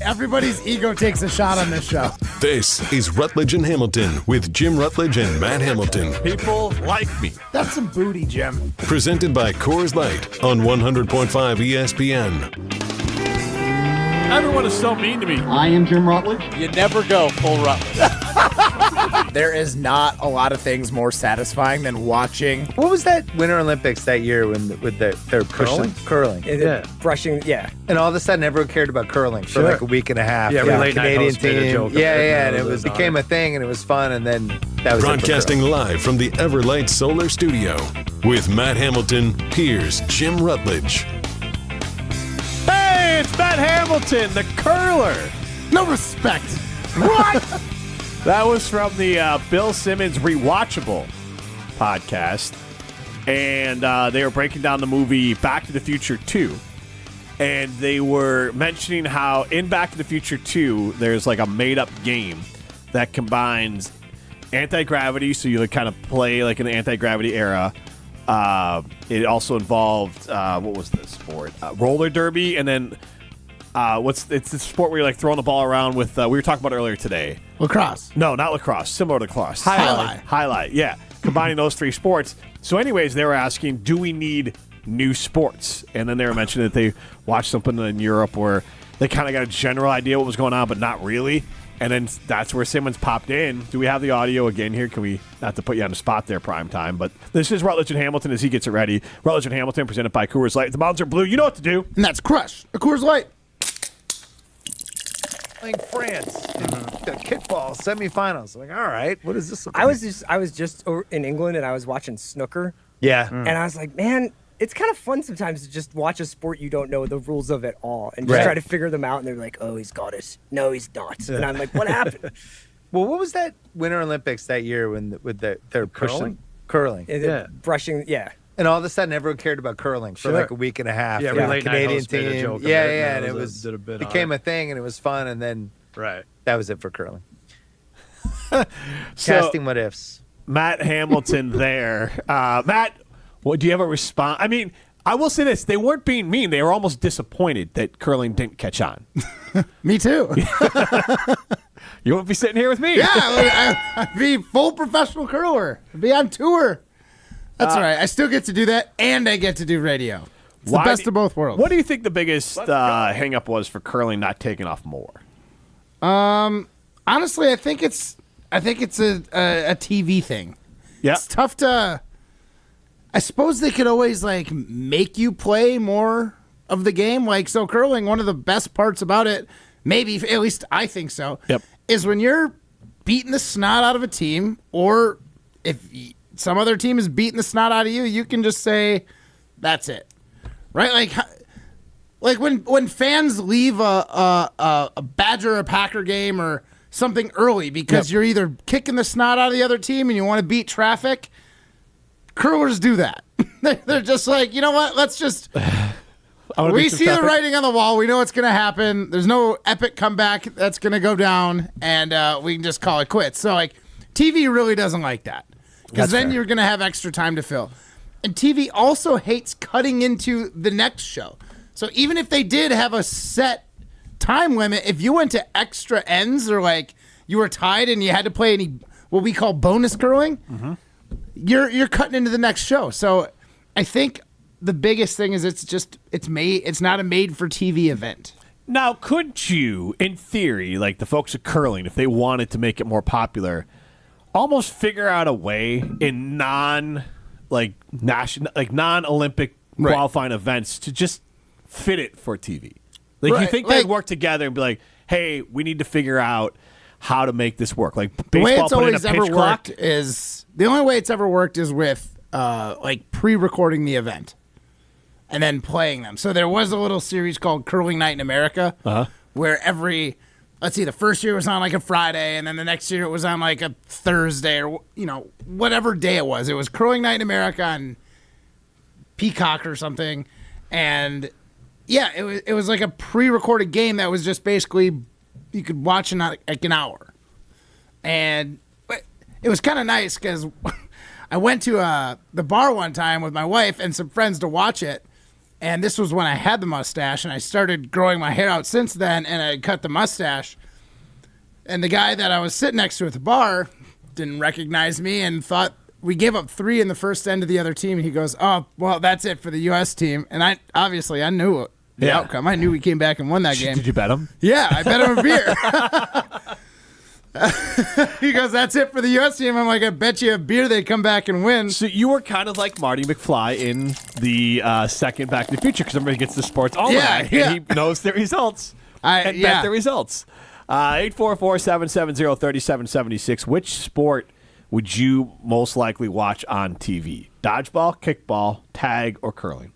Everybody's ego takes a shot on this show. This is Rutledge and Hamilton with Jim Rutledge and Matt Hamilton. People like me. That's some booty, Jim. Presented by Coors Light on 100.5 ESPN. Everyone is so mean to me. I am Jim Rutledge. You never go full Rutledge. There is not a lot of things more satisfying than watching. What was that Winter Olympics that year with their Curling? Curling. Brushing, yeah. And all of a sudden, everyone cared about curling for like a week and a half. Yeah, every late night host made a joke of it. Yeah, and it became a thing, and it was fun, and then that was Broadcasting live from the Everlight Solar Studio with Matt Hamilton, here's Jim Rutledge. Hey, it's Matt Hamilton, the curler. No respect. What? That was from the Bill Simmons Rewatchable podcast. And they were breaking down the movie Back to the Future 2. And they were mentioning how in Back to the Future 2, there's like a made-up game that combines anti-gravity, so you kind of play like in the anti-gravity era. It also involved, what was the sport? Roller derby, and then it's the sport where you're like throwing the ball around with, we were talking about earlier today. Lacrosse. No, not lacrosse. Similar to lacrosse. Highlight. Yeah. Combining those three sports. So anyways, they were asking, do we need new sports? And then they were mentioning that they watched something in Europe where they kind of got a general idea what was going on, but not really. And then that's where Simmons popped in. Do we have the audio again here? Can we, not to put you on the spot there, prime time, but this is Rutledge and Hamilton as he gets it ready. Rutledge and Hamilton presented by Coors Light. The Mountains are blue. You know what to do. And that's Crush, a Coors Light. playing France in the kickball semifinals. I'm like, all right, what is this? I was just over in England and I was watching snooker. Yeah. And I was like, man, it's kind of fun sometimes to just watch a sport you don't know the rules of at all and just try to figure them out. And they're like, oh, he's got it. No, he's not. And I'm like, what happened? Well, what was that Winter Olympics that year with their Curling? Curling. Brushing, yeah. And all of a sudden, everyone cared about curling for like a week and a half. Yeah, every late night Canadian host made a team. joke of Yeah, it, yeah, and and it became a thing, and it was fun, and then that was it for curling. Casting what ifs. Matt Hamilton there. Matt, do you have a response? I mean, I will say this. They weren't being mean. They were almost disappointed that curling didn't catch on. Me too. You won't be sitting here with me. Yeah, I'd be full professional curler. I'd be on tour. That's all right. I still get to do that, and I get to do radio. It's the best of both worlds. What do you think the biggest hang-up was for curling not taking off more? Honestly, I think it's a TV thing. Yeah. It's tough to. I suppose they could always like make you play more of the game. Like, so curling, one of the best parts about it, maybe at least I think so, is when you're beating the snot out of a team, or if some other team is beating the snot out of you, you can just say, that's it. Right? Like when fans leave a Badger or a Packer game or something early because you're either kicking the snot out of the other team and you want to beat traffic, curlers do that. They're just like, you know what? Let's just... We see the writing on the wall. We know what's going to happen. There's no epic comeback that's going to go down, and we can just call it quits. So, like, TV really doesn't like that because then you're going to have extra time to fill. And TV also hates cutting into the next show. So even if they did have a set time limit, if you went to extra ends or, like, you were tied and you had to play any what we call bonus curling, you're cutting into the next show. So I think the biggest thing is it's not a made for TV event. Now, could you, in theory, like the folks at curling, if they wanted to make it more popular, almost figure out a way in non-Olympic qualifying events to just fit it for TV? Like, you think they'd work together and be like, hey, we need to figure out how to make this work? Like, baseball, the way it's always ever worked is the only way it's ever worked is with like pre-recording the event and then playing them. So there was a little series called Curling Night in America where the first year was on like a Friday, and then the next year it was on like a Thursday, or whatever day it was. It was Curling Night in America on Peacock or something, and it was like a pre-recorded game that was just basically you could watch in like an hour, and it was kind of nice because I went to the bar one time with my wife and some friends to watch it. And this was when I had the mustache, and I started growing my hair out since then, and I cut the mustache. And the guy that I was sitting next to at the bar didn't recognize me and thought we gave up 3 in the first end of the other team. And he goes, "Oh, well, that's it for the U.S. team." And I knew the outcome. I knew we came back and won that game. Did you bet him? Yeah, I bet him a beer. He goes, "That's it for the U.S. team." I'm like, "I bet you a beer they come back and win." So you were kind of like Marty McFly in the second Back to the Future, because everybody gets the sports almanac, and he knows the results and bet the results. 844-770-3776. Which sport would you most likely watch on TV? Dodgeball, kickball, tag, or curling?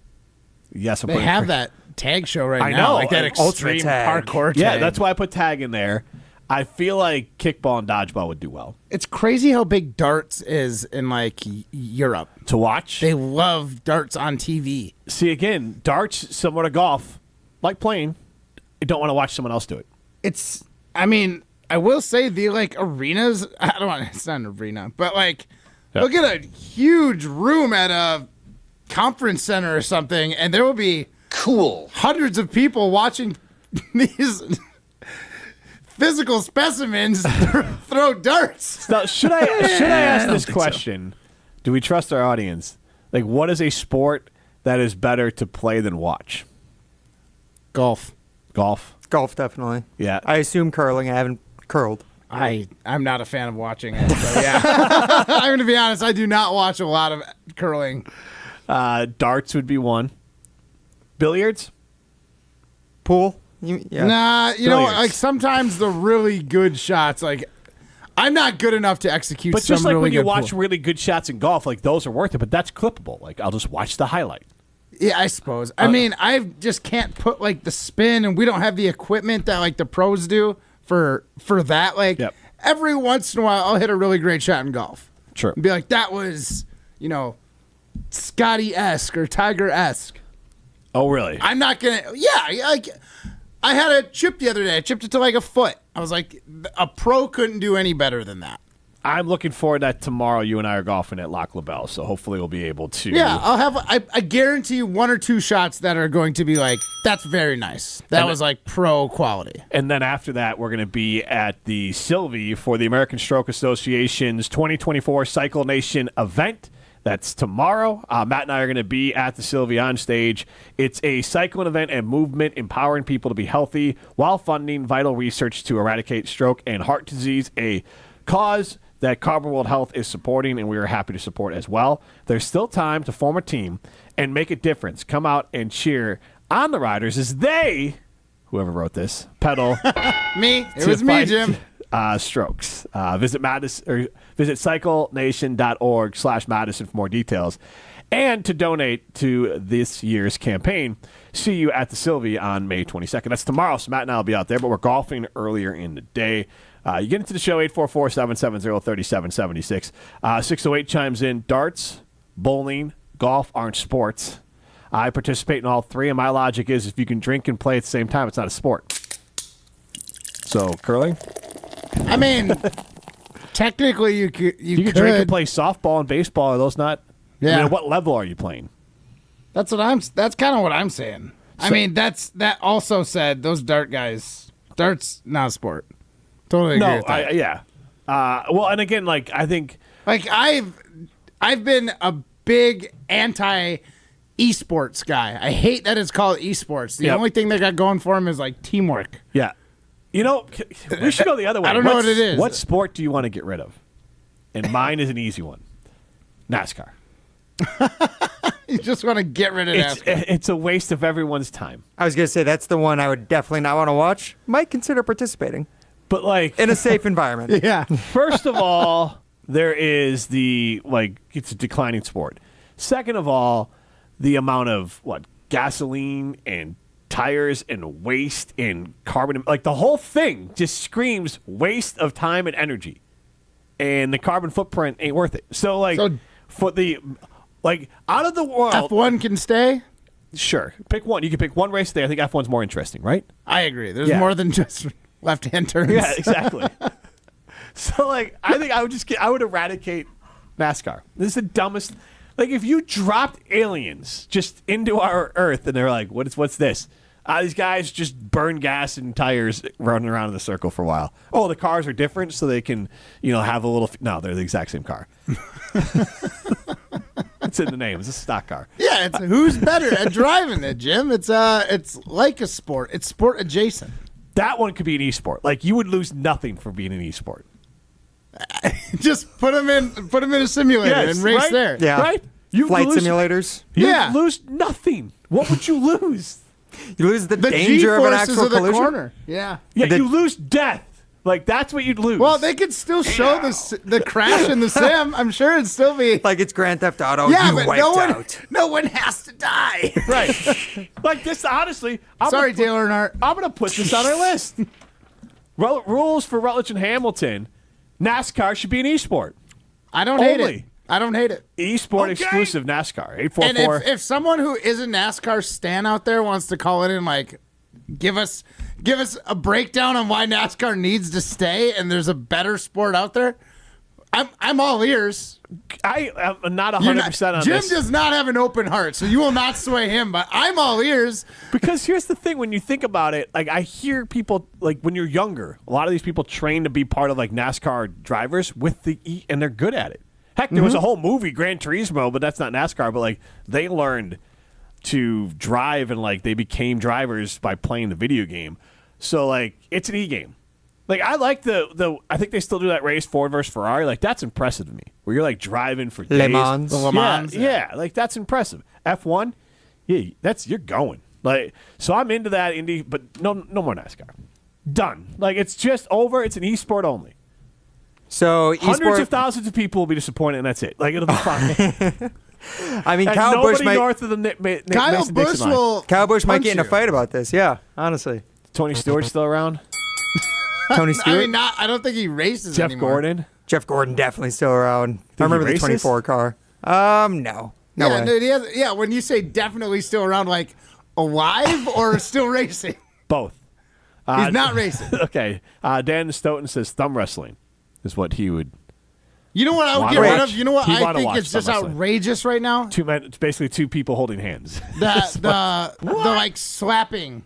Yes, they have that tag show right I now. know. Like that extreme hardcore tag. Yeah, that's why I put tag in there. I feel like kickball and dodgeball would do well. It's crazy how big darts is in like Europe. To watch? They love darts on TV. See, again, darts, similar to golf, like playing, you don't want to watch someone else do it. I will say the like arenas, it's not an arena, but like look at a huge room at a conference center or something, and there will be hundreds of people watching these physical specimens throw darts. Now, should I ask this question? Do we trust our audience? Like, what is a sport that is better to play than watch? Golf. Golf, definitely. Yeah. I assume curling. I haven't curled. I'm not a fan of watching it. So yeah. I'm going to be honest. I do not watch a lot of curling. Darts would be one. Billiards? Pool? Nah, you know, like sometimes the really good shots, like I'm not good enough to execute. But just like really when you good watch pool. really good shots in golf, like those are worth it, but that's clippable. Like I'll just watch the highlight. Yeah, I suppose. I mean, I just can't put like the spin, and we don't have the equipment that like the pros do for that. Like every once in a while, I'll hit a really great shot in golf. Sure. And be like, that was, Scotty-esque or Tiger-esque. Oh, really? I'm not gonna. Yeah, like I had a chip the other day. I chipped it to like a foot. I was like, a pro couldn't do any better than that. I'm looking forward to that tomorrow. You and I are golfing at Lac La Belle, so hopefully we'll be able to. Yeah, I'll have. I guarantee you 1 or 2 shots that are going to be like, that's very nice. That was like pro quality. And then after that, we're going to be at the Sylvie for the American Stroke Association's 2024 Cycle Nation event. That's tomorrow. Matt and I are going to be at the Sylvie on stage. It's a cycling event and movement empowering people to be healthy while funding vital research to eradicate stroke and heart disease, a cause that Carbon World Health is supporting, and we are happy to support as well. There's still time to form a team and make a difference. Come out and cheer on the riders as they, whoever wrote this, pedal. Me. It was me, Jim. Strokes. Visit cyclenation.org/Madison for more details. And to donate to this year's campaign, see you at the Sylvie on May 22nd. That's tomorrow, so Matt and I will be out there, but we're golfing earlier in the day. You get into the show, 844-770-3776. 608 chimes in. Darts, bowling, golf aren't sports. I participate in all 3, and my logic is if you can drink and play at the same time, it's not a sport. So, curling? I mean, technically you could. You could drink and play softball and baseball. Are those not? Yeah. I mean, what level are you playing? That's kind of what I'm saying. I mean, that also said, those dart guys, darts not a sport. Totally agree with that. Yeah. Well, and again, like I think, like I've been a big anti esports guy. I hate that it's called esports. The only thing they got going for them is like teamwork. Yeah. You know, we should go the other way. I don't know what it is. What sport do you want to get rid of? And mine is an easy one. NASCAR. You just want to get rid of NASCAR. It's a waste of everyone's time. I was going to say that's the one I would definitely not want to watch. Might consider participating. But like in a safe environment. Yeah. First of all, there is it's a declining sport. Second of all, the amount of gasoline and tires and waste and carbon, like the whole thing just screams waste of time and energy. And the carbon footprint ain't worth it. So for the out of the world, F1 can stay? Sure. Pick one. You can pick one race today. I think F1's more interesting, right? I agree. There's more than just left-hand turns. Yeah, exactly. So, I think I would eradicate NASCAR. This is the dumbest. Like if you dropped aliens just into our Earth and they're like, what's this? These guys just burn gas and tires running around in the circle for a while. Oh, the cars are different, so they can, have a little. No, they're the exact same car. It's in the name. It's a stock car. Yeah, it's who's better at driving it, Jim? It's like a sport. It's sport adjacent. That one could be an e-sport. Like you would lose nothing for being an e-sport. Just put them in a simulator and race right? there. Yeah. Right? Flight simulators. You Yeah. lose nothing. What would you lose? You lose the The danger of an G-forces actual of the collision. corner. Yeah. Yeah, you lose death. Like that's what you'd lose. Well, they could still show the crash in the sim. I'm sure it'd still be. Like it's Grand Theft Auto. Yeah, you but wiped out. no one has to die. right. Like this, honestly. Sorry, Taylor and Art. I'm gonna put this on our list. Rules for Rutledge and Hamilton. NASCAR should be an e-sport. I don't hate Only. it. I don't hate it. E-sport exclusive NASCAR. And 844. if someone who is a NASCAR stan out there wants to call it in, like, give us a breakdown on why NASCAR needs to stay and there's a better sport out there, I'm all ears. I am not 100% on Jim this. does not have an open heart, so you will not sway him, but I'm all ears. Because here's the thing, when you think about it, like I hear people, like when you're younger, a lot of these people train to be part of like NASCAR drivers and they're good at it. Heck, there was a whole movie, Gran Turismo, but that's not NASCAR, but like they learned to drive and like they became drivers by playing the video game. So like it's an e-game. Like I like I think they still do that race Ford versus Ferrari. Like that's impressive to me. Where you're like driving for days. Le Mans. The Le Mans, Yeah, like that's impressive. F1, yeah, you're going. Like so I'm into that Indy, but no more NASCAR. Done. Like it's just over. It's an e-sport only. So Hundreds of thousands of people will be disappointed, and that's it. Like it'll be fine. I mean, And Kyle Busch nobody might. north of the Kyle Mason-Dixon Busch line. will. Kyle Busch might punch get in a you. fight about this. Yeah, honestly. Tony Stewart still around? Tony I Stewart. mean, I don't think he races Jeff anymore. Gordon? Jeff Gordon definitely still around. I he remember the races? 24 car. No. No Yeah, way. dude, when you say definitely still around, like alive or still racing? Both. He's not racing. Okay. Dan Stoughton says thumb wrestling is what he would. You know what I would Wanna get rid watch? of? You know what He I wanna think watch it's just thumb wrestling. outrageous right now? Two men. It's basically two people holding hands. The like slapping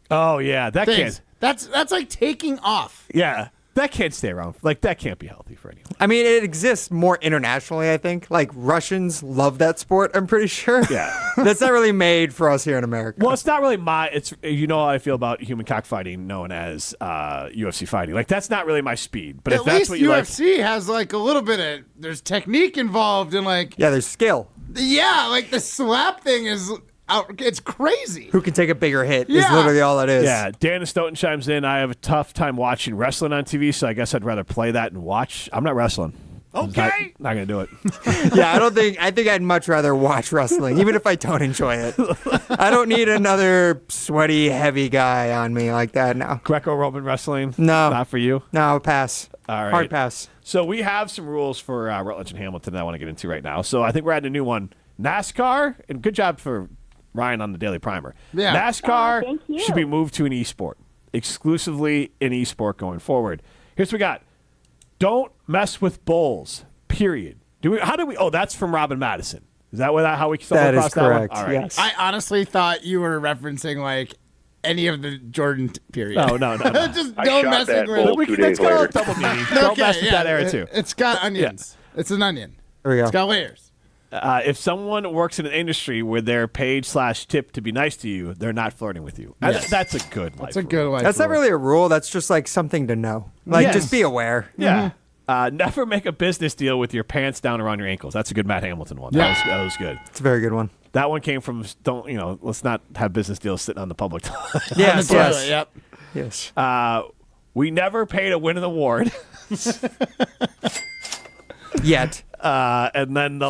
Oh yeah, that things. can't. That's like taking off. Yeah, that can't stay around. Like that can't be healthy for anyone. I mean, it exists more internationally, I think. Like, Russians love that sport, I'm pretty sure. Yeah. That's not really made for us here in America. Well, it's not really It's how I feel about human cockfighting, known as UFC fighting. Like that's not really my speed. But if At that's least what you like, UFC has like a little bit of there's technique involved and like Yeah, there's skill. like the slap thing is it's crazy. Who can take a bigger hit is Yeah. literally all it is. yeah. Dan Stoughton chimes in. I have a tough time watching wrestling on TV, so I guess I'd rather play that and watch. I'm not wrestling. Okay. Not gonna do it. Yeah, I think I'd much rather watch wrestling, even if I don't enjoy it. I don't need another sweaty, heavy guy on me like that now. Greco-Roman wrestling. No. Not for you. No, pass. All right. Hard pass. So we have some rules for Rutledge and Hamilton that I want to get into right now. So I think we're adding a new one. NASCAR, and good job for Ryan on the Daily Primer. Yeah. NASCAR thank you. should be moved to an e-sport, exclusively an e-sport going forward. Here's what we got. Don't mess with bulls, period. Oh, that's from Robin Madison. Is that how we stumbled That is across that one? correct, All right. yes. I honestly thought you were referencing like any of the Jordan period. No. Just don't mess with That's got a double meaning. Don't mess with that era, too. It's got onions. It's an onion. There we go. It's got layers. If someone works in an industry where they're paid/tipped to be nice to you, they're not flirting with you. Yes. That's a good life It's a rule. good one. That's not really a rule. That's just like something to know. Like, Yes. just be aware. Yeah. Never make a business deal with your pants down around your ankles. That's a good Matt Hamilton one. Yeah. That was good. It's a very good one. That one came from let's not have business deals sitting on the public. Yes, On the toilet, yes. Yep. Yes. We never pay to win an award. Yet. And then the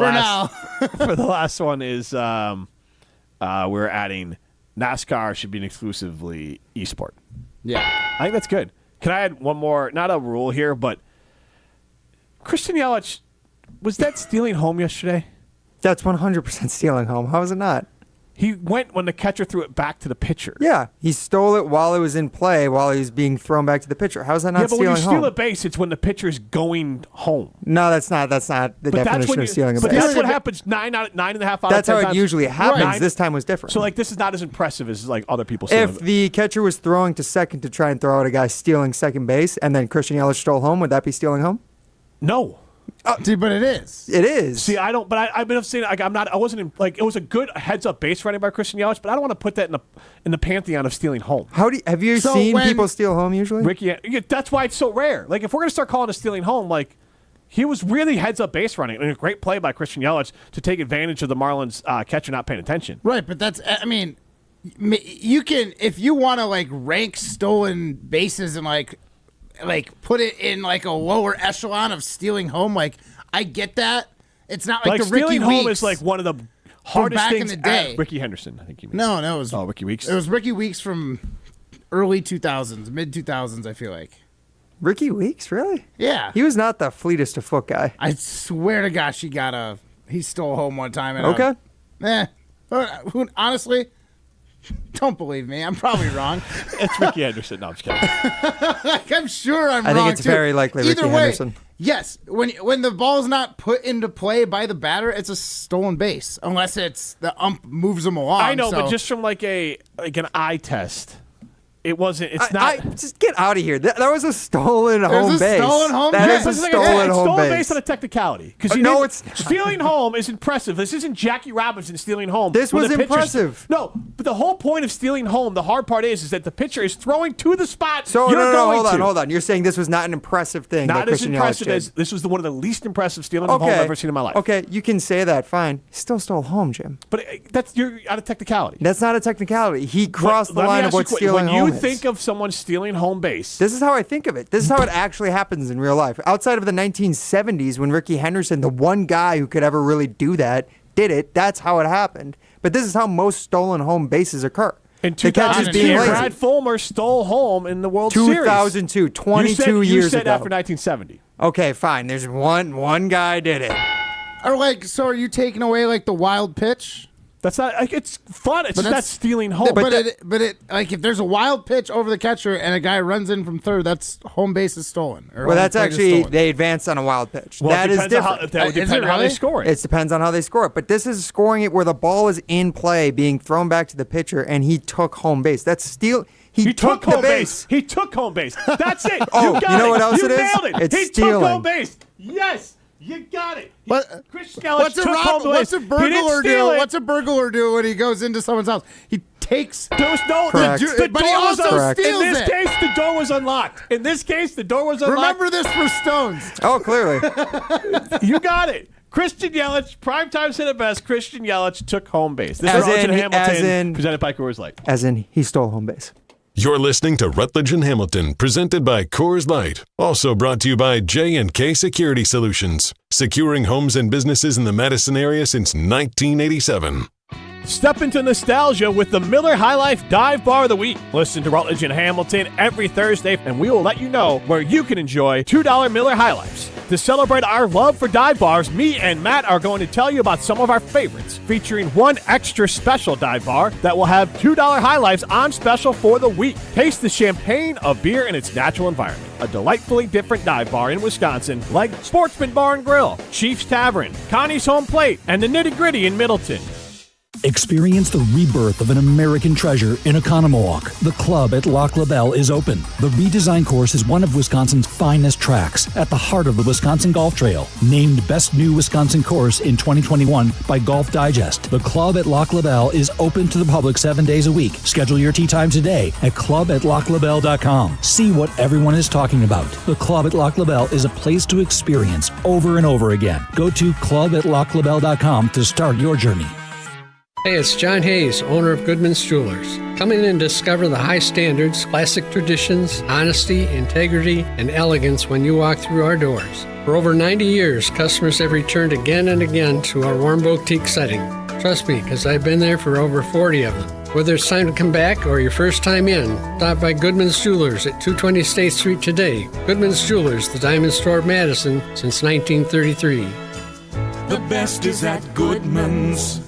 last one is we're adding NASCAR should be an exclusively e-sport. Yeah. I think that's good. Can I add one more? Not a rule here, but Christian Yelich, was that stealing home yesterday? That's 100% stealing home. How is it not? He went when the catcher threw it back to the pitcher. Yeah, he stole it while it was in play, while he was being thrown back to the pitcher. How's that not stealing home? Yeah, but when you steal a base, it's when the pitcher's going home. No, that's not the definition of stealing a base. But that's what happens 9.5 out of 10 That's how it times. usually happens. Right. This time was different. So, like, this is not as impressive as, like, other people stealing. If the catcher was throwing to second to try and throw out a guy stealing second base, and then Christian Yelich stole home, would that be stealing home? No. See, but it is. It is. See, I don't. But I've been saying, like, I wasn't in, like, it was a good heads-up base running by Christian Yelich, but I don't want to put that in the pantheon of stealing home. Have you seen people steal home usually? Ricky, that's why it's so rare. Like, if we're gonna start calling it stealing home, like, he was really heads-up base running, and a great play by Christian Yelich to take advantage of the Marlins catcher not paying attention. Right, but that's, I mean, you can, if you want to, like, rank stolen bases and, like put it in, like, a lower echelon of stealing home, like, I get that. It's not like the Ricky stealing Weeks home is, like, one of the hardest back things in the day. Ricky Henderson, I think you mean. No, it was Ricky Weeks. It was Ricky Weeks from early 2000s, mid 2000s, I feel like. Ricky Weeks, really? Yeah. He was not the fleetest of foot guy. I swear to gosh, he stole home one time. And honestly, don't believe me. I'm probably wrong. It's Ricky Henderson. No, I'm just kidding. I'm sure I'm wrong. I think it's too. very likely Either Ricky way, Henderson. Yes, when the ball's not put into play by the batter, it's a stolen base, unless it's the ump moves them along. I know, but just from like an eye test, it wasn't. It's not. Just get out of here. That was a stolen home base. Stolen home that base. is a stolen home base. Based on a technicality. Because it's stealing home is impressive. This isn't Jackie Robinson stealing home. This was impressive. No, but the whole point of stealing home, the hard part is that the pitcher is throwing to the spot. So you're going hold on. You're saying this was not an impressive thing. Not that as impressive as this was one of the least impressive stealing of home I've ever seen in my life. Okay, you can say that. Fine. He still stole home, Jim. But you're out of technicality. That's not a technicality. He crossed the line of what stealing home is. When you think of someone stealing home base, this is how I think of it. This is how it actually happens in real life. Outside of the 1970s, when Ricky Henderson, the one guy who could ever really do that, did it, that's how it happened. But this is how most stolen home bases occur. In 2002, Brad Fulmer stole home in the World Series. 2002, 22 years ago. You said after 1970. Okay, fine. There's one guy did it. Or so are you taking away like the wild pitch? That's not. Like, it's fun. It's just not stealing home. But if there's a wild pitch over the catcher and a guy runs in from third, that's home base is stolen. Well, that's actually they advanced on a wild pitch. Well, that is different. That would depend on how they score it. It depends on how they score it. But this is scoring it where the ball is in play, being thrown back to the pitcher, and he took home base. That's steal. He took home the base. He took home base. That's it. Oh, you got you know it. what else you it is? Nailed it. It's he stealing. took home base. Yes. You got it. Christian Yelich what's took a burglar do? What's a burglar do when he goes into someone's house? He takes. There was no. Correct. But he also steals it. In this it. case, the door was unlocked. In this case, the door was unlocked. Remember this for Stones. Oh, clearly. You got it. Christian Yelich, primetime said it best. Christian Yelich took home base. This is Rutledge Hamilton, presented by Coors Light. As in, he stole home base. You're listening to Rutledge and Hamilton, presented by Coors Light. Also brought to you by J&K Security Solutions, securing homes and businesses in the Madison area since 1987. Step into nostalgia with the Miller High Life Dive Bar of the Week. Listen to Rutledge and Hamilton every Thursday, and we will let you know where you can enjoy $2 Miller High Lifes. To celebrate our love for dive bars, me and Matt are going to tell you about some of our favorites, featuring one extra special dive bar that will have $2 High Lifes on special for the week. Taste the champagne of beer in its natural environment. A delightfully different dive bar in Wisconsin, like Sportsman Bar and Grill, Chief's Tavern, Connie's Home Plate, and the Nitty Gritty in Middleton. Experience the rebirth of an American treasure in Oconomowoc. The club at Lac La Belle is open. The redesigned course is one of Wisconsin's finest tracks at the heart of the Wisconsin Golf Trail. Named Best New Wisconsin Course in 2021 by Golf Digest. The club at Lac La Belle is open to the public 7 days a week. Schedule your tee time today at club@laclabelle.com. See what everyone is talking about. The club at Lac La Belle is a place to experience over and over again. Go to club@laclabelle.com to start your journey. Hey, it's John Hayes, owner of Goodman's Jewelers. Come in and discover the high standards, classic traditions, honesty, integrity, and elegance when you walk through our doors. For over 90 years, customers have returned again and again to our warm boutique setting. Trust me, because I've been there for over 40 of them. Whether it's time to come back or your first time in, stop by Goodman's Jewelers at 220 State Street today. Goodman's Jewelers, the diamond store of Madison since 1933. The best is at Goodman's.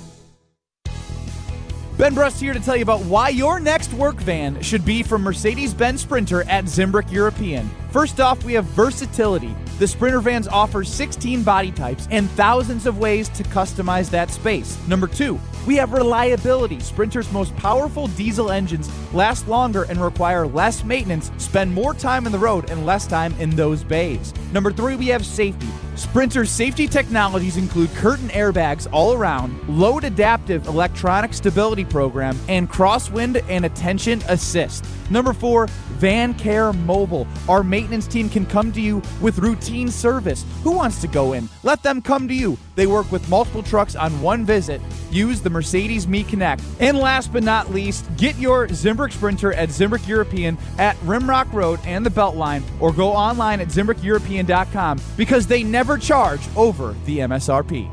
Ben Brust here to tell you about why your next work van should be from Mercedes-Benz Sprinter at Zimbrick European. First off, we have versatility. The Sprinter vans offer 16 body types and thousands of ways to customize that space. Number 2, we have reliability. Sprinter's most powerful diesel engines last longer and require less maintenance, spend more time on the road and less time in those bays. Number 3, we have safety. Sprinter's safety technologies include curtain airbags all around, load adaptive electronic stability program, and crosswind and attention assist. Number 4, Van Care Mobile. Our maintenance team can come to you with routine service. Who wants to go in? Let them come to you. They work with multiple trucks on one visit. Use the Mercedes Me Connect. And last but not least, get your Zimbrick Sprinter at Zimbrick European at Rimrock Road and the Beltline, or go online at ZimbrickEuropean.com because they never charge over the MSRP.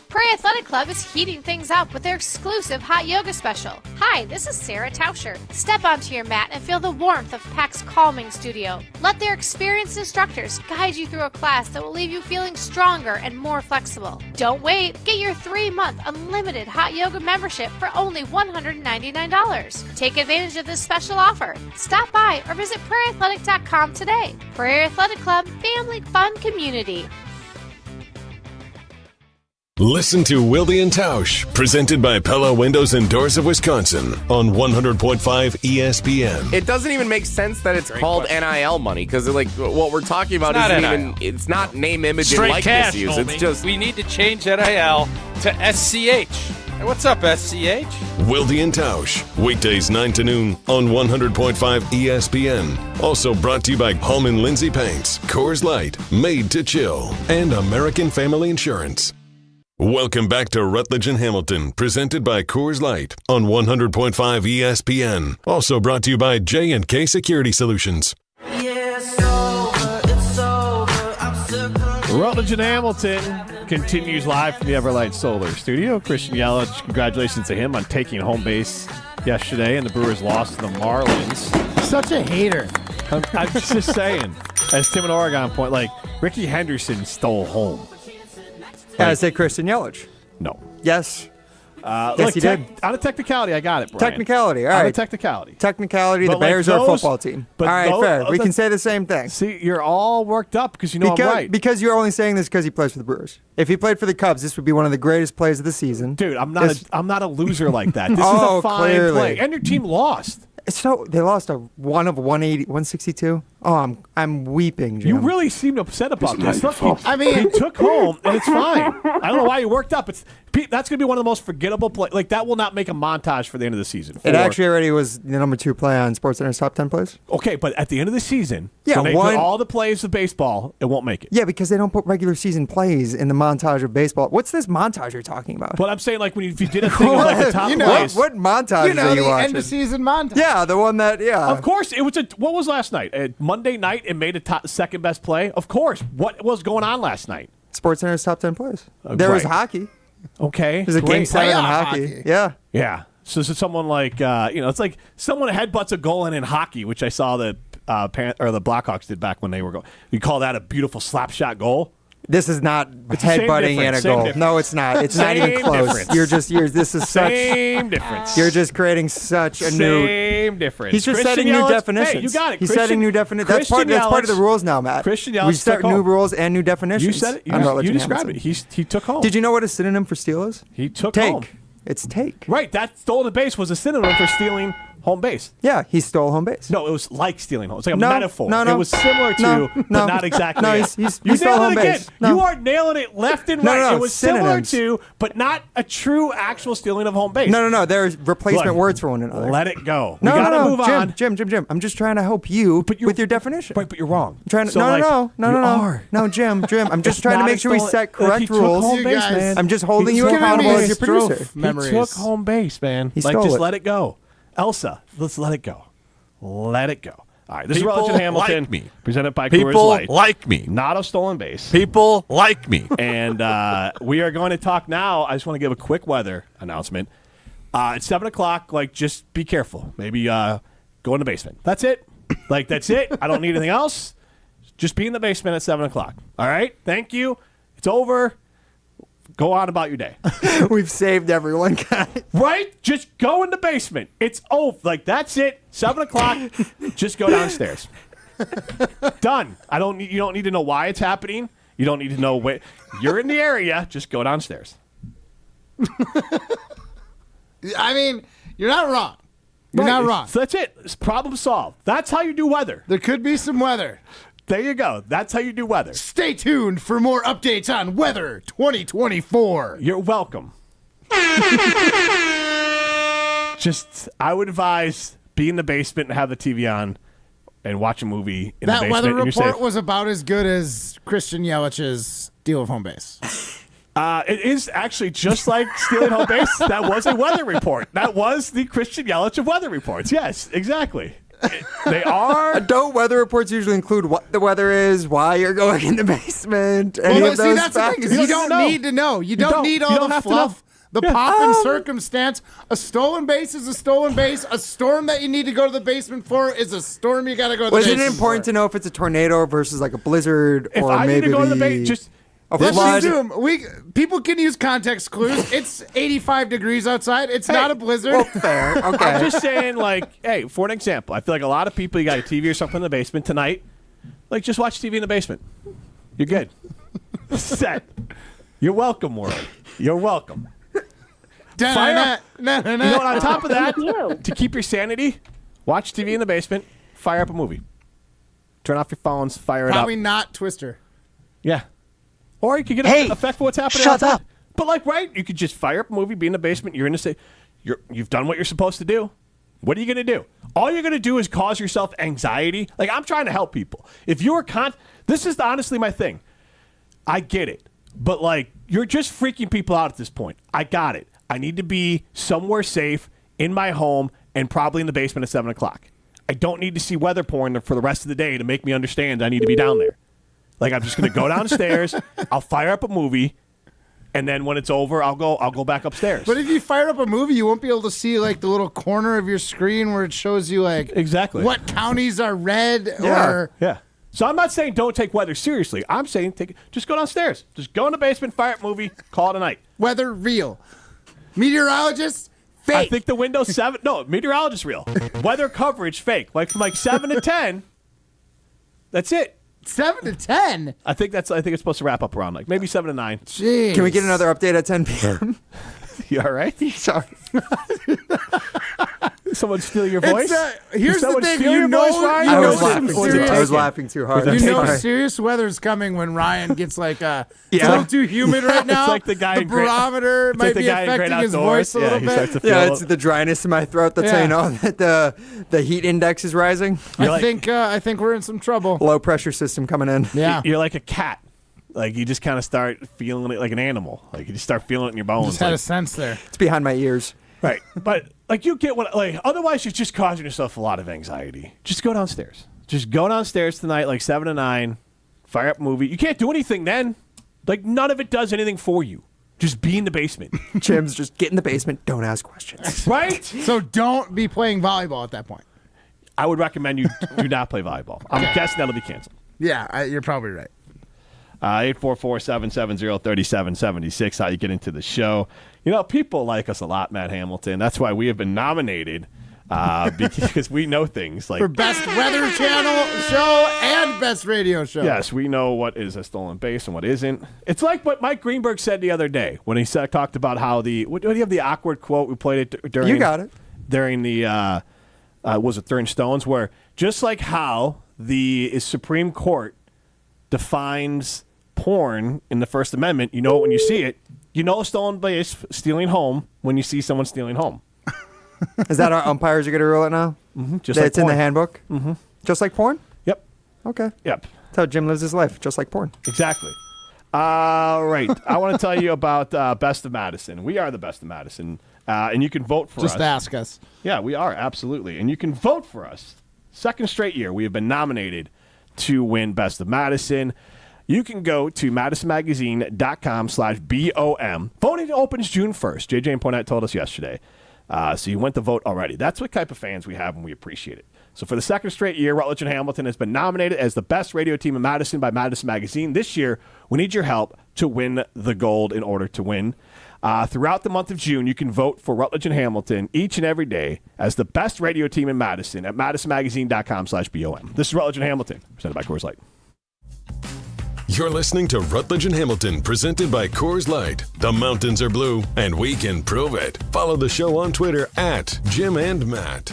Prairie Athletic Club is heating things up with their exclusive hot yoga special. Hi, this is Sarah Tauscher. Step onto your mat and feel the warmth of PAC's calming studio. Let their experienced instructors guide you through a class that will leave you feeling stronger and more flexible. Don't wait. Get your 3-month unlimited hot yoga membership for only $199. Take advantage of this special offer. Stop by or visit prairieathletic.com today. Prairie Athletic Club, family fun community. Listen to Wilde and Tausch, presented by Pella Windows and Doors of Wisconsin on 100.5 ESPN. It doesn't even make sense that it's called NIL money, because like what we're talking about it's not name, image, and likeness use. It's just we need to change NIL to SCH. Hey, what's up, SCH? Wilde and Tausch, weekdays 9 to noon on 100.5 ESPN. Also brought to you by Hallman Lindsay Paints, Coors Light, Made to Chill, and American Family Insurance. Welcome back to Rutledge and Hamilton, presented by Coors Light on 100.5 ESPN. Also brought to you by J&K Security Solutions. Rutledge and Hamilton continues live from the Everlight Solar Studio. Christian Yelich, congratulations to him on taking home base yesterday, and the Brewers lost to the Marlins. Such a hater. I'm just saying, as Tim in Oregon point, like Ricky Henderson stole home. As a Christian Yelich. No. Yes. Yes, look, he did. On a technicality, I got it, Brian. Technicality, all right. On a technicality. Technicality, But the Bears are a football team. All right, fair. We can say the same thing. See, you're all worked up because you know I'm right. Because you're only saying this because he plays for the Brewers. If he played for the Cubs, this would be one of the greatest plays of the season. Dude, I'm not a loser like that. This is a fine play. And your team lost. So they lost a 1 of 180, 162. Oh, I'm weeping, Jim. You really seemed upset about this. Look, he he took home, and it's fine. I don't know why you worked up. That's going to be one of the most forgettable plays. Like, that will not make a montage for the end of the season. It actually already was the number 2 play on SportsCenter's top 10 plays. Okay, but at the end of the season, yeah, when they put all the plays of baseball, it won't make it. Yeah, because they don't put regular season plays in the montage of baseball. What's this montage you're talking about? But I'm saying, like, if you did a thing of like the top plays. What montage are you the watching? end of season montage. Yeah, the one that, Of course, it was what was last night? Monday night, it made a second best play. Of course. What was going on last night? SportsCenter's top 10 plays. There was hockey. Okay. There's a game 7 in hockey. Yeah. Yeah. So is it someone like, it's like someone headbutts a goal in hockey, which I saw the Blackhawks did back when they were going. You call that a beautiful slap shot goal? This is not headbutting in a goal. Difference. No, it's not. It's not even close. Difference. This is such. Same difference. You're just creating such a new. Same difference. He's just setting new definitions. Hey, you got it. He's setting new definitions. That's part of the rules now, Matt. Christian Yelich we set new rules and new definitions. You said it. You described it. He took home. Did you know what a synonym for steal is? He took home. It's take. Right. That stolen base was a synonym for stealing home base. Yeah, he stole home base. No, it was like stealing home. It's like a metaphor. No. It was similar to, but not exactly. No, you stole nailed home it again. base. No. You are nailing it left and right. No, it was synonyms. similar to, but not a true actual stealing of home base. No. There's replacement words for one another. Let it go. No, we gotta move on. Jim. I'm just trying to help you with your definition. Right, but you're wrong. I'm trying to, so no. No, Jim. I'm just trying to make sure we set correct rules. Home base, man. I'm just holding you accountable as your producer. He took home base, man. He stole it. Let it go. Elsa, let's let it go. Let it go. All right, this is Rutledge Hamilton, like me. Presented by Coors Light. People like me. Not a stolen base. People like me. And we are going to talk now. I just want to give a quick weather announcement. It's 7 o'clock. Like, just be careful. Maybe go in the basement. That's it. That's it. I don't need anything else. Just be in the basement at 7 o'clock. All right? Thank you. It's over. go on about your day. We've saved everyone, guys. Right? Just go in the basement. It's over. Like, that's it. 7 o'clock. Just go downstairs. Done. You don't need to know why it's happening. You don't need to know where. You're in the area. Just go downstairs. I mean, you're not wrong. You're not wrong. So that's it. It's problem solved. That's how you do weather. There could be some weather. There you go. That's how you do weather. Stay tuned for more updates on weather 2024. You're welcome. I would advise be in the basement and have the TV on and watch a movie in the basement. That weather report was about as good as Christian Yelich's deal of home base. It is actually just like stealing home base. That was a weather report. That was the Christian Yelich of weather reports. Yes, exactly. They are. Don't weather reports usually include what the weather is, why you're going in the basement? That's the thing. You don't need to know. You don't need all the fluff, the pomp and circumstance. A stolen base is a stolen base. A storm that you need to go to the basement for is a storm you got to go to the basement for. Isn't it important to know if it's a tornado versus like a blizzard if or I maybe need to go to the base, just. People can use context clues. It's 85 degrees outside. It's not a blizzard. Well, fair. Okay. I'm just saying, like, hey, for an example, I feel like a lot of people, you got a TV or something in the basement tonight. Like, just watch TV in the basement. You're good. Set. You're welcome, world. You're welcome. Fire up. You know what? On top of that, to keep your sanity, watch TV in the basement. Fire up a movie. Turn off your phones. Fire it up. Probably not Twister. Yeah. Or you could get an effect for what's happening outside. Up. But like, right, you could just fire up a movie, be in the basement. You're in the you've done what you're supposed to do. What are you going to do? All you're going to do is cause yourself anxiety. Like, I'm trying to help people. If you're this is honestly my thing. I get it. But like, you're just freaking people out at this point. I got it. I need to be somewhere safe in my home and probably in the basement at 7 o'clock. I don't need to see weather porn for the rest of the day to make me understand I need to be down there. Like, I'm just going to go downstairs, I'll fire up a movie, and then when it's over, I'll go back upstairs. But if you fire up a movie, you won't be able to see, like, the little corner of your screen where it shows you, like, exactly what counties are red or... Yeah. So I'm not saying don't take weather seriously. I'm saying just go downstairs. Just go in the basement, fire up a movie, call it a night. Weather real. Meteorologist, fake. I think the Windows 7... No, meteorologist real. Weather coverage, fake. Like, from, 7 to 10, that's it. 7 to 10. I think it's supposed to wrap up around maybe 7 to 9. Jeez. Can we get another update at 10 p.m.? You all right? Sorry. Someone steal your voice? Here's the thing. I was laughing too hard. You know serious weather's coming when Ryan gets it's a little too humid right now. It's like the guy barometer might be affecting his voice a little bit. It's the dryness in my throat that's how you know that the heat index is rising. I think we're in some trouble. Low pressure system coming in. Yeah. You're like a cat. Like, you just kind of start feeling it like an animal. Like, you just start feeling it in your bones. Just had a sense there. It's behind my ears. Right. But, you get what, otherwise you're just causing yourself a lot of anxiety. Just go downstairs. Just go downstairs tonight, 7 to 9, fire up a movie. You can't do anything then. None of it does anything for you. Just be in the basement. Jim's just get in the basement. Don't ask questions. Right? So don't be playing volleyball at that point. I would recommend you do not play volleyball. I'm guessing that'll be canceled. Yeah, you're probably right. 844-770-3776, how you get into the show. People like us a lot, Matt Hamilton. That's why we have been nominated because we know things like for Best Weather Channel show and Best Radio show. Yes, we know what is a stolen base and what isn't. It's like what Mike Greenberg said the other day when he talked about how what do you have the awkward quote? We played it during. You got it. During the was it Thorn Stones, where just like how the Supreme Court defines porn in the First Amendment, when you see it, stolen base, stealing home when you see someone stealing home. Is that our umpires are going to rule it now? Mm-hmm. It's in the handbook? Mm-hmm. Just like porn? Yep. Okay. Yep. That's how Jim lives his life, just like porn. Exactly. All right. I want to tell you about Best of Madison. We are the Best of Madison, and you can vote for us. Just ask us. Yeah, we are, absolutely. And you can vote for us. Second straight year, we have been nominated to win Best of Madison. You can go to madisonmagazine.com/BOM. Voting opens June 1st. JJ and Pornett told us yesterday. So you went to vote already. That's what type of fans we have, and we appreciate it. So for the second straight year, Rutledge Hamilton has been nominated as the best radio team in Madison by Madison Magazine. This year, we need your help to win the gold in order to win. Throughout the month of June, you can vote for Rutledge and Hamilton each and every day as the best radio team in Madison at madisonmagazine.com/BOM. This is Rutledge and Hamilton, presented by Coors Light. You're listening to Rutledge and Hamilton, presented by Coors Light. The mountains are blue, and we can prove it. Follow the show on Twitter at Jim and Matt.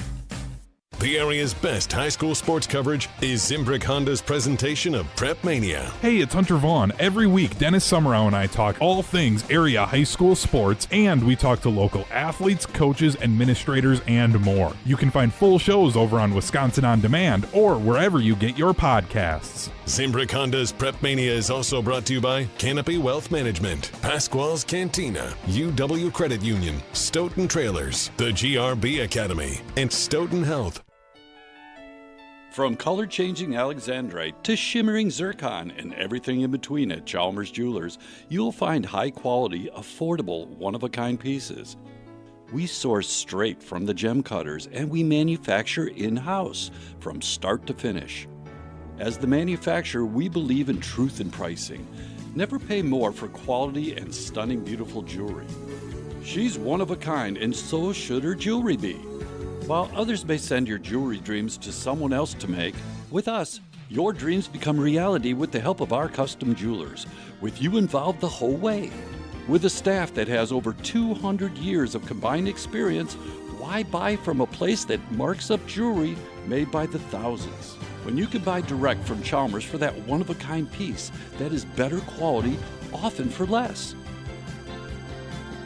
The area's best high school sports coverage is Zimbrick Honda's presentation of Prep Mania. Hey, it's Hunter Vaughn. Every week, Dennis Summerow and I talk all things area high school sports, and we talk to local athletes, coaches, administrators, and more. You can find full shows over on Wisconsin On Demand or wherever you get your podcasts. Zimbrick Honda's Prep Mania is also brought to you by Canopy Wealth Management, Pasquale's Cantina, UW Credit Union, Stoughton Trailers, the GRB Academy, and Stoughton Health. From color-changing alexandrite to shimmering zircon and everything in between at Chalmers Jewelers, you'll find high-quality, affordable, one-of-a-kind pieces. We source straight from the gem cutters, and we manufacture in-house from start to finish. As the manufacturer, we believe in truth in pricing. Never pay more for quality and stunning, beautiful jewelry. She's one of a kind, and so should her jewelry be. While others may send your jewelry dreams to someone else to make, with us, your dreams become reality with the help of our custom jewelers, with you involved the whole way. With a staff that has over 200 years of combined experience, why buy from a place that marks up jewelry made by the thousands? When you can buy direct from Chalmers for that one-of-a-kind piece that is better quality, often for less.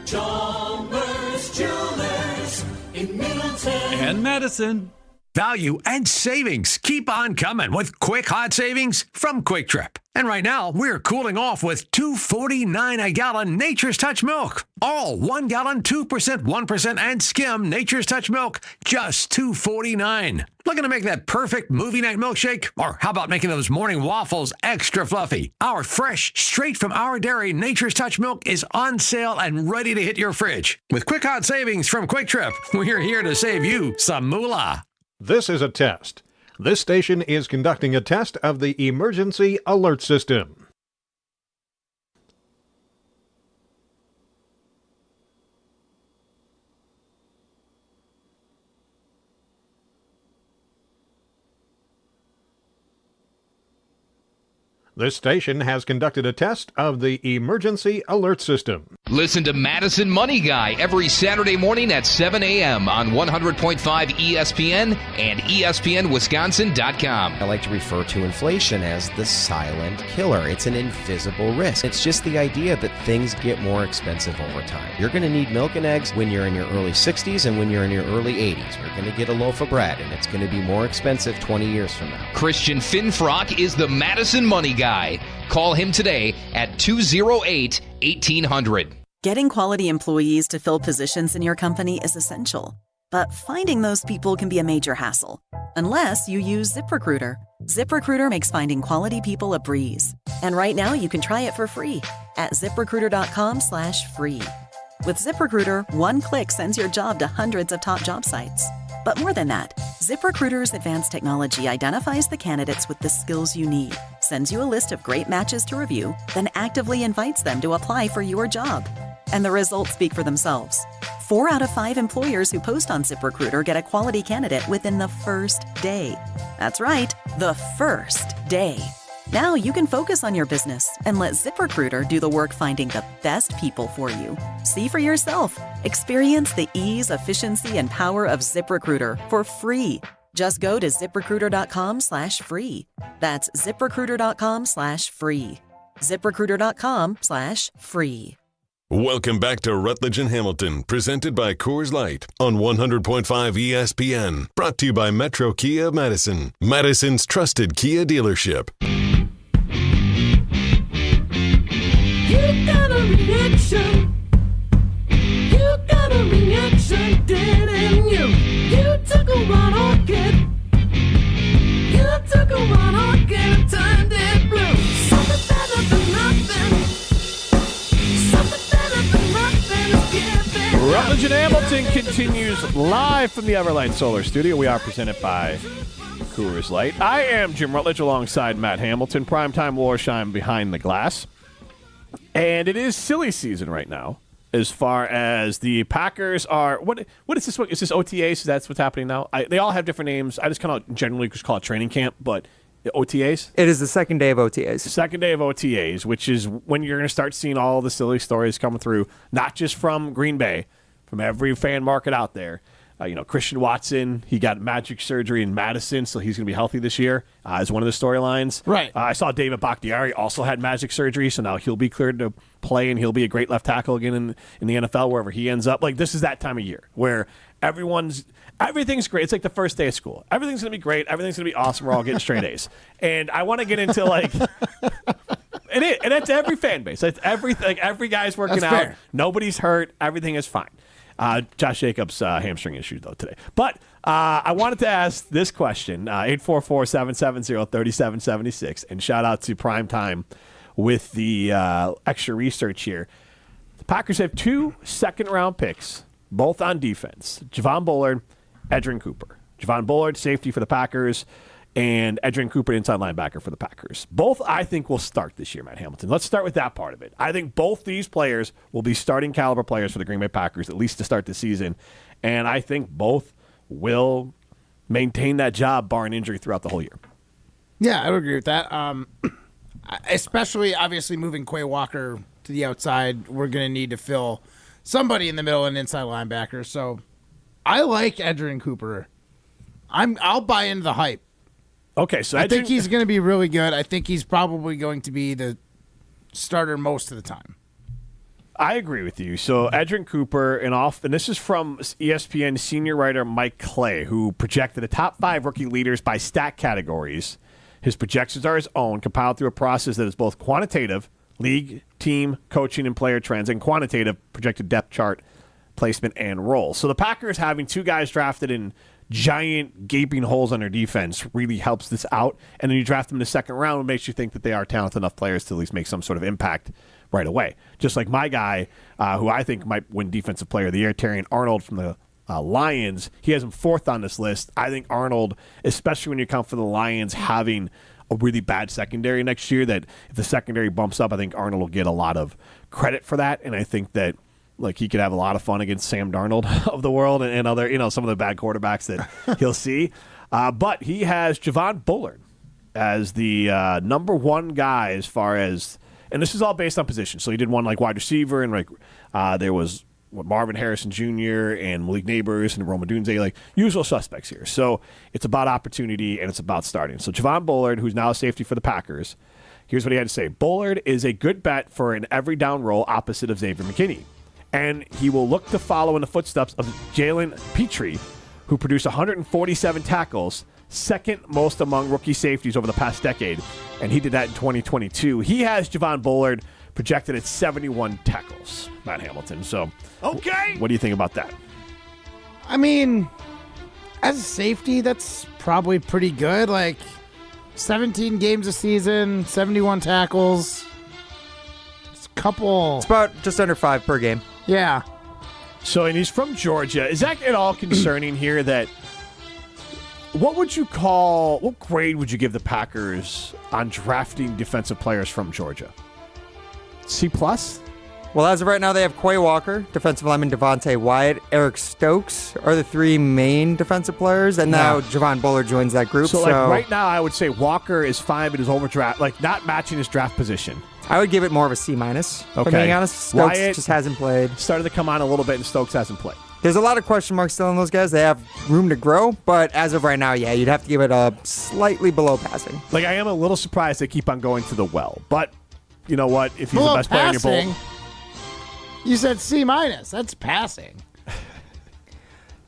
Chalmers Jewelers in Middleton and Madison. Value and savings keep on coming with quick hot savings from Quick Trip. And right now, we're cooling off with $2.49 a gallon Nature's Touch milk. All 1 gallon, 2%, 1%, and skim Nature's Touch milk, just $2.49. Looking to make that perfect movie night milkshake? Or how about making those morning waffles extra fluffy? Our fresh, straight from our dairy Nature's Touch milk is on sale and ready to hit your fridge. With quick hot savings from Quick Trip, we're here to save you some moolah. This is a test. This station is conducting a test of the emergency alert system. This station has conducted a test of the emergency alert system. Listen to Madison Money Guy every Saturday morning at 7 a.m. on 100.5 ESPN and ESPNWisconsin.com. I like to refer to inflation as the silent killer. It's an invisible risk. It's just the idea that things get more expensive over time. You're going to need milk and eggs when you're in your early 60s and when you're in your early 80s. You're going to get a loaf of bread, and it's going to be more expensive 20 years from now. Christian Finfrock is the Madison Money Guy. Call him today at 208-1800. Getting quality employees to fill positions in your company is essential, but finding those people can be a major hassle, unless you use ZipRecruiter. ZipRecruiter makes finding quality people a breeze. And right now you can try it for free at ZipRecruiter.com/free. With ZipRecruiter, one click sends your job to hundreds of top job sites. But more than that, ZipRecruiter's advanced technology identifies the candidates with the skills you need, sends you a list of great matches to review, then actively invites them to apply for your job. And the results speak for themselves. 4 out of 5 employers who post on ZipRecruiter get a quality candidate within the first day. That's right, the first day. Now you can focus on your business and let ZipRecruiter do the work finding the best people for you. See for yourself. Experience the ease, efficiency, and power of ZipRecruiter for free. Just go to ZipRecruiter.com/free. That's ZipRecruiter.com/free. ZipRecruiter.com/free. Welcome back to Rutledge and Hamilton, presented by Coors Light on 100.5 ESPN. Brought to you by Metro Kia of Madison, Madison's trusted Kia dealership. You got a reaction. You got a reaction, didn't you? You took a wild orchid. You took a wild orchid and turned it blue. Something better than nothing. Something better than nothing is giving. Rutledge and Hamilton continues live from the Everlight Solar Studio. We are presented by Coors Light. I am Jim Rutledge alongside Matt Hamilton. Primetime Warshine behind the glass. And it is silly season right now as far as the Packers are. What is this? Is this OTAs? That's what's happening now? They all have different names. I just kind of generally just call it training camp, but OTAs? It is the second day of OTAs. Second day of OTAs, which is when you're going to start seeing all the silly stories coming through, not just from Green Bay, from every fan market out there. Christian Watson, he got magic surgery in Madison, so he's going to be healthy this year, is one of the storylines. Right. I saw David Bakhtiari also had magic surgery, so now he'll be cleared to play, and he'll be a great left tackle again in the NFL, wherever he ends up. Like, this is that time of year where everything's great. It's like the first day of school. Everything's going to be great. Everything's going to be awesome. We're all getting straight A's. And I want to get into, like... and that's every fan base. It's every guy's working That's out. fair. Nobody's hurt. Everything is fine. Josh Jacobs' hamstring issues, though, today. But I wanted to ask this question, 844-770-3776, and shout out to Primetime with the extra research here. The Packers have 2 second-round picks, both on defense, Javon Bullard, Edgerrin Cooper. Javon Bullard, safety for the Packers, and Edgerrin Cooper, inside linebacker for the Packers. Both, I think, will start this year, Matt Hamilton. Let's start with that part of it. I think both these players will be starting caliber players for the Green Bay Packers, at least to start the season. And I think both will maintain that job, barring injury, throughout the whole year. Yeah, I would agree with that. Especially, obviously, moving Quay Walker to the outside, we're going to need to fill somebody in the middle and inside linebacker. So I like Edgerrin Cooper. I'll buy into the hype. Okay, so I think he's going to be really good. I think he's probably going to be the starter most of the time. I agree with you. So Edgerrin Cooper, and this is from ESPN senior writer Mike Clay, who projected the top 5 rookie leaders by stat categories. His projections are his own, compiled through a process that is both quantitative, league, team, coaching, and player trends, and quantitative, projected depth chart, placement, and role. So the Packers having 2 guys drafted in giant gaping holes on their defense really helps this out. And then you draft them in the second round, it makes you think that they are talented enough players to at least make some sort of impact right away. Just like my guy, who I think might win Defensive Player of the Year, Terrion Arnold from the Lions. He has him 4th on this list. I think Arnold, especially when you account for the Lions having a really bad secondary next year, that if the secondary bumps up, I think Arnold will get a lot of credit for that. And I think that he could have a lot of fun against Sam Darnold of the world and other, some of the bad quarterbacks that he'll see. But he has Javon Bullard as the number 1 guy as far as, and this is all based on position. So he did one like wide receiver, and there was Marvin Harrison Jr. and Malik Neighbors and Rome Odunze, usual suspects here. So it's about opportunity and it's about starting. So Javon Bullard, who's now a safety for the Packers, here's what he had to say. Bullard is a good bet for an every down role opposite of Xavier McKinney. And he will look to follow in the footsteps of Jalen Petrie, who produced 147 tackles, second most among rookie safeties over the past decade. And he did that in 2022. He has Javon Bullard projected at 71 tackles, Matt Hamilton. So, okay, what do you think about that? I mean, as a safety, that's probably pretty good. 17 games a season, 71 tackles. It's about just under 5 per game. Yeah. So, and he's from Georgia. Is that at all concerning here that what grade would you give the Packers on drafting defensive players from Georgia? C+? Well, as of right now, they have Quay Walker, defensive lineman Devontae Wyatt, Eric Stokes are the 3 main defensive players, and now Javon Bullard joins that group. So right now, I would say Walker is fine, but is overdraft, not matching his draft position. I would give it more of a C-. Okay. If I'm being honest, Stokes just hasn't played. Started to come on a little bit, and Stokes hasn't played. There's a lot of question marks still on those guys. They have room to grow, but as of right now, yeah, you'd have to give it a slightly below passing. I am a little surprised they keep on going to the well, but you know what? If he's the best player in your bowl. You said C-. That's passing.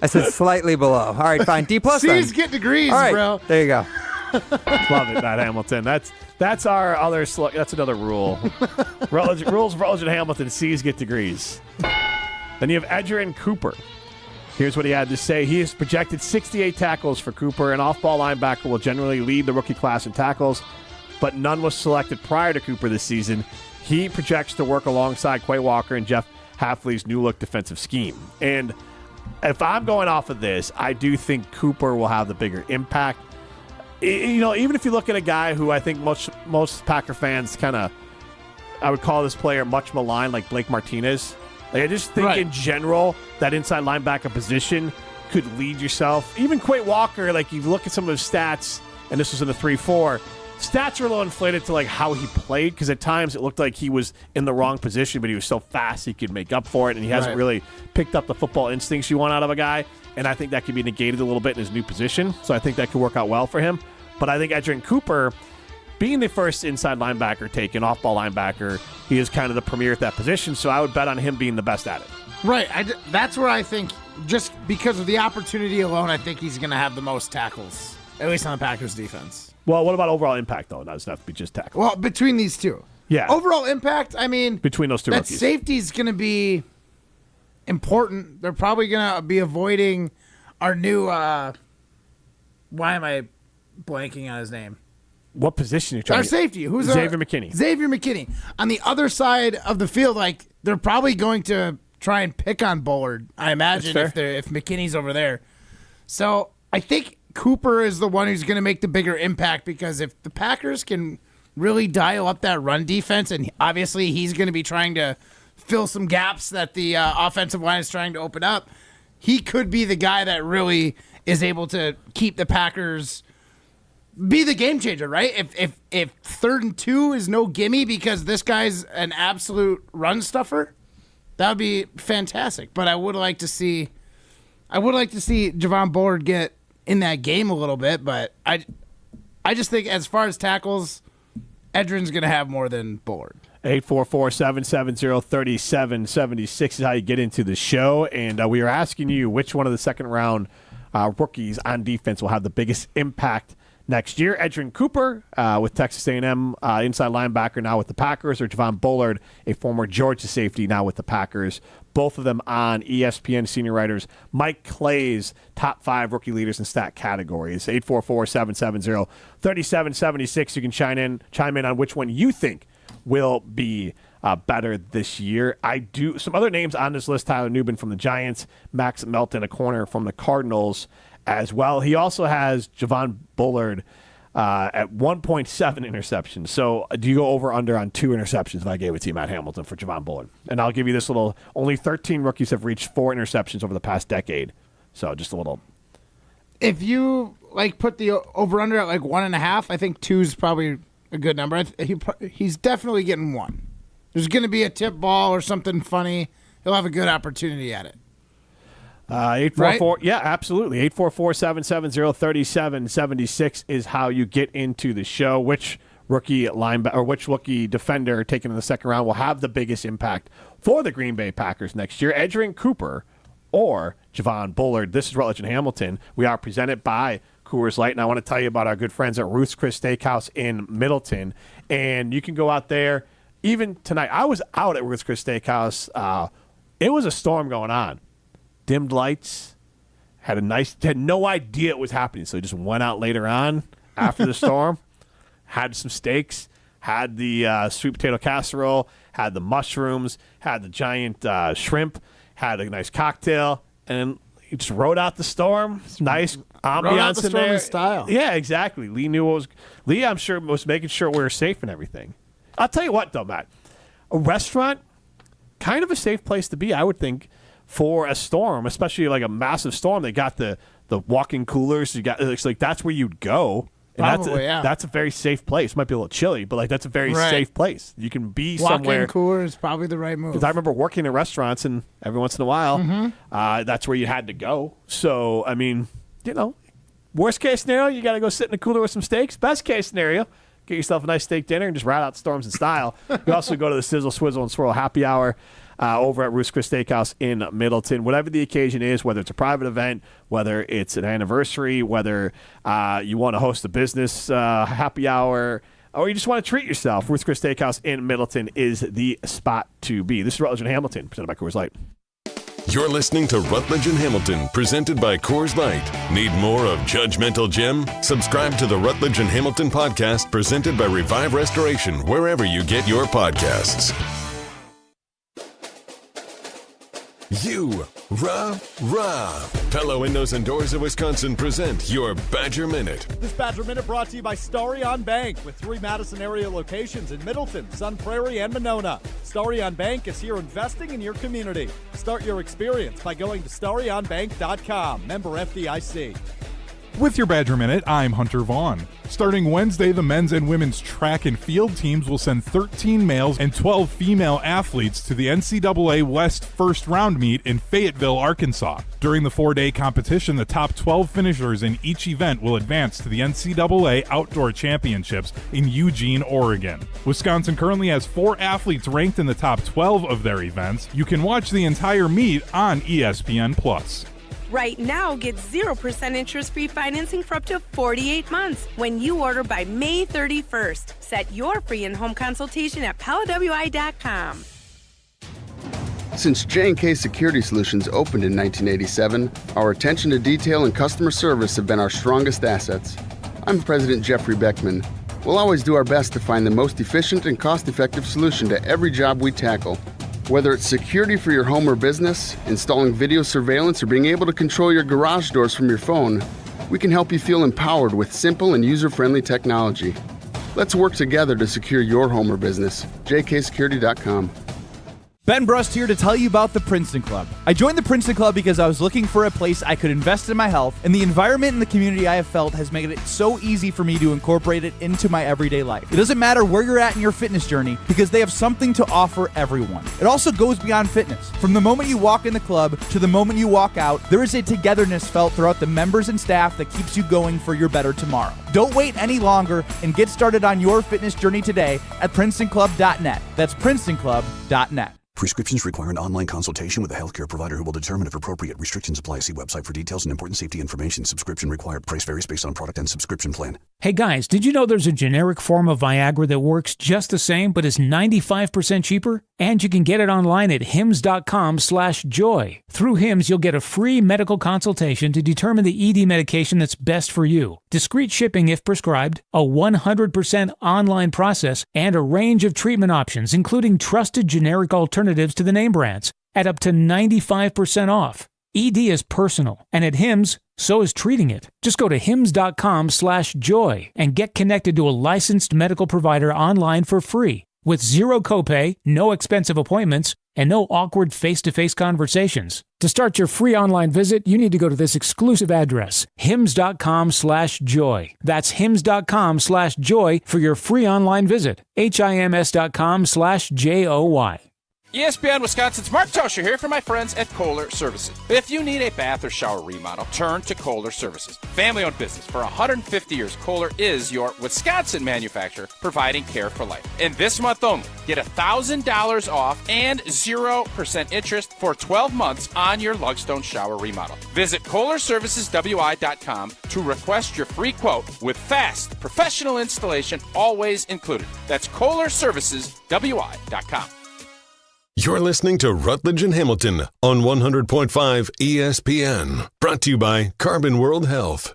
I said slightly below. All right, fine. D+. C's get degrees, all right, bro. There you go. Love it, Matt Hamilton. That's our other. That's another rule. Rules for Rutledge Hamilton. C's get degrees. Then you have Edgerrin Cooper. Here's what he had to say. He has projected 68 tackles for Cooper. An off-ball linebacker will generally lead the rookie class in tackles, but none was selected prior to Cooper this season. He projects to work alongside Quay Walker and Jeff Hafley's new-look defensive scheme. And if I'm going off of this, I do think Cooper will have the bigger impact. Even if you look at a guy who I think most Packer fans kind of I would call this player much maligned, like Blake Martinez. Like I just think in general that inside linebacker position could lead yourself. Even Quay Walker, like you look at some of his stats, and this was in the 3-4. Stats are a little inflated to like how he played because at times it looked like he was in the wrong position, but he was so fast he could make up for it, and he hasn't really picked up the football instincts you want out of a guy. And I think that could be negated a little bit in his new position. So I think that could work out well for him. But I think Edgerrin Cooper, being the first inside linebacker taken, off-ball linebacker, he is kind of the premier at that position. So I would bet on him being the best at it. Right. That's where I think, just because of the opportunity alone, I think he's going to have the most tackles, at least on the Packers defense. Well, what about overall impact, though? It doesn't have to be just tackles. Well, between these two. Yeah. Overall impact, I mean. Between those two that rookies. Safety's going to be important. They're probably going to be avoiding our new, why am I blanking on his name? What position are you trying Our to safety. Who's Xavier McKinney. Xavier McKinney. On the other side of the field, like, they're probably going to try and pick on Bullard, I imagine, if McKinney's over there. So I think Cooper is the one who's going to make the bigger impact, because if the Packers can really dial up that run defense, and obviously he's going to be trying to fill some gaps that the offensive line is trying to open up, he could be the guy that really is able to keep the Packers, be the game changer, right? If 3rd and 2 is no gimme because this guy's an absolute run stuffer, that would be fantastic. But I would like to see Javon Bullard get in that game a little bit, but I just think as far as tackles, Edrin's going to have more than Bullard. 844-770-3776 is how you get into the show, and we are asking you which one of the second-round rookies on defense will have the biggest impact next year. Edgerrin Cooper with Texas A&M, inside linebacker, now with the Packers, or Javon Bullard, a former Georgia safety, now with the Packers. Both of them on ESPN senior writers Mike Clay's top 5 rookie leaders in stat categories. 844-770-3776. You can chime in on which one you think will be better this year. I do some other names on this list: Tyler Nubin from the Giants, Max Melton, a corner from the Cardinals, as well. He also has Javon Bullard at 1.7 interceptions. So do you go over under on 2 interceptions if I gave it to you, Matt Hamilton, for Javon Bullard? And I'll give you this little, only 13 rookies have reached 4 interceptions over the past decade. So just a little. If you like put the over under at like 1.5, I think 2 is probably a good number. He's definitely getting 1. There's going to be a tip ball or something funny. He'll have a good opportunity at it. 844, right? Yeah, absolutely. 844-770-3776 is how you get into the show. Which rookie linebacker or which rookie defender taken in the second round will have the biggest impact for the Green Bay Packers next year? Edgerrin Cooper or Javon Bullard? This is Rutledge and Hamilton. We are presented by Coors Light, and I want to tell you about our good friends at Ruth's Chris Steakhouse in Middleton. And you can go out there. Even tonight, I was out at Ruth's Chris Steakhouse. It was a storm going on. Dimmed lights, had no idea it was happening, so he just went out later on after the storm, had some steaks, had the sweet potato casserole, had the mushrooms, had the giant shrimp, had a nice cocktail, and he just rode out the storm. Nice ambiance in there. In style. Yeah, exactly. Lee knew what was. Lee, I'm sure, was making sure we were safe and everything. I'll tell you what, though, Matt, a restaurant, kind of a safe place to be, I would think, for a storm, especially like a massive storm. They got the walk-in coolers. You got, it's like that's where you'd go. And Probably, that's a very safe place. Might be a little chilly, but like that's a very safe place. You can be somewhere. Walk-in cooler is probably the right move. Because I remember working in restaurants, and every once in a while, that's where you had to go. So I mean, worst case scenario, you got to go sit in a cooler with some steaks. Best case scenario, get yourself a nice steak dinner and just ride out storms in style. You also go to the Sizzle, Swizzle, and Swirl Happy Hour over at Ruth's Chris Steakhouse in Middleton. Whatever the occasion is, whether it's a private event, whether it's an anniversary, whether you want to host a business happy hour, or you just want to treat yourself, Ruth's Chris Steakhouse in Middleton is the spot to be. This is Rutledge and Hamilton, presented by Coors Light. You're listening to Rutledge and Hamilton, presented by Coors Light. Need more of Judgmental Jim? Subscribe to the Rutledge and Hamilton podcast, presented by Revive Restoration, wherever you get your podcasts. Rah. Pella Windows and Doors of Wisconsin present your Badger Minute. This Badger Minute brought to you by Starion Bank with 3 Madison area locations in Middleton, Sun Prairie, and Monona. Starion Bank is here investing in your community. Start your experience by going to starionbank.com. Member FDIC. With your Badger Minute, I'm Hunter Vaughn. Starting Wednesday, the men's and women's track and field teams will send 13 males and 12 female athletes to the NCAA West First Round meet in Fayetteville, Arkansas. During the 4-day competition, the top 12 finishers in each event will advance to the NCAA Outdoor Championships in Eugene, Oregon. Wisconsin currently has 4 athletes ranked in the top 12 of their events. You can watch the entire meet on ESPN+. Right now, get 0% interest-free financing for up to 48 months when you order by May 31st. Set your free in-home consultation at PellaWI.com. Since J&K Security Solutions opened in 1987, our attention to detail and customer service have been our strongest assets. I'm President Jeffrey Beckman. We'll always do our best to find the most efficient and cost-effective solution to every job we tackle. Whether it's security for your home or business, installing video surveillance, or being able to control your garage doors from your phone, we can help you feel empowered with simple and user-friendly technology. Let's work together to secure your home or business. jksecurity.com. Ben Brust here to tell you about the Princeton Club. I joined the Princeton Club because I was looking for a place I could invest in my health, and the environment and the community I have felt has made it so easy for me to incorporate it into my everyday life. It doesn't matter where you're at in your fitness journey because they have something to offer everyone. It also goes beyond fitness. From the moment you walk in the club to the moment you walk out, there is a togetherness felt throughout the members and staff that keeps you going for your better tomorrow. Don't wait any longer and get started on your fitness journey today at PrincetonClub.net. That's PrincetonClub.net. Prescriptions require an online consultation with a healthcare provider who will determine if appropriate. Restrictions apply. See website for details and important safety information. Subscription required. Price varies based on product and subscription plan. Hey guys, did you know there's a generic form of Viagra that works just the same but is 95% cheaper? And you can get it online at hims.com/joy. Through Hims, you'll get a free medical consultation to determine the ED medication that's best for you. Discreet shipping if prescribed, a 100% online process, and a range of treatment options, including trusted generic alternatives to the name brands, at up to 95% off. ED is personal, and at Hims, so is treating it. Just go to hims.com/joy and get connected to a licensed medical provider online for free, with zero copay, no expensive appointments, and no awkward face-to-face conversations. To start your free online visit, you need to go to this exclusive address, hims.com/joy. That's hims.com/joy for your free online visit. hims.com/joy. ESPN Wisconsin's Mark Tosher here for my friends at Kohler Services. If you need a bath or shower remodel, turn to Kohler Services. Family-owned business for 150 years, Kohler is your Wisconsin manufacturer providing care for life. And this month only, get $1,000 off and 0% interest for 12 months on your Lugstone shower remodel. Visit KohlerServicesWI.com to request your free quote with fast, professional installation always included. That's KohlerServicesWI.com. You're listening to Rutledge and Hamilton on 100.5 ESPN. Brought to you by Carbon World Health.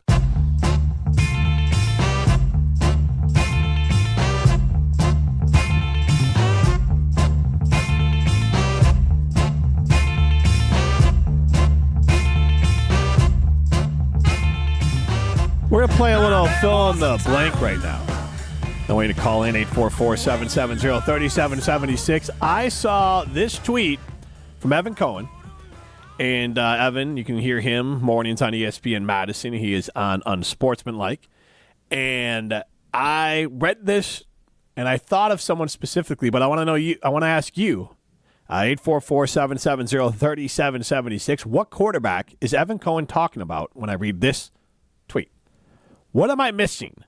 We're going to play a little fill in the blank right now. No way to call in 844-770-3776. I saw this tweet from Evan Cohen. And Evan, you can hear him mornings on ESPN Madison. He is on Unsportsmanlike. And I read this and I thought of someone specifically, but I want to know you. I want to ask you. 844-770-3776. What quarterback is Evan Cohen talking about when I read this tweet? What am I missing?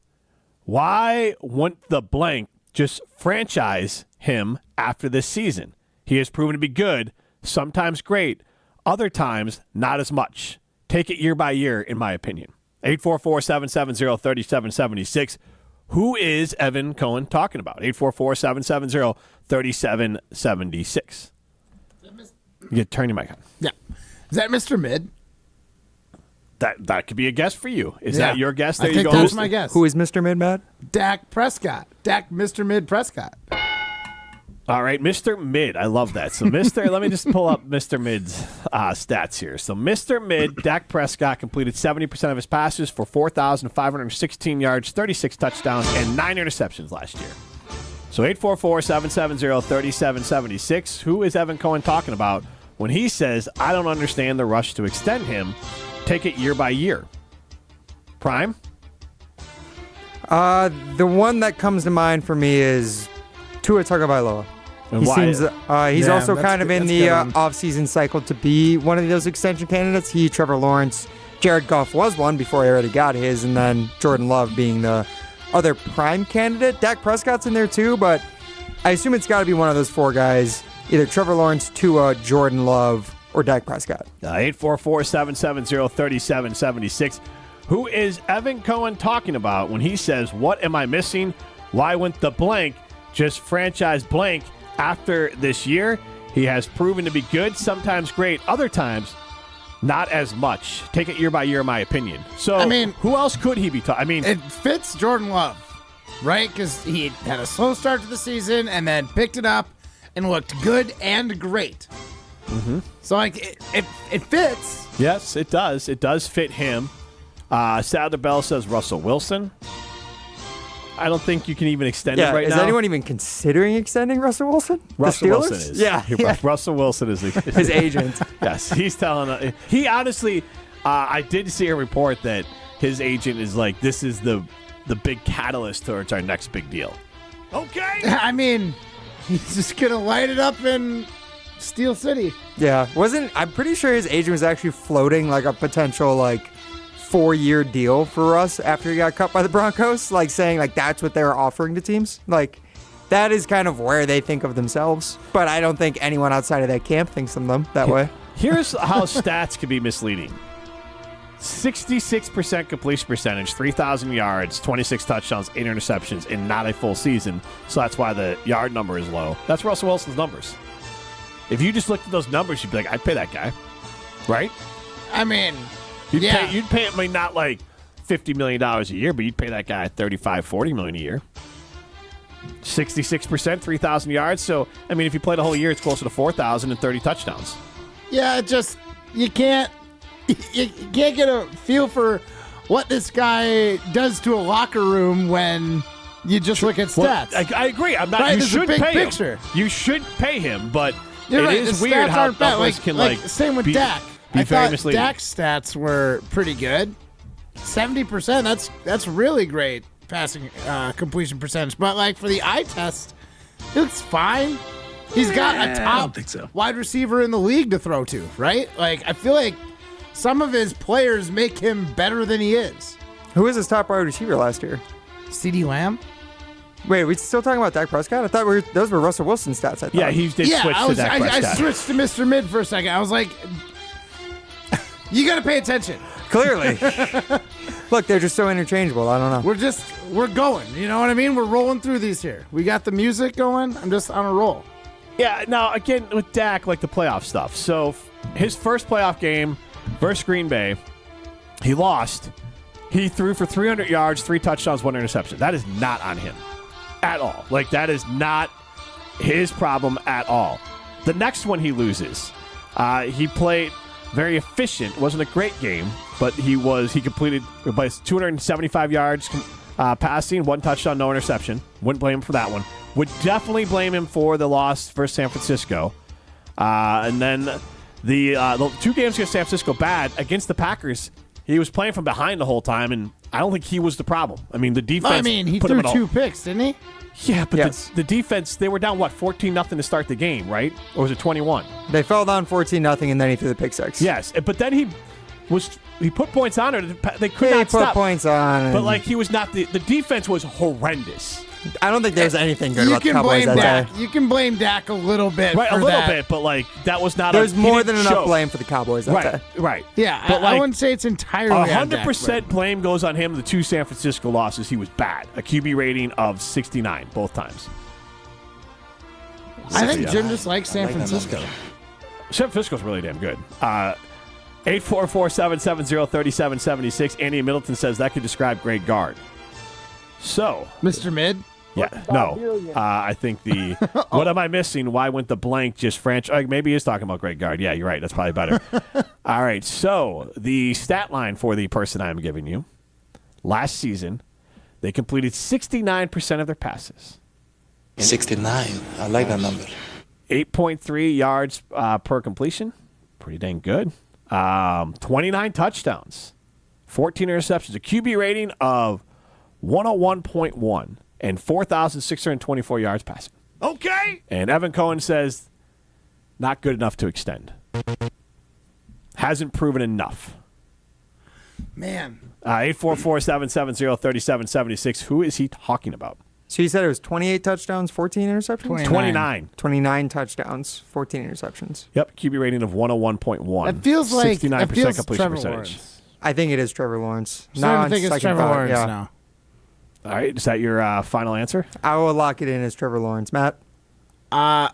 Why wouldn't the blank just franchise him after this season? He has proven to be good, sometimes great, other times not as much. Take it year by year, in my opinion. 844-770-3776. Who is Evan Cohen talking about? 844-770-3776. You turn your mic on. Yeah. Is that Mr. Mid? That could be a guess for you. Is that your guess? There I think that's my guess. Who is Mr. Mid, Matt? Dak Prescott. Mr. Mid Prescott. All right, Mr. Mid. I love that. So, let me just pull up Mr. Mid's stats here. So, Mr. Mid, Dak Prescott completed 70% of his passes for 4,516 yards, 36 touchdowns, and 9 interceptions last year. So, 844-770-3776. Who is Evan Cohen talking about when he says, I don't understand the rush to extend him? Take it year by year. Prime? The one that comes to mind for me is Tua Tagovailoa. And He why? seems he's also kind of in the off-season cycle to be one of those extension candidates. Trevor Lawrence, Jared Goff was one before he already got his, and then Jordan Love being the other prime candidate. Dak Prescott's in there too, but I assume it's got to be one of those four guys, either Trevor Lawrence, Tua, Jordan Love, or Dak Prescott. 844-770-3776. Who is Evan Cohen talking about when he says, what am I missing? Why wouldn't the blank just franchise blank after this year? He has proven to be good, sometimes great, other times not as much. Take it year by year, in my opinion. So, I mean, who else could he be talking? It fits Jordan Love, right? Because he had a slow start to the season and then picked it up and looked good and great. Mm-hmm. So, it fits. Yes, it does. It does fit him. Sadler Bell says Russell Wilson. I don't think you can even extend it right now. Is anyone even considering extending Russell Wilson? Russell the Steelers? Wilson is. Yeah. Russell Wilson is his agent. Yes, he's telling. He honestly, I did see a report that his agent is like, this is the big catalyst towards our next big deal. Okay. I mean, he's just gonna light it up in Steel City. Yeah, I'm pretty sure his agent was actually floating like a potential 4-year deal for Russ after he got cut by the Broncos, saying that's what they were offering to teams. That is kind of where they think of themselves. But I don't think anyone outside of that camp thinks of them that way. Here's how stats can be misleading. 66% completion percentage, 3,000 yards, 26 touchdowns, 8 interceptions in not a full season. So that's why the yard number is low. That's Russell Wilson's numbers. If you just looked at those numbers, you'd be like, I'd pay that guy. Right? I mean... You'd pay him, not $50 million a year, but you'd pay that guy $35-40 million a year. 66%, 3,000 yards. So, if you play the whole year, it's closer to 4,000 and 30 touchdowns. Yeah, you can't get a feel for what this guy does to a locker room when you just look at stats. Well, I agree. I'm not. Right, you should pay picture. him. You should pay him, but You're right, is the weird stats how aren't bad. numbers can same with Dak. Be I very thought misleading. Dak's stats were pretty good. 70%, that's really great passing completion percentage. But for the eye test, it looks fine. He's got a top wide receiver in the league to throw to, right? I feel like some of his players make him better than he is. Who was his top wide receiver last year? CeeDee Lamb. Wait, are we still talking about Dak Prescott? I thought those were Russell Wilson stats. I thought. Yeah, he did switch to Dak Prescott. I switched to Mr. Mid for a second. I was like, you got to pay attention. Clearly. Look, they're just so interchangeable. I don't know. We're going. You know what I mean? We're rolling through these here. We got the music going. I'm just on a roll. Yeah, now, again, with Dak, the playoff stuff. So, his first playoff game versus Green Bay, he lost. He threw for 300 yards, 3 touchdowns, 1 interception. That is not on him at all. that is not his problem at all. The next one he loses, he played very efficient. It wasn't a great game, but he completed 275 yards passing, 1 touchdown, no interception. Wouldn't blame him for that one. Would definitely blame him for the loss versus San Francisco. And then the 2 games against San Francisco bad. Against the Packers, he was playing from behind the whole time, and I don't think he was the problem. The defense. He put threw him in 2 picks, didn't he? Yeah, but yes. the defense, they were down, 14-0 to start the game, right? Or was it 21? They fell down 14-0, and then he threw the pick six. Yes, but then he put points on it. They could not stop. He put points on. But, he was not the defense was horrendous. I don't think there's anything good about the Cowboys that day. You can blame Dak a little bit right, for a little that. bit, but, that was not There's more than enough show. blame for the Cowboys that day. Right. Yeah, but I wouldn't say it's entirely 100% blame goes on him. The 2 San Francisco losses, he was bad. A QB rating of 69 both times. I think Jim just likes San Francisco. San Francisco's really damn good. 844-770-3776. Andy Middleton says that could describe great guard. So, Mr. Mid? Yeah, no. I think the what am I missing? Why went the blank just French? Maybe he's talking about Greg Gard. Yeah, you're right. That's probably better. All right, so the stat line for the person I'm giving you, last season, they completed 69% of their passes. 69. I like that number. 8.3 yards per completion. Pretty dang good. 29 touchdowns. 14 interceptions. A QB rating of 101.1 and 4,624 yards passing. Okay. And Evan Cohen says, not good enough to extend. Hasn't proven enough. Man. 844-770-3776. Who is he talking about? So you said it was 28 touchdowns, 14 interceptions? 29. 29 touchdowns, 14 interceptions. Yep, QB rating of 101.1. It feels like 69% completion Trevor percentage. Lawrence. I think it is Trevor Lawrence. I'm starting to think it's Trevor Lawrence now. All right, is that your final answer? I will lock it in as Trevor Lawrence. Matt? I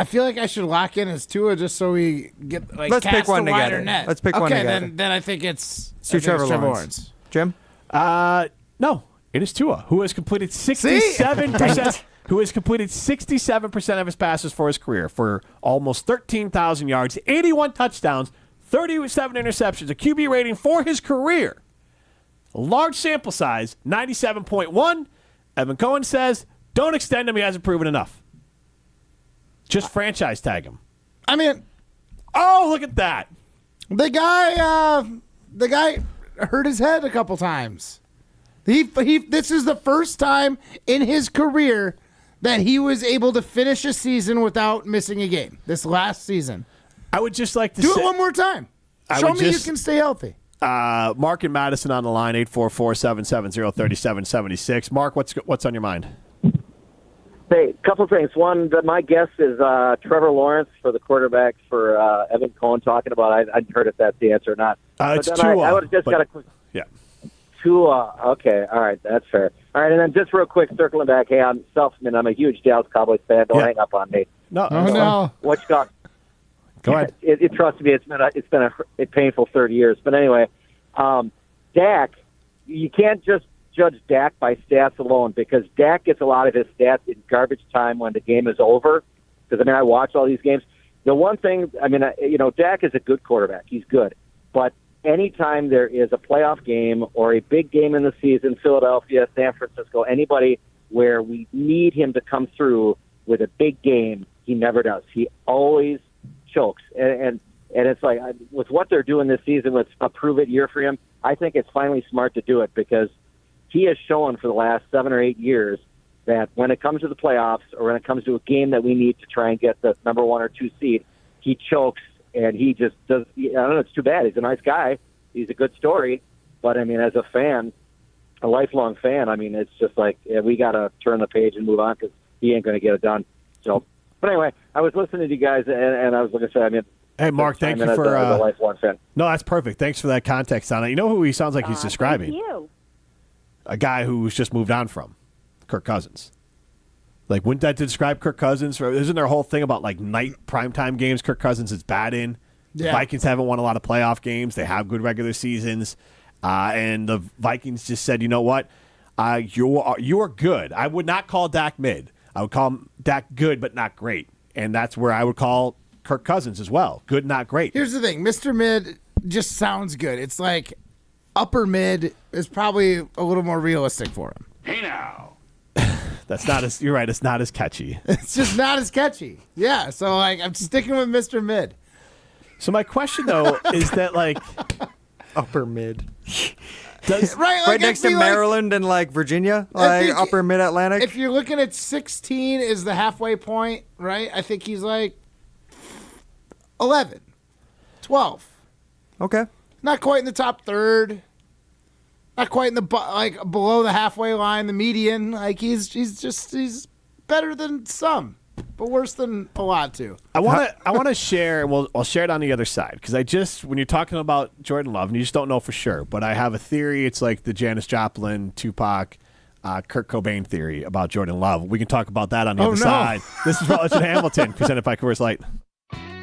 feel like I should lock in as Tua just so we get Let's pick one together. Net. Let's pick one together. Then I think it's Trevor Lawrence. Jim? No, it is Tua, who has completed 67%. Who has completed 67% of his passes for his career for almost 13,000 yards, 81 touchdowns, 37 interceptions, a QB rating for his career. A large sample size, 97.1. Evan Cohen says, don't extend him. He hasn't proven enough. Just franchise tag him. I mean, oh, look at that. The guy hurt his head a couple times. This is the first time in his career that he was able to finish a season without missing a game. This last season. I would just like to do it one more time. Show me you can stay healthy. Mark and Madison on the line, 844-770-3776. Mark, what's on your mind? Hey, a couple things. One, my guess is Trevor Lawrence for the quarterback for Evan Cohen talking about. I hadn't heard if that's the answer or not. It's Tua. I would have just got a quick. Yeah. Tua. Okay. All right. That's fair. All right. And then just real quick, circling back. Hey, I'm a huge Dallas Cowboys fan. Don't hang up on me. No. What you got? Go ahead. Trust me, it's been a painful 30 years. But anyway, Dak, you can't just judge Dak by stats alone because Dak gets a lot of his stats in garbage time when the game is over. Because, I watch all these games. The one thing, Dak is a good quarterback. He's good. But anytime there is a playoff game or a big game in the season, Philadelphia, San Francisco, anybody where we need him to come through with a big game, he never does. He always chokes. And it's like, with what they're doing this season with a prove-it year for him, I think it's finally smart to do it because he has shown for the last 7 or 8 years that when it comes to the playoffs or when it comes to a game that we need to try and get the number 1 or 2 seed, he chokes and he just does. I don't know, it's too bad. He's a nice guy. He's a good story. But, as a fan, a lifelong fan, it's just like we got to turn the page and move on because he ain't going to get it done. So, but anyway, I was listening to you guys, and I was going to say, hey, Mark, thank you for as a lifelong fan. No, that's perfect. Thanks for that context on it. You know who he sounds like he's describing? Thank you. A guy who's just moved on from Kirk Cousins. Like, wouldn't that describe Kirk Cousins? Isn't there a whole thing about, night primetime games Kirk Cousins is bad in? Yeah. The Vikings haven't won a lot of playoff games. They have good regular seasons. And the Vikings just said, you know what? You are good. I would not call Dak mid. I would call Dak good, but not great. And that's where I would call Kirk Cousins as well. Good, not great. Here's the thing. Mr. Mid just sounds good. It's like upper mid is probably a little more realistic for him. Hey, now. That's not as, you're right, it's not as catchy. It's just not as catchy. Yeah, so I'm sticking with Mr. Mid. So my question, though, is that upper mid. Right next to Maryland and Virginia, upper mid Atlantic. If you're looking at 16 is the halfway point, right? I think he's 11, 12. Okay. Not quite in the top third. Not quite in the below the halfway line, the median. He's better than some, but worse than a lot too. I want to share, and I'll share it on the other side because when you're talking about Jordan Love, and you just don't know for sure, but I have a theory. It's like the Janis Joplin, Tupac, Kurt Cobain theory about Jordan Love. We can talk about that on the other side. This is Rutledge Hamilton, presented by Coors Light.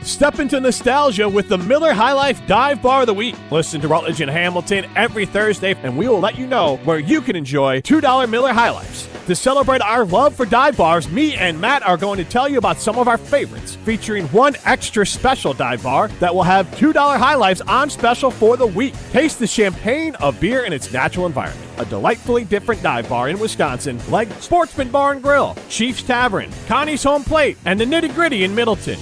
Step into nostalgia with the Miller High Life Dive Bar of the Week. Listen to Rutledge and Hamilton every Thursday, and we will let you know where you can enjoy $2 Miller High Lifes. To celebrate our love for dive bars, me and Matt are going to tell you about some of our favorites, featuring one extra special dive bar that will have $2 High Lifes on special for the week. Taste the champagne of beer in its natural environment. A delightfully different dive bar in Wisconsin, like Sportsman Bar and Grill, Chief's Tavern, Connie's Home Plate, and the Nitty Gritty in Middleton.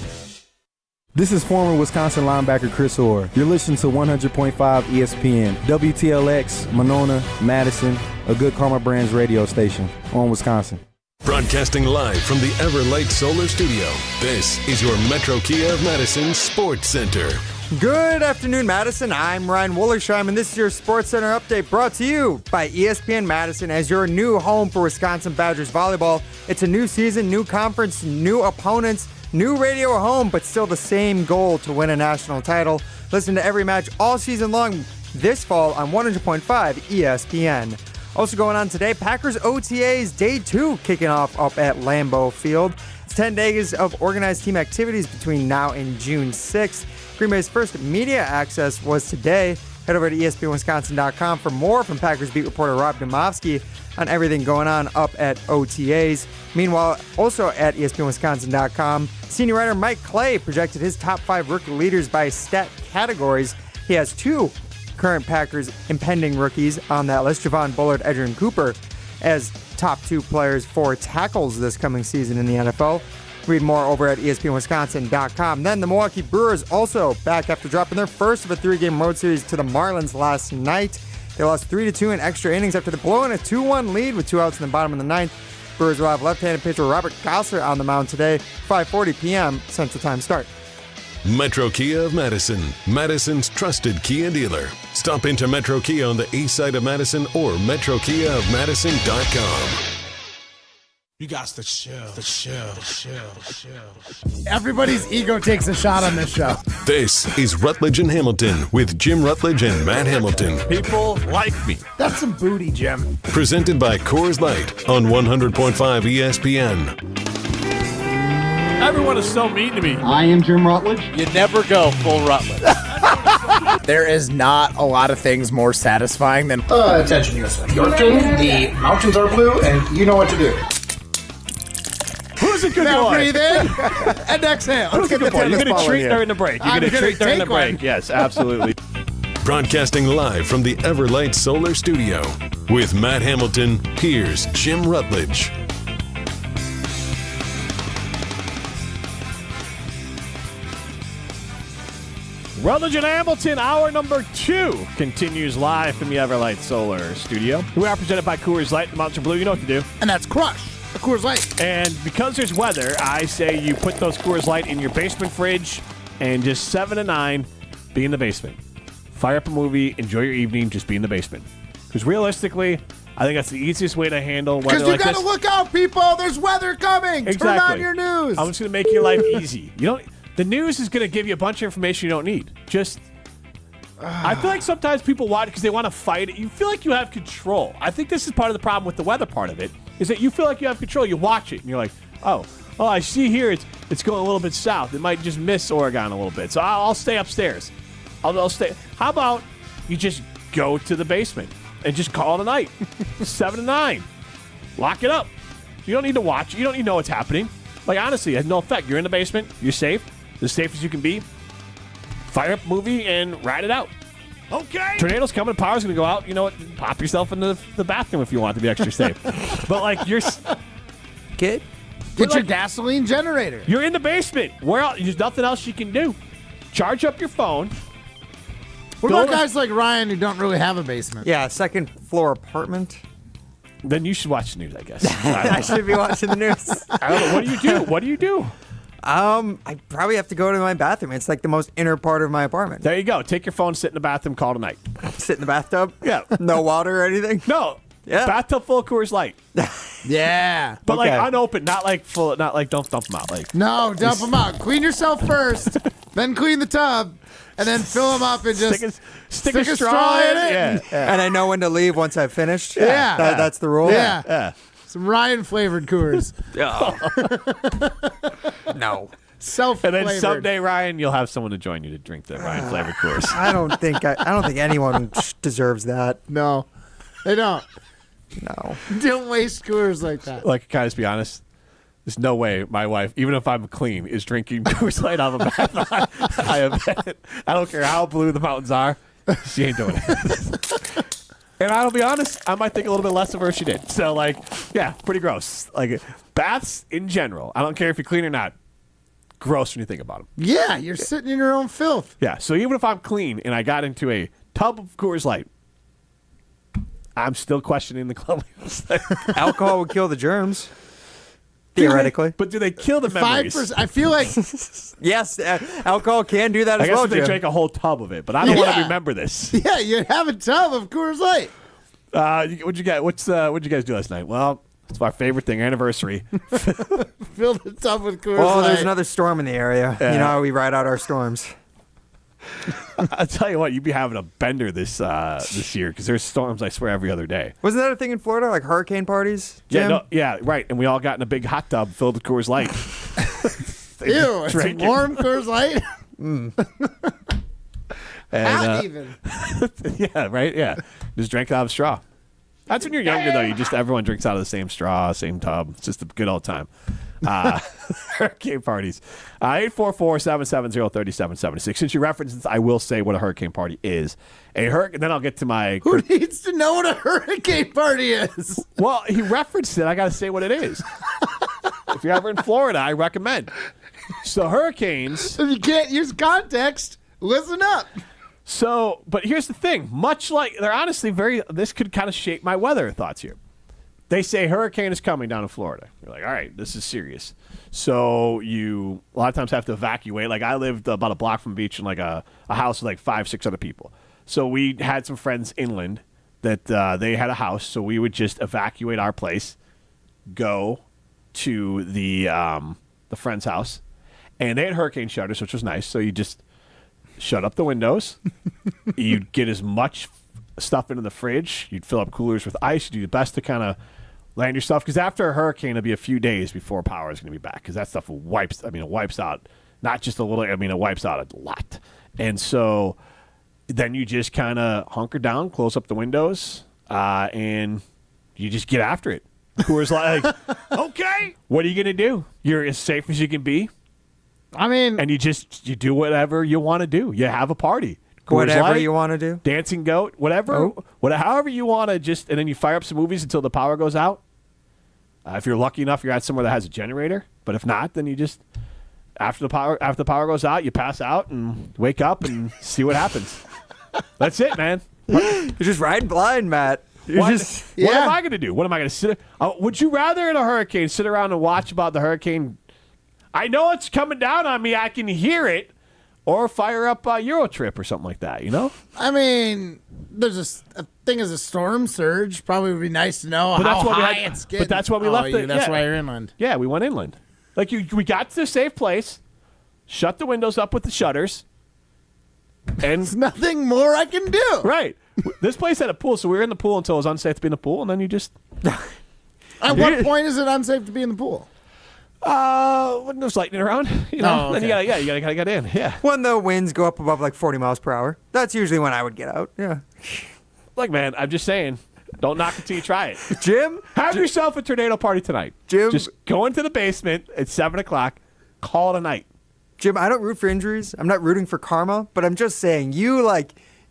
This is former Wisconsin linebacker Chris Orr. You're listening to 100.5 ESPN, WTLX, Monona, Madison, a Good Karma Brands radio station on Wisconsin. Broadcasting live from the Everlight Solar Studio, this is your Metro Kia of Madison Sports Center. Good afternoon, Madison. I'm Ryan Wollersheim, and this is your Sports Center update brought to you by ESPN Madison as your new home for Wisconsin Badgers volleyball. It's a new season, new conference, new opponents, new radio at home, but still the same goal to win a national title. Listen to every match all season long this fall on 100.5 ESPN. Also going on today, Packers OTAs Day 2 kicking off up at Lambeau Field. It's 10 days of organized team activities between now and June 6th. Green Bay's first media access was today. Head over to ESPNWisconsin.com for more from Packers beat reporter Rob Domofsky on everything going on up at OTAs. Meanwhile, also at ESPNWisconsin.com, senior writer Mike Clay projected his top 5 rookie leaders by stat categories. He has 2 current Packers impending rookies on that list, Javon Bullard, Edgerrin Cooper, as top 2 players for tackles this coming season in the NFL. Read more over at ESPNWisconsin.com. Then the Milwaukee Brewers also back after dropping their first of a 3-game road series to the Marlins last night. They lost 3-2 in extra innings after blowing a 2-1 lead with 2 outs in the bottom of the 9th. Brewers will have left-handed pitcher Robert Gosler on the mound today, 5:40 p.m. Central Time start. Metro Kia of Madison, Madison's trusted Kia dealer. Stop into Metro Kia on the east side of Madison or metrokiaofmadison.com. You got the chill. Everybody's ego takes a shot on this show. This is Rutledge and Hamilton with Jim Rutledge and Matt Hamilton. People like me. That's some booty, Jim. Presented by Coors Light on 100.5 ESPN. Everyone is so mean to me. I am Jim Rutledge. You never go full Rutledge. There is not a lot of things more satisfying than... Attention, USA. Yorkton, the mountains are blue, and you know what to do. Who's a good now boy? Breathe in and exhale. Who's a good boy? You're going to treat during the break. You're going to treat during the break. One. Yes, absolutely. Broadcasting live from the Everlight Solar Studio. With Matt Hamilton, here's Jim Rutledge. Rutledge and Hamilton, hour number 2 continues live from the Everlight Solar Studio. We are presented by Coors Light, the Mountains are blue. You know what to do. And that's Crush, the Coors Light. And because there's weather, I say you put those Coors Light in your basement fridge and just 7 to 9, be in the basement. Fire up a movie, enjoy your evening, just be in the basement. Because realistically, I think that's the easiest way to handle weather like this. Because you got to look out, people. There's weather coming. Exactly. Turn on your news. I'm just going to make your life easy. The news is going to give you a bunch of information you don't need. I feel like sometimes people watch because they want to fight it. You feel like you have control. I think this is part of the problem with the weather part of it, is that you feel like you have control. You watch it, and you're like, oh, I see here it's going a little bit south. It might just miss Oregon a little bit. So I'll stay upstairs. I'll stay. How about you just go to the basement and just call it a night? 7 to 9. Lock it up. You don't need to watch. You don't need to know what's happening. Like, honestly, it has no effect. You're in the basement. You're safe. As safe as you can be. Fire up a movie and ride it out. Okay. Tornado's coming. Power's going to go out. You know what? Pop yourself into the bathroom if you want to be extra safe. But, like, you're... Get your gasoline generator. You're in the basement. Where else? There's nothing else you can do. Charge up your phone. What about guys like Ryan who don't really have a basement? Yeah, second floor apartment. Then you should watch the news, I guess. I should be watching the news. I don't know. What do you do? I probably have to go to my bathroom. It's like the most inner part of my apartment. There you go. Take your phone, sit in the bathroom, call tonight. Sit in the bathtub? Yeah. No water or anything? No. Yeah. Bathtub full of Coors Light. Yeah. But Okay. like unopened, not like full, not like don't dump them out. Like No, dump them out. Clean yourself first, then clean the tub, and then fill them up and just stick a straw in it. Yeah. And I know when to leave once I've finished? Yeah. That's the rule? Yeah. Some Ryan-flavored Coors. No. Self-flavored. And then someday, Ryan, you'll have someone to join you to drink the Ryan flavored Coors. I don't think anyone deserves that. No, they don't. No. Don't waste Coors like that. Like, can I just be honest? There's no way my wife, even if I'm clean, is drinking Coors Light out of a bath. I don't care how blue the mountains are. She ain't doing it. And I'll be honest, I might think a little bit less of her if she did. So, like, yeah, pretty gross. Like, baths in general, I don't care if you're clean or not, gross when you think about them. Yeah, you're sitting in your own filth. Yeah, so even if I'm clean and I got into a tub of Coors Light, I'm still questioning the cleanliness. Alcohol would kill the germs. Theoretically. But do they kill the memories? 5%. I feel like yes, alcohol can do that I as guess well, if they Jim. drank a whole tub of it, but I don't want to remember this. Yeah, you have a tub of Coors Light. What'd you get? What'd you guys do last night? Well, it's my favorite thing, anniversary. Fill the tub with Coors Light. Well, there's another storm in the area. Yeah. You know how we ride out our storms. I'll tell you what, you'd be having a bender this year because there's storms, I swear, every other day. Wasn't that a thing in Florida, like hurricane parties, Jim? Yeah, right. And we all got in a big hot tub filled with Coors Light. Ew, it's Drink it. warm Coors Light. And, Not even. Yeah, right? Yeah. Just drank it out of a straw. That's when you're younger, though. Everyone drinks out of the same straw, same tub. It's just a good old time. Hurricane parties. 844-770-3776. Since you referenced this, I will say what a hurricane party is. A hurricane. Then I'll get to my. Who needs to know what a hurricane party is? Well, he referenced it. I got to say what it is. If you're ever in Florida, I recommend. So hurricanes. If you can't use context, listen up. So, but here's the thing. Much like they're honestly this could kind of shape my weather thoughts here. They say hurricane is coming down in Florida. You're like, all right, this is serious. So you a lot of times have to evacuate. Like I lived about a block from the beach in like a house with like 5-6 other people. So we had some friends inland that they had a house. So we would just evacuate our place, go to the friend's house, and they had hurricane shutters, which was nice. So you just shut up the windows. You'd get as much stuff into the fridge. You'd fill up coolers with ice. You'd do the best to kind of land your stuff. Because after a hurricane, it'll be a few days before power is going to be back. Because that stuff wipes out not just a little. I mean, it wipes out a lot. And so then you just kind of hunker down, close up the windows, and you just get after it. Coors like, okay, what are you going to do? You're as safe as you can be. I mean, and you do whatever you want to do. You have a party. Whatever you want to do. Dancing goat, whatever, however you want to and then you fire up some movies until the power goes out. If you're lucky enough, you're at somewhere that has a generator. But if not, then you just after the power goes out, you pass out and wake up and see what happens. That's it, man. You're just riding blind, Matt. What am I going to do? What am I going to sit? Would you rather in a hurricane sit around and watch about the hurricane? I know it's coming down on me. I can hear it. Or fire up Euro Trip or something like that, you know? I mean, there's a thing as a storm surge. Probably would be nice to know how high it's getting. But that's why we left it. That's why you're inland. Yeah, we went inland. Like we got to a safe place, shut the windows up with the shutters, and there's nothing more I can do. Right. This place had a pool, so we were in the pool until it was unsafe to be in the pool, and then you just. At what point is it unsafe to be in the pool? When there's lightning around, you know, then you gotta get in. Yeah. When the winds go up above like 40 miles per hour, that's usually when I would get out. Yeah. Look, man, I'm just saying, don't knock it till you try it. Jim, have yourself a tornado party tonight. Jim, just go into the basement at 7:00. Call it a night. Jim, I don't root for injuries. I'm not rooting for karma, but I'm just saying, the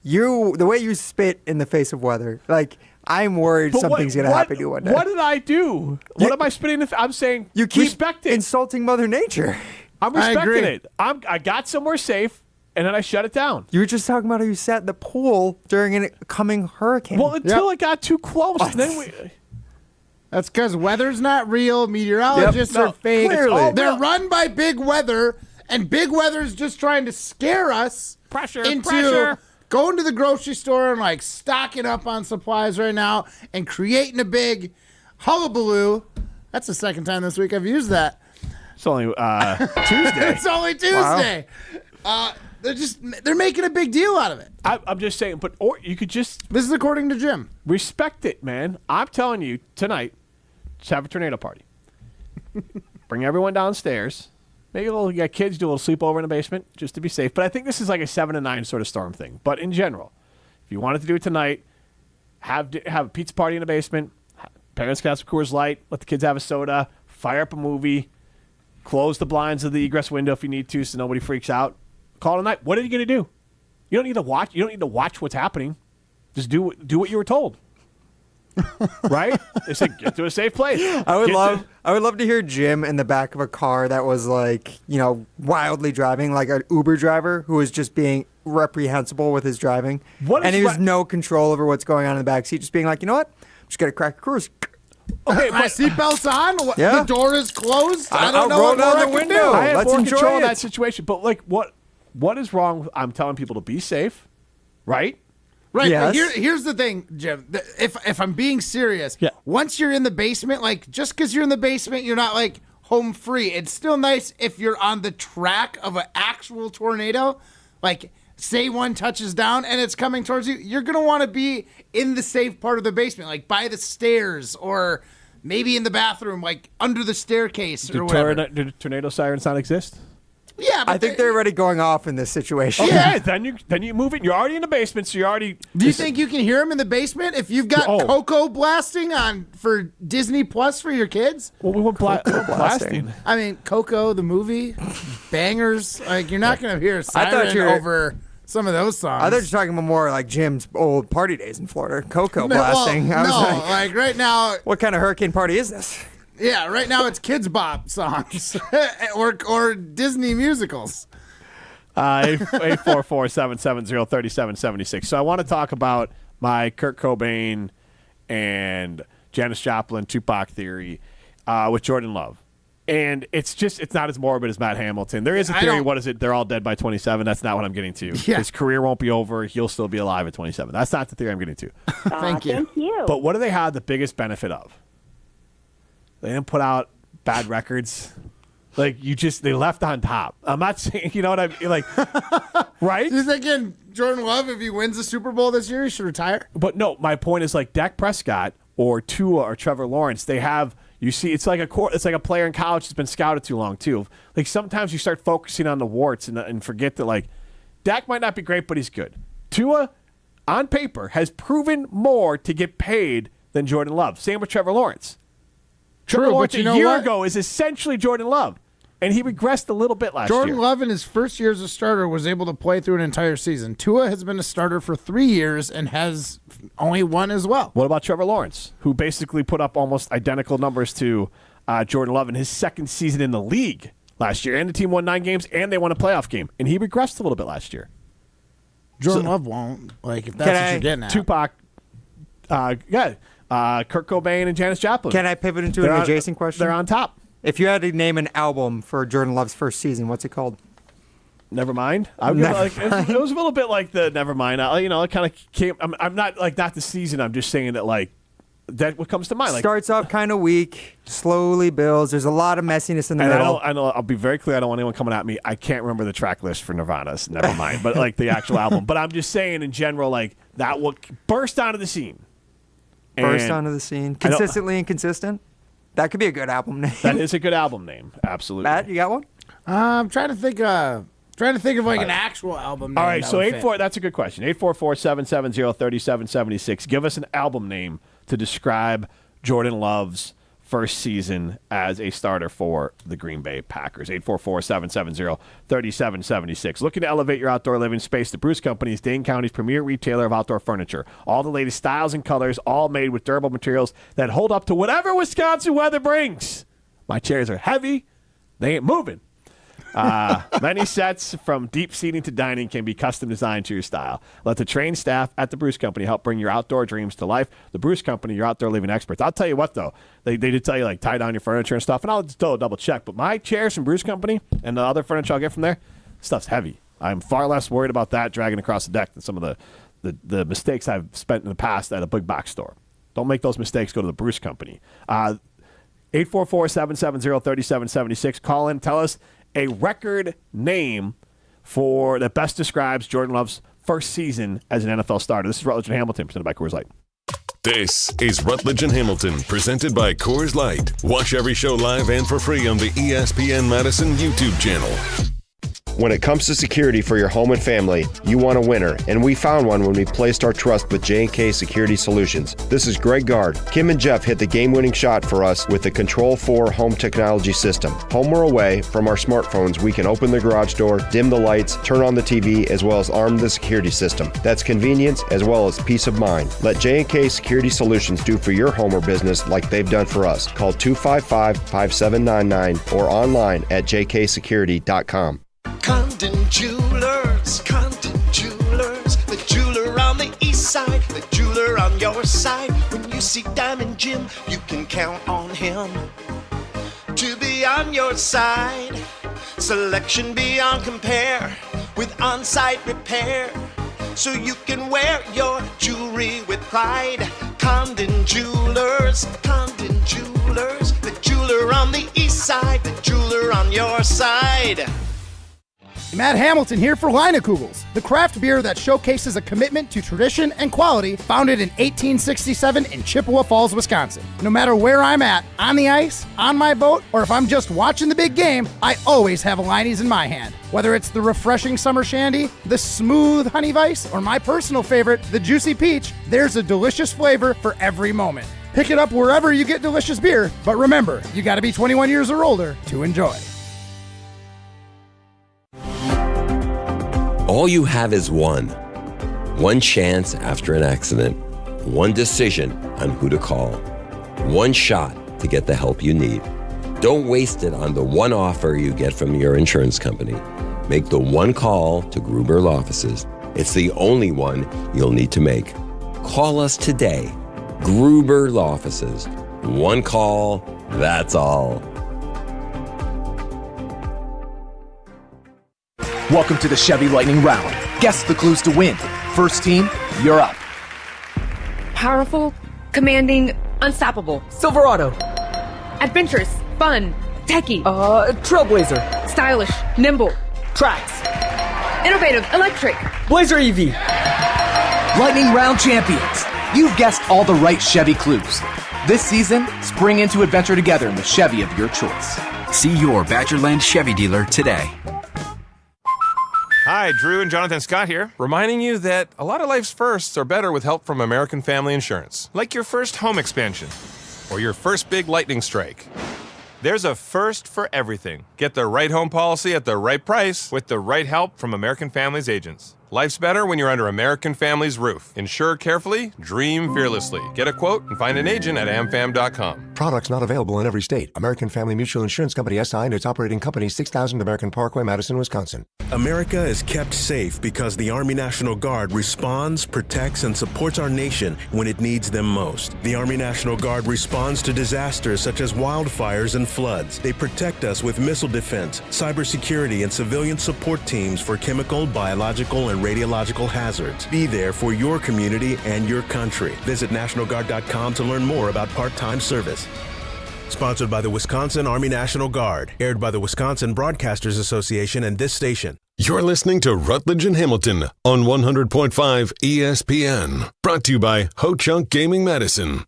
way you spit in the face of weather, like. I'm worried something's going to happen to you one day. What did I do? What am I spitting? I'm saying you keep respect it. Insulting Mother Nature. I'm respecting it. I got somewhere safe, and then I shut it down. You were just talking about how you sat in the pool during a coming hurricane. Well, until it got too close. And then That's because weather's not real. Meteorologists are fake. Clearly. They're run by big weather, and big weather's just trying to scare us into going to the grocery store and like stocking up on supplies right now and creating a big hullabaloo. That's the second time this week I've used that. It's only Tuesday. It's only Tuesday. Wow. They're making a big deal out of it. I'm just saying, or you could just. This is according to Jim. Respect it, man. I'm telling you tonight, just have a tornado party. Bring everyone downstairs. Maybe kids do a little sleepover in the basement just to be safe. But I think this is like a 7 to 9 sort of storm thing. But in general, if you wanted to do it tonight, have a pizza party in the basement, Parents can have some Coors Light, let the kids have a soda, fire up a movie, close the blinds of the egress window if you need to so nobody freaks out. Call it a night. What are you going to do? You don't need to watch. You don't need to watch what's happening. Just do what you were told. Right? They said get to a safe place. I would love to hear Jim in the back of a car that was like, wildly driving, like an Uber driver who was just being reprehensible with his driving. And he was no control over what's going on in the back seat, just being like, you know what? I'm just going to crack a Coors. Okay, my seatbelt's on. Yeah. The door is closed. I don't know roll what more down I the can window. do. I have Let's more enjoy control of it. that situation. But like, what is wrong? I'm telling people to be safe, right? Right. Yes. Here's the thing, Jim. If I'm being serious, once you're in the basement, like just because you're in the basement, you're not like home free. It's still nice if you're on the track of an actual tornado. Like, say one touches down and it's coming towards you, you're gonna want to be in the safe part of the basement, like by the stairs or maybe in the bathroom, like under the staircase or whatever. Do tornado sirens not exist? Yeah, but I think they're already going off in this situation. Okay, then you move it. You're already in the basement, so you're already. Do you think you can hear them in the basement if you've got Coco blasting on for Disney Plus for your kids? Well, we went blasting. I mean, Coco the movie, bangers. Like you're not going to hear a siren over some of those songs. I thought you were talking about more like Jim's old party days in Florida. Coco No, blasting. I was no, like right now. What kind of hurricane party is this? Yeah, right now it's Kids Bop songs or Disney musicals. 844-770-3776. So I want to talk about my Kurt Cobain and Janis Joplin Tupac theory with Jordan Love. And it's not as morbid as Matt Hamilton. There is a theory, what is it? They're all dead by 27. That's not what I'm getting to. Yeah. His career won't be over. He'll still be alive at 27. That's not the theory I'm getting to. Thank you. Thank you. But what do they have the biggest benefit of? They didn't put out bad records. Like, they left on top. I'm not saying, you know what I mean? Like, right? You thinking Jordan Love, if he wins the Super Bowl this year, he should retire? But no, my point is like Dak Prescott or Tua or Trevor Lawrence, they have, you see, it's like a player in college that's been scouted too long, too. Like, sometimes you start focusing on the warts and forget that, like, Dak might not be great, but he's good. Tua, on paper, has proven more to get paid than Jordan Love. Same with Trevor Lawrence. Trevor Lawrence a year ago is essentially Jordan Love, and he regressed a little bit last year. Jordan Love in his first year as a starter was able to play through an entire season. Tua has been a starter for 3 years and has only one as well. What about Trevor Lawrence, who basically put up almost identical numbers to Jordan Love in his second season in the league last year? And the team won 9 games, and they won a playoff game, and he regressed a little bit last year. Jordan Love won't. Like, if that's what you're getting at. Tupac, Kurt Cobain and Janis Joplin. Can I pivot into an adjacent question? They're on top. If you had to name an album for Jordan Love's first season, what's it called? Nevermind. It was a little bit like the Nevermind. It kind of came. I'm not the season. I'm just saying that that what comes to mind. Like, starts off kind of weak, slowly builds. There's a lot of messiness in the middle. I know. I'll be very clear. I don't want anyone coming at me. I can't remember the track list for Nirvana's Nevermind, but like the actual album. But I'm just saying in general, like that will burst onto the scene. Burst onto the scene. Consistently inconsistent. That could be a good album name. That is a good album name. Absolutely. Matt, you got one? I'm trying to think. An actual album name. All right, so that's a good question. 844-770-3776. Give us an album name to describe Jordan Love's first season as a starter for the Green Bay Packers. 844-770-3776. Looking to elevate your outdoor living space, the Bruce Company is Dane County's premier retailer of outdoor furniture. All the latest styles and colors, all made with durable materials that hold up to whatever Wisconsin weather brings. My chairs are heavy. They ain't moving. Many sets from deep seating to dining can be custom designed to your style. Let the trained staff at the Bruce Company help bring your outdoor dreams to life. The Bruce Company, your outdoor living experts. I'll tell you what, though. They did tell you, like, tie down your furniture and stuff, and I'll just double check. But my chairs from Bruce Company and the other furniture I'll get from there, stuff's heavy. I'm far less worried about that dragging across the deck than some of the mistakes I've spent in the past at a big box store. Don't make those mistakes. Go to the Bruce Company. 844-770-3776. Call in. Tell us a record name that best describes Jordan Love's first season as an NFL starter. This is Rutledge and Hamilton, presented by Coors Light. This is Rutledge and Hamilton, presented by Coors Light. Watch every show live and for free on the ESPN Madison YouTube channel. When it comes to security for your home and family, you want a winner, and we found one when we placed our trust with J&K Security Solutions. This is Greg Gard. Kim and Jeff hit the game-winning shot for us with the Control 4 home technology system. Home or away, from our smartphones, we can open the garage door, dim the lights, turn on the TV, as well as arm the security system. That's convenience as well as peace of mind. Let J&K Security Solutions do for your home or business like they've done for us. Call 255-5799 or online at jksecurity.com. Condon Jewelers, the jeweler on the east side, the jeweler on your side. When you see Diamond Jim, you can count on him to be on your side. Selection beyond compare with on-site repair, so you can wear your jewelry with pride. Condon Jewelers, the jeweler on the east side, the jeweler on your side. Matt Hamilton here for Leinekugels, the craft beer that showcases a commitment to tradition and quality, founded in 1867 in Chippewa Falls, Wisconsin. No matter where I'm at, on the ice, on my boat, or if I'm just watching the big game, I always have a Leine's in my hand. Whether it's the refreshing summer shandy, the smooth honey vice, or my personal favorite, the juicy peach, there's a delicious flavor for every moment. Pick it up wherever you get delicious beer, but remember, you gotta be 21 years or older to enjoy. All you have is one chance after an accident, one decision on who to call, one shot to get the help you need. Don't waste it on the one offer you get from your insurance company. Make the one call to Gruber Law Offices. It's the only one you'll need to make. Call us today. Gruber Law Offices. One call, that's all. Welcome to the Chevy Lightning Round. Guess the clues to win. First team, you're up. Powerful, commanding, unstoppable. Silverado. Adventurous, fun, techie. Trailblazer. Stylish, nimble. Trax. Innovative, electric. Blazer EV. Lightning Round champions. You've guessed all the right Chevy clues. This season, spring into adventure together in the Chevy of your choice. See your Badgerland Chevy dealer today. Hi, Drew and Jonathan Scott here, reminding you that a lot of life's firsts are better with help from American Family Insurance. Like your first home expansion, or your first big lightning strike. There's a first for everything. Get the right home policy at the right price with the right help from American Family's agents. Life's better when you're under American Family's roof. Insure carefully, dream fearlessly. Get a quote and find an agent at amfam.com. Products not available in every state. American Family Mutual Insurance Company SI and its operating company 6000 American Parkway, Madison, Wisconsin. America is kept safe because the Army National Guard responds, protects, and supports our nation when it needs them most. The Army National Guard responds to disasters such as wildfires and floods. They protect us with missile defense, cybersecurity, and civilian support teams for chemical, biological, and radiological hazards. Be there for your community and your country. Visit NationalGuard.com to learn more about part-time service. Sponsored by the Wisconsin Army National Guard. Aired by the Wisconsin Broadcasters Association and this station. You're listening to Rutledge and Hamilton on 100.5 ESPN. Brought to you by Ho-Chunk Gaming Madison.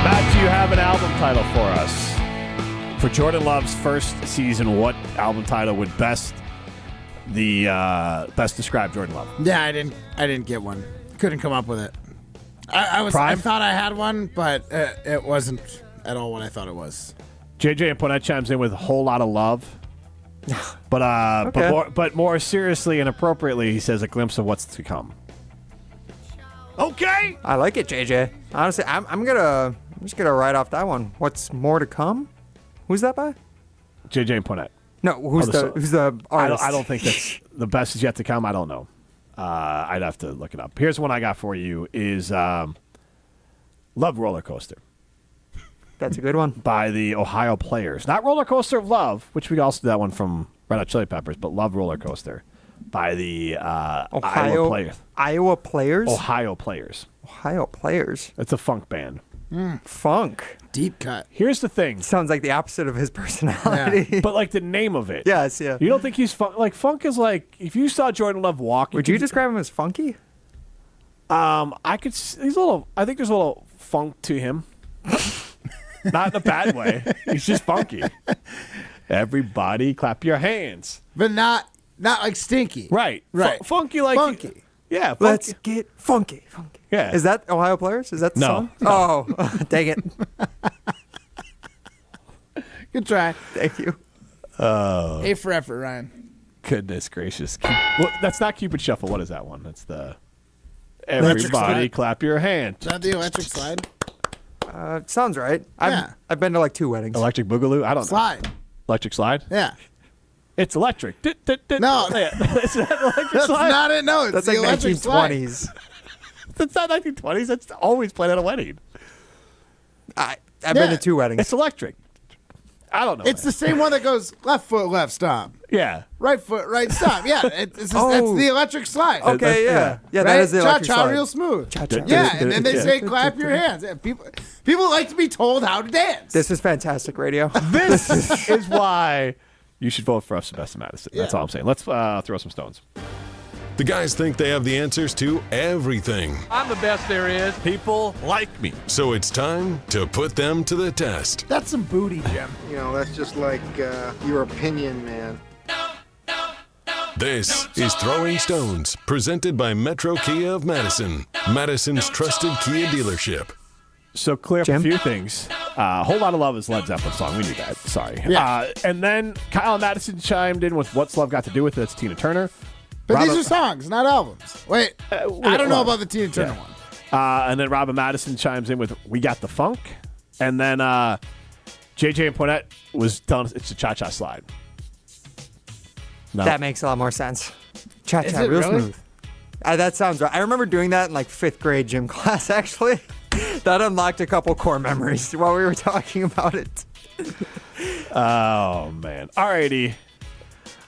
Matt, do you have an album title for us? For Jordan Love's first season, what album title would best describe Jordan Love? Yeah, I didn't get one. Couldn't come up with it. I thought I had one, but it wasn't at all what I thought it was. JJ and Ponette chimes in with a whole lot of love. But Okay. but more seriously and appropriately, he says a glimpse of what's to come. Okay. I like it, JJ. Honestly, I'm just gonna write off that one. What's more to come? Who's that by? JJ and Ponette. No, who's the artist? I don't think that's the best is yet to come. I don't know. I'd have to look it up. Here's one I got for you: is Love Roller Coaster. That's a good one. By the Ohio Players, not Roller Coaster of Love, which we also did that one from Red Hot Chili Peppers, but Love Roller Coaster by the Iowa Players. Iowa Players. Ohio Players. Ohio Players. It's a funk band. Funk. Deep cut. Here's the thing. Sounds like the opposite of his personality. Yeah. But like the name of it. Yes, yeah. You don't think he's funk? Like funk is like if you saw Jordan Love walking. Would you describe him as funky? I think there's a little funk to him. Not in a bad way. He's just funky. Everybody clap your hands. But not like stinky. Right. Funky like... Funky. Yeah. Funky. Let's get funky. Yeah. Is that Ohio Players? Is that the song? No. Oh, dang it. Good try. Thank you. A for effort, Ryan. Goodness gracious. Well, that's not Cupid Shuffle. What is that one? That's the... Everybody clap your hand. Is that the electric slide? Sounds right. Yeah. I've been to like 2 weddings. Electric Boogaloo? I don't know. Slide. Electric slide? Yeah. It's electric. No. Is that electric That's slide? not it. No, it's That's the like electric 1920s. slide. That's not 1920s. That's always played at a wedding. I've been to 2 weddings. It's electric. I don't know. It's the same one that goes left foot, left stop. Yeah. Right foot, right stop. Yeah, that's the electric slide. Okay, yeah. Yeah, Right? that is the electric Cha-cha slide. real smooth. Cha-cha. Yeah, and then they say clap your hands. Yeah, people like to be told how to dance. This is fantastic radio. This is why you should vote for us, Sebastian Madison. That's all I'm saying. Let's throw some stones. The guys think they have the answers to everything. I'm the best there is. People like me. So it's time to put them to the test. That's some booty, Jim. You know, that's just like your opinion, man. This is Throwing Stones, presented by Metro Kia of Madison, Madison's trusted Kia dealership. So clear up a few things. Whole Lot of Love is Led Zeppelin song. We knew that. Sorry. Yeah. And then Kyle Madison chimed in with What's Love Got to Do With It. That's Tina Turner. But these are songs, not albums. Wait, I don't know about the Tina Turner one. And then Robin Madison chimes in with We Got the Funk. And then JJ and Poinette was done. It's a cha-cha slide. No. That makes a lot more sense. Cha-cha, Is it real really? smooth. That sounds right. I remember doing that in like 5th grade gym class, actually. That unlocked a couple core memories while we were talking about it. Oh, man. All righty.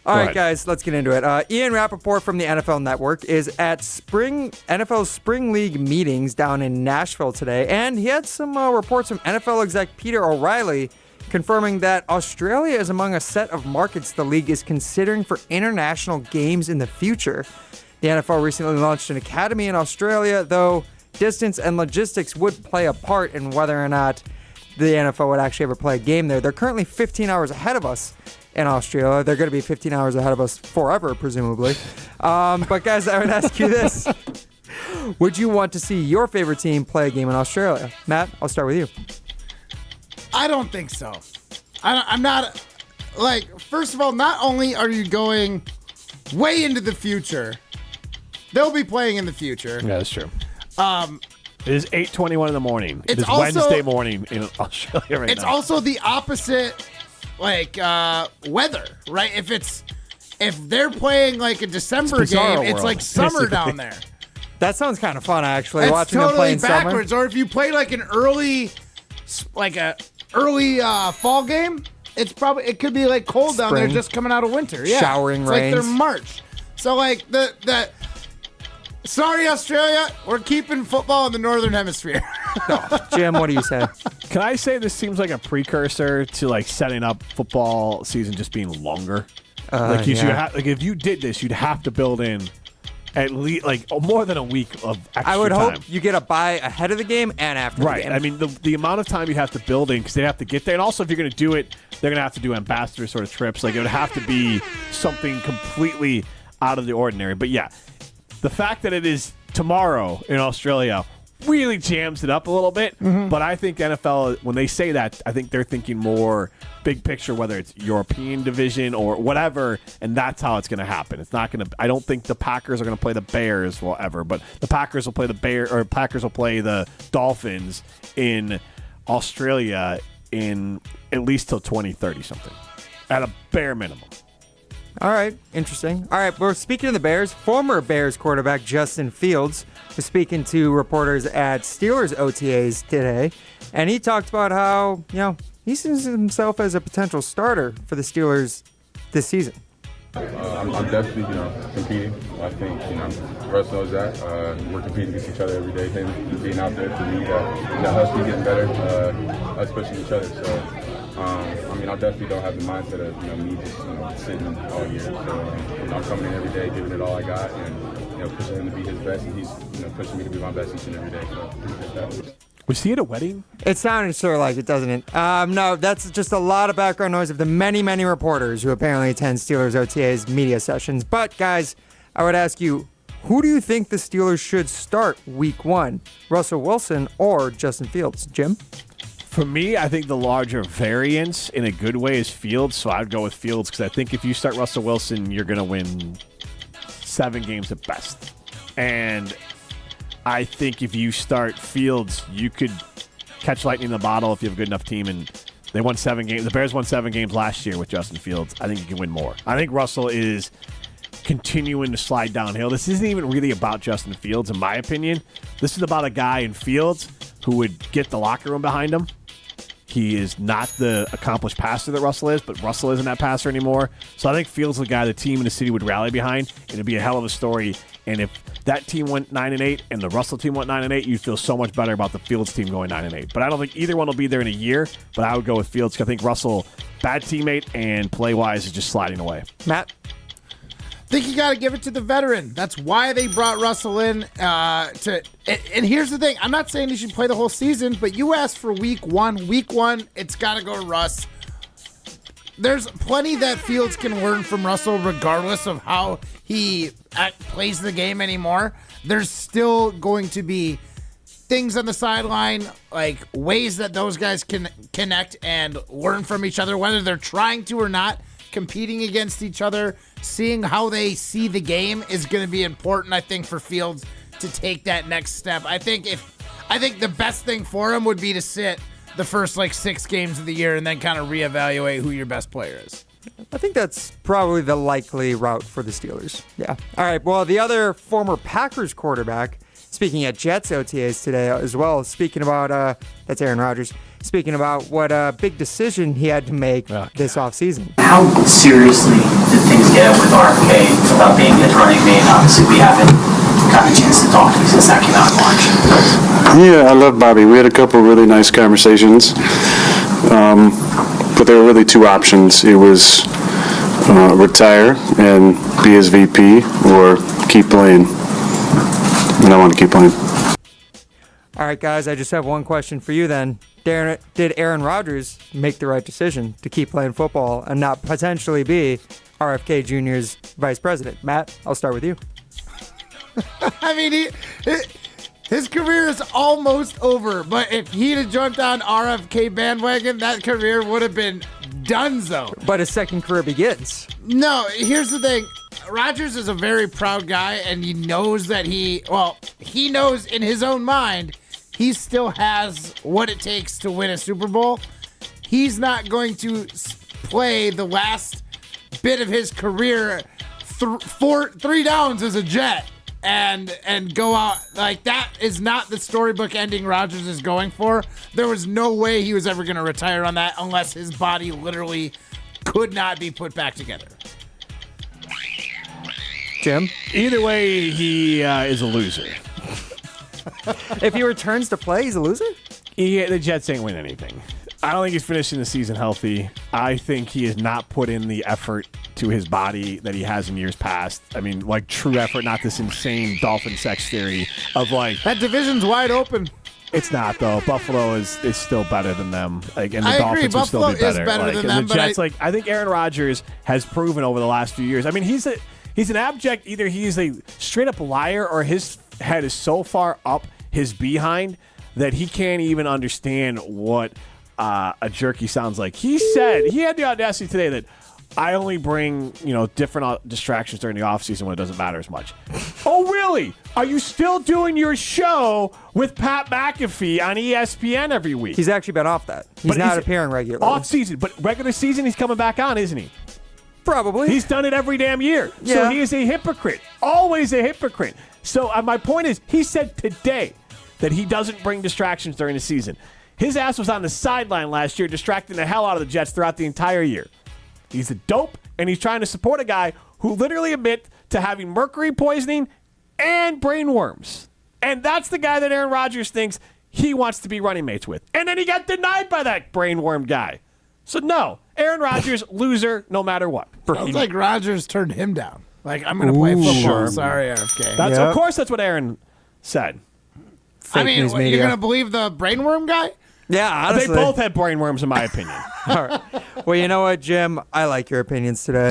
All right, guys, let's get into it. Ian Rappaport from the NFL Network is at NFL Spring League meetings down in Nashville today, and he had some reports from NFL exec Peter O'Reilly confirming that Australia is among a set of markets the league is considering for international games in the future. The NFL recently launched an academy in Australia, though distance and logistics would play a part in whether or not the NFL would actually ever play a game there. They're currently 15 hours ahead of us in Australia. They're going to be 15 hours ahead of us forever, presumably. But guys, I would ask you this. Would you want to see your favorite team play a game in Australia? Matt, I'll start with you. I don't think so. I'm not, like, first of all, not only are you going way into the future, they'll be playing in the future. Yeah, that's true. It is 8:21 in the morning. It It's is also- Wednesday morning in Australia right now. It's also the opposite, like, weather, right? If they're playing like a December It's bizarro game, it's world, like summer basically. down there. That sounds kind of fun, actually, It's watching them play totally in summer. backwards. Or if you play like an early fall game, it could be like cold down there Spring. just coming out of winter. Yeah, Showering it's rains. like they're March. So like the sorry Australia, we're keeping football in the northern hemisphere. Jim, what do you say? Can I say this seems like a precursor to like setting up football season just being longer? Like you should if you did this, you'd have to build in at least like more than a week of extra I would time. hope you get a bye ahead of the game and after Right. the game. I mean, the amount of time you have to build in because they have to get there. And also, if you're going to do it, they're going to have to do ambassador sort of trips. Like, it would have to be something completely out of the ordinary. But, yeah, the fact that it is tomorrow in Australia really jams it up a little bit. Mm-hmm. But I think NFL, when they say that, I think they're thinking more big picture, whether it's European division or whatever, and that's how it's going to happen. It's not going to. I don't think the Packers are going to play the Bears ever, but the Packers will play Packers will play the Dolphins in Australia in at least till 2030 something, at a bare minimum. All right, interesting. All right, we're speaking of the Bears. Former Bears quarterback Justin Fields was speaking to reporters at Steelers OTAs today, and he talked about how, he sees himself as a potential starter for the Steelers this season. I'm definitely, competing. I think, Russ knows that. We're competing against each other every day. Him being out there for me, that helps me getting better, us pushing each other. So I definitely don't have the mindset of me just sitting all year. So I'm coming in every day, giving it all I got, and pushing him to be his best, and he's pushing me to be my best each and every day. So I appreciate that. Was he at a wedding? It sounded sort of like it, doesn't it? No, that's just a lot of background noise of the many, many reporters who apparently attend Steelers OTA's media sessions. But, guys, I would ask you, who do you think the Steelers should start week 1? Russell Wilson or Justin Fields? Jim? For me, I think the larger variance in a good way is Fields, so I'd go with Fields because I think if you start Russell Wilson, you're going to win 7 games at best. And I think if you start Fields, you could catch lightning in the bottle if you have a good enough team. And they won 7 games. The Bears won 7 games last year with Justin Fields. I think you can win more. I think Russell is continuing to slide downhill. This isn't even really about Justin Fields, in my opinion. This is about a guy in Fields who would get the locker room behind him. He is not the accomplished passer that Russell is, but Russell isn't that passer anymore. So I think Fields is the guy the team and the city would rally behind, and it'd be a hell of a story. And if that team went 9-8 and the Russell team went 9-8, you'd feel so much better about the Fields team going 9-8. But I don't think either one will be there in a year, but I would go with Fields because I think Russell, bad teammate, and play-wise is just sliding away. Matt? I think you got to give it to the veteran. That's why they brought Russell in. And here's the thing. I'm not saying he should play the whole season, but you asked for week 1. Week 1, it's got to go to Russ. There's plenty that Fields can learn from Russell regardless of how he plays the game anymore. There's still going to be things on the sideline, like ways that those guys can connect and learn from each other, whether they're trying to or not. Competing against each other, seeing how they see the game is going to be important, I think, for Fields to take that next step. I think the best thing for him would be to sit the first 6 games of the year and then kind of reevaluate who your best player is. I think that's probably the likely route for the Steelers. Yeah. All right. Well, the other former Packers quarterback, speaking at Jets OTAs today as well, speaking about, that's Aaron Rodgers, speaking about what a big decision he had to make this offseason. How seriously did things get with RFK about being his running mate? Obviously, we haven't gotten a chance to talk to him since that came out in March. Yeah, I love Bobby. We had a couple really nice conversations, but there were really 2 options. It was retire and be his VP or keep playing. And I want to keep playing. All right, guys, I just have one question for you then. Did Aaron Rodgers make the right decision to keep playing football and not potentially be RFK Jr.'s vice president? Matt, I'll start with you. I mean, his career is almost over, but if he'd have jumped on RFK bandwagon, that career would have been donezo. But his second career begins. No, here's the thing. Rodgers is a very proud guy, and he knows that he knows in his own mind he still has what it takes to win a Super Bowl. He's not going to play the last bit of his career 3 downs as a Jet and go out like that. Is not the storybook ending Rodgers is going for. There was no way he was ever going to retire on that unless his body literally could not be put back together. Jim? Either way, he is a loser. If he returns to play, he's a loser? The Jets ain't win anything. I don't think he's finishing the season healthy. I think he has not put in the effort to his body that he has in years past. I mean, true effort, not this insane Dolphin sex theory of that division's wide open. It's not, though. Buffalo is still better than them. And the I Dolphins agree. will still be Buffalo better. is better than them, the Jets, I think Aaron Rodgers has proven over the last few years. I mean, he's an abject, either he's a straight up liar or his head is so far up his behind that he can't even understand what a jerky sounds like. He said, he had the audacity today that I only bring, different distractions during the offseason when it doesn't matter as much. Oh, really? Are you still doing your show with Pat McAfee on ESPN every week? He's actually been off that. He's not appearing regularly. Off season, but regular season he's coming back on, isn't he? Probably. He's done it every damn year. Yeah. So he is a hypocrite. Always a hypocrite. So my point is, he said today that he doesn't bring distractions during the season. His ass was on the sideline last year distracting the hell out of the Jets throughout the entire year. He's a dope, and he's trying to support a guy who literally admit to having mercury poisoning and brain worms. And that's the guy that Aaron Rodgers thinks he wants to be running mates with. And then he got denied by that brain worm guy. So, no. Aaron Rodgers, loser no matter what. Sounds like Rodgers turned him down. Like, I'm going to play football. Sure. Sorry, RFK. Of course, that's what Aaron said. I mean, what, you're going to believe the brainworm guy? Yeah, honestly. They both had brainworms, in my opinion. All right. Well, you know what, Jim? I like your opinions today.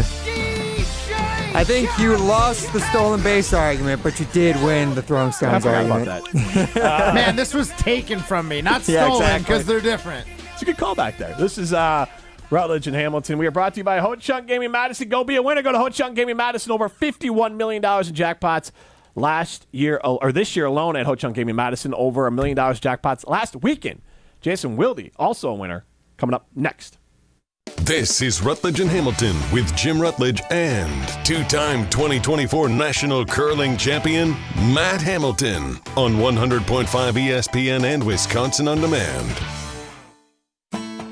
I think you lost the stolen base argument, but you did win the throwing stones argument. About that. Man, this was taken from me, not stolen, because they're different. It's a good callback there. This is Rutledge and Hamilton. We are brought to you by Ho-Chunk Gaming Madison. Go be a winner. Go to Ho-Chunk Gaming Madison. Over $51 million in jackpots last year, or this year alone at Ho-Chunk Gaming Madison. Over $1 million jackpots last weekend. Jason Wilde, also a winner, coming up next. This is Rutledge and Hamilton with Jim Rutledge and two-time 2024 National Curling Champion Matt Hamilton on 100.5 ESPN and Wisconsin On Demand.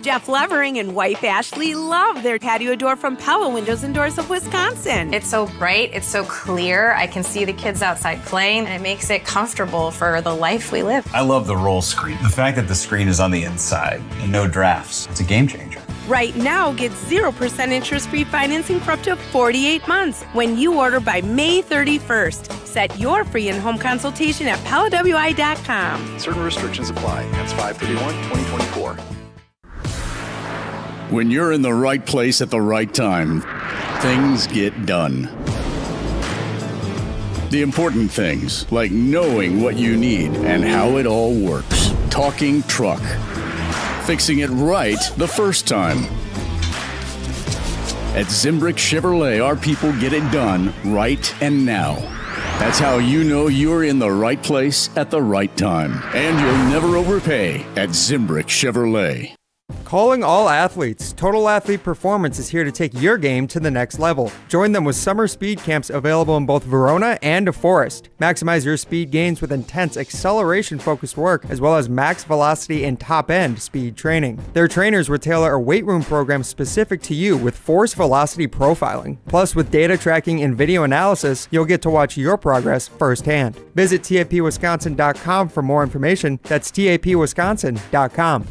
Jeff Levering and wife Ashley love their patio door from Pella Windows and Doors of Wisconsin. It's so bright, it's so clear. I can see the kids outside playing, and it makes it comfortable for the life we live. I love the roll screen. The fact that the screen is on the inside and no drafts, it's a game changer. Right now, get 0% interest-free financing for up to 48 months when you order by May 31st. Set your free in-home consultation at PellaWI.com. Certain restrictions apply. That's 5/31/2024. When you're in the right place at the right time, things get done. The important things, like knowing what you need and how it all works. Talking truck. Fixing it right the first time. At Zimbrick Chevrolet, our people get it done right and now. That's how you know you're in the right place at the right time. And you'll never overpay at Zimbrick Chevrolet. Calling all athletes, Total Athlete Performance is here to take your game to the next level. Join them with summer speed camps available in both Verona and DeForest. Maximize your speed gains with intense acceleration-focused work, as well as max velocity and top-end speed training. Their trainers will tailor a weight room program specific to you with force velocity profiling. Plus, with data tracking and video analysis, you'll get to watch your progress firsthand. Visit tapwisconsin.com for more information. That's tapwisconsin.com.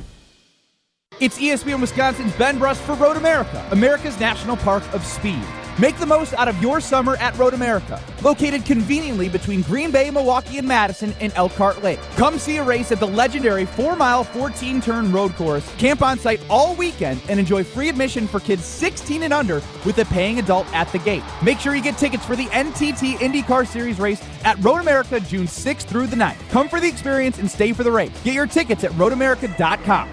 It's ESPN Wisconsin's Ben Brust for Road America, America's National Park of Speed. Make the most out of your summer at Road America, located conveniently between Green Bay, Milwaukee, and Madison in Elkhart Lake. Come see a race at the legendary 4-mile, 14-turn road course, camp on site all weekend, and enjoy free admission for kids 16 and under with a paying adult at the gate. Make sure you get tickets for the NTT IndyCar Series race at Road America June 6th through the 9th. Come for the experience and stay for the race. Get your tickets at roadamerica.com.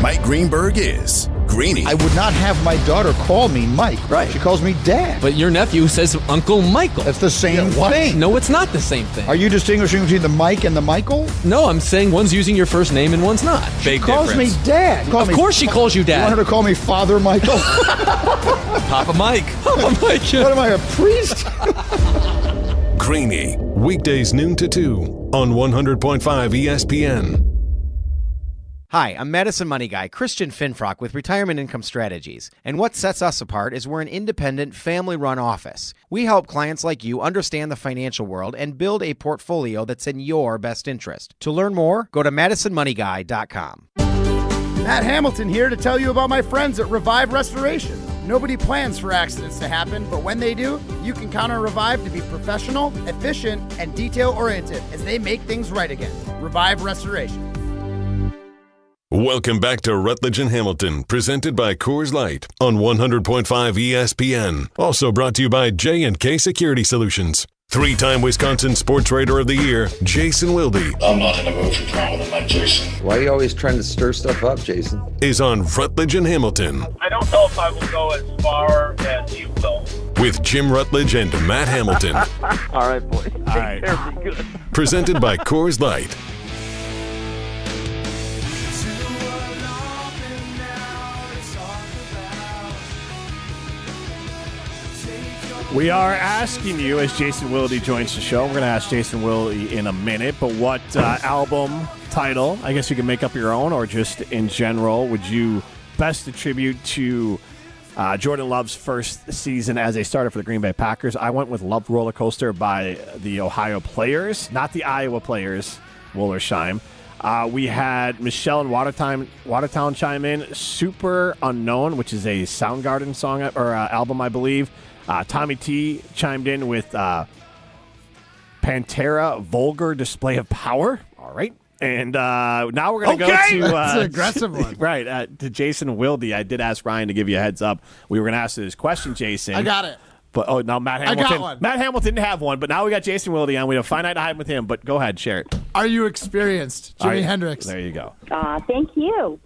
Mike Greenberg is Greeny. I would not have my daughter call me Mike. Right. She calls me Dad. But your nephew says Uncle Michael. That's the same thing. No, it's not the same thing. Are you distinguishing between the Mike and the Michael? No, I'm saying one's using your first name and one's not. She calls me Dad. Of course she calls you Dad. You want her to call me Father Michael? Papa Mike. Papa Mike. What am I, a priest? Greeny, weekdays noon to 2 on 100.5 ESPN. Hi, I'm Madison Money Guy, Christian Finfrock with Retirement Income Strategies. And what sets us apart is we're an independent, family-run office. We help clients like you understand the financial world and build a portfolio that's in your best interest. To learn more, go to MadisonMoneyGuy.com. Matt Hamilton here to tell you about my friends at Revive Restoration. Nobody plans for accidents to happen, but when they do, you can count on Revive to be professional, efficient, and detail-oriented as they make things right again. Revive Restoration. Welcome back to Rutledge and Hamilton, presented by Coors Light on 100.5 ESPN. Also brought to you by J&K Security Solutions. Three-time Wisconsin Sports Writer of the Year, Jason Wilde. I'm not in a mood for drama tonight, Jason. Why are you always trying to stir stuff up, Jason? Is on Rutledge and Hamilton. I don't know if I will go as far as you will. With Jim Rutledge and Matt Hamilton. All right, boys. All right. Be good. Presented by Coors Light. We are asking you, as Jason Wilde joins the show, we're going to ask Jason Wilde in a minute, but what album title, I guess you can make up your own, or just in general, would you best attribute to Jordan Love's first season as a starter for the Green Bay Packers? I went with Love Roller Coaster by the Ohio Players, not the Iowa Players, Wollersheim. We had Michelle in Watertown chime in. Super Unknown, which is a Soundgarden song or album, I believe. Tommy T chimed in with Pantera, Vulgar Display of Power. All right. And now we're going to go to... That's an aggressive one. Right, to Jason Wilde. I did ask Ryan to give you a heads up. We were going to ask this question, Jason. I got it. But now Matt Hamilton. I got one. Matt Hamilton didn't have one, but now we got Jason Wilde on. We have a finite time with him, but go ahead, share it. Are you experienced, Jimi Hendrix? There you go. Thank you.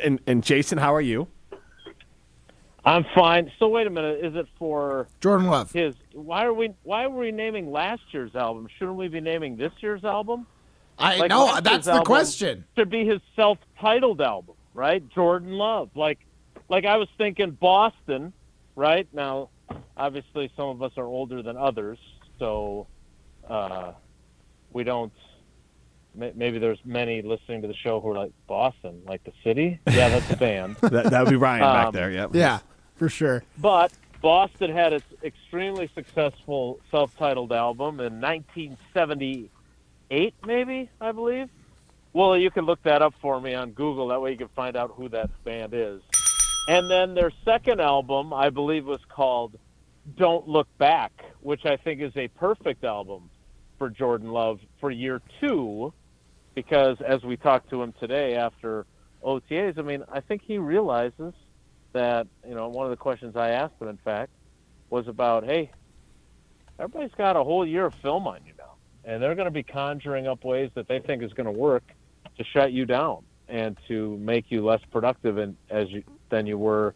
And Jason, how are you? I'm fine. So wait a minute, is it for Jordan Love? Why are we naming last year's album? Shouldn't we be naming this year's album? I know, that's the question. Should be his self-titled album, right? Jordan Love. Like I was thinking Boston, right? Now, obviously some of us are older than others, so we don't maybe there's many listening to the show who are like, Boston, like the city? Yeah, that's a band. that would be Ryan back there, yeah. Yeah, for sure. But Boston had its extremely successful self-titled album in 1978, maybe, I believe. Well, you can look that up for me on Google. That way you can find out who that band is. And then their second album, I believe, was called Don't Look Back, which I think is a perfect album for Jordan Love for year 2, because as we talked to him today after OTAs, I mean, I think he realizes that, one of the questions I asked him, in fact, was about, hey, everybody's got a whole year of film on you now, and they're going to be conjuring up ways that they think is going to work to shut you down and to make you less productive than you were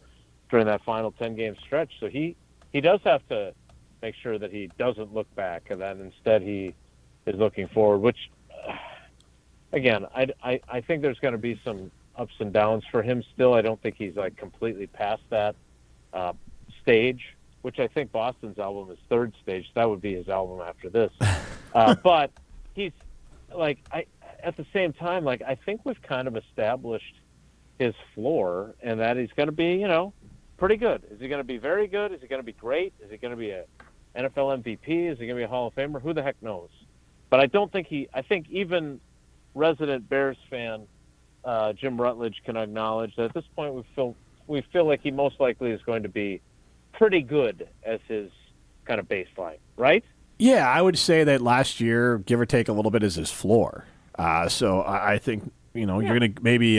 during that final 10-game stretch. So he does have to make sure that he doesn't look back, and that instead he is looking forward, which, again, I think there's going to be some ups and downs for him still. I don't think he's completely past that stage, which I think Boston's album is third stage. That would be his album after this. But he's at the same time, I think we've kind of established his floor, and that he's going to be, pretty good. Is he going to be very good? Is he going to be great? Is he going to be a NFL MVP? Is he going to be a Hall of Famer? Who the heck knows? But I don't think I think even resident Bears fan Jim Rutledge can acknowledge that at this point we feel like he most likely is going to be pretty good as his kind of baseline, right? Yeah, I would say that last year, give or take a little bit, is his floor. So I think, you're going to maybe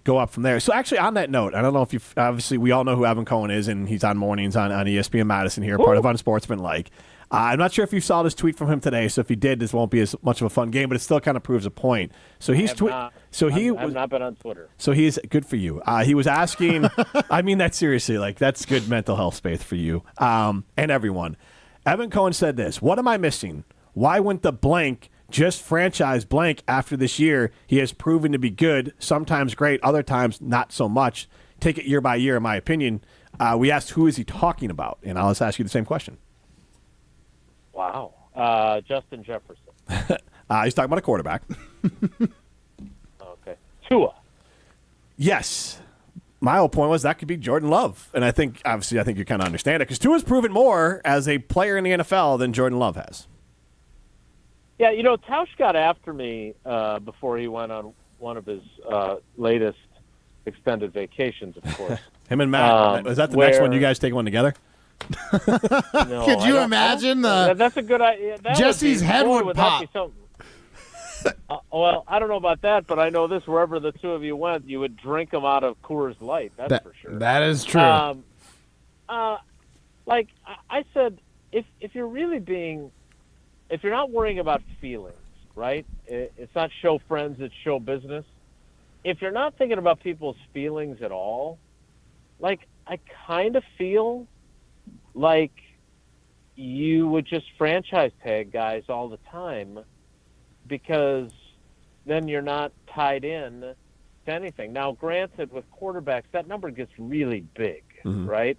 go up from there. So actually, on that note, I don't know if obviously we all know who Evan Cohen is, and he's on mornings on ESPN Madison here, part of Unsportsmanlike. I'm not sure if you saw this tweet from him today, so if you did, this won't be as much of a fun game, but it still kind of proves a point. So he's I've not been on Twitter. So he's good for you. He was asking, I mean that seriously, that's good mental health space for you and everyone. Evan Cohen said this: "What am I missing? Why wouldn't the blank just franchise blank after this year? He has proven to be good, sometimes great, other times not so much. Take it year by year, in my opinion." We asked, who is he talking about? And I'll just ask you the same question. Wow. Justin Jefferson. He's talking about a quarterback. Okay. Tua. Yes. My whole point was that could be Jordan Love. And I think you kind of understand it, because Tua's proven more as a player in the NFL than Jordan Love has. Yeah, Tausch got after me before he went on one of his latest extended vacations, of course. Him and Matt. Is that the next one? You guys take one together? No, could you imagine that's a good idea. Jesse's head would pop. Well, I don't know about that, but I know this: wherever the two of you went, you would drink them out of Coors Light. That's for sure. That is true. I said, if you're really if you're not worrying about feelings, right? It's not show friends, it's show business. If you're not thinking about people's feelings at all, I kind of feel like you would just franchise tag guys all the time, because then you're not tied in to anything. Now, granted, with quarterbacks, that number gets really big, right?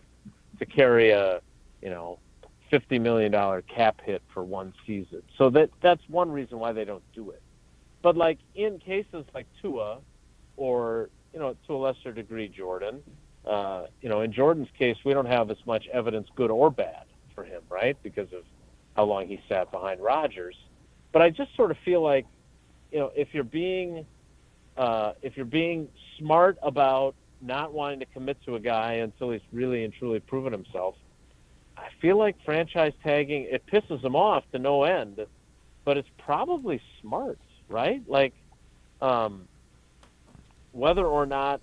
To carry a, $50 million cap hit for one season. So that's one reason why they don't do it. But in cases like Tua, or, to a lesser degree, Jordan, in Jordan's case, we don't have as much evidence, good or bad, for him, right? Because of how long he sat behind Rodgers. But I just sort of feel like if you're being smart about not wanting to commit to a guy until he's really and truly proven himself, I feel like franchise tagging, it pisses him off to no end, but it's probably smart, right? Like, whether or not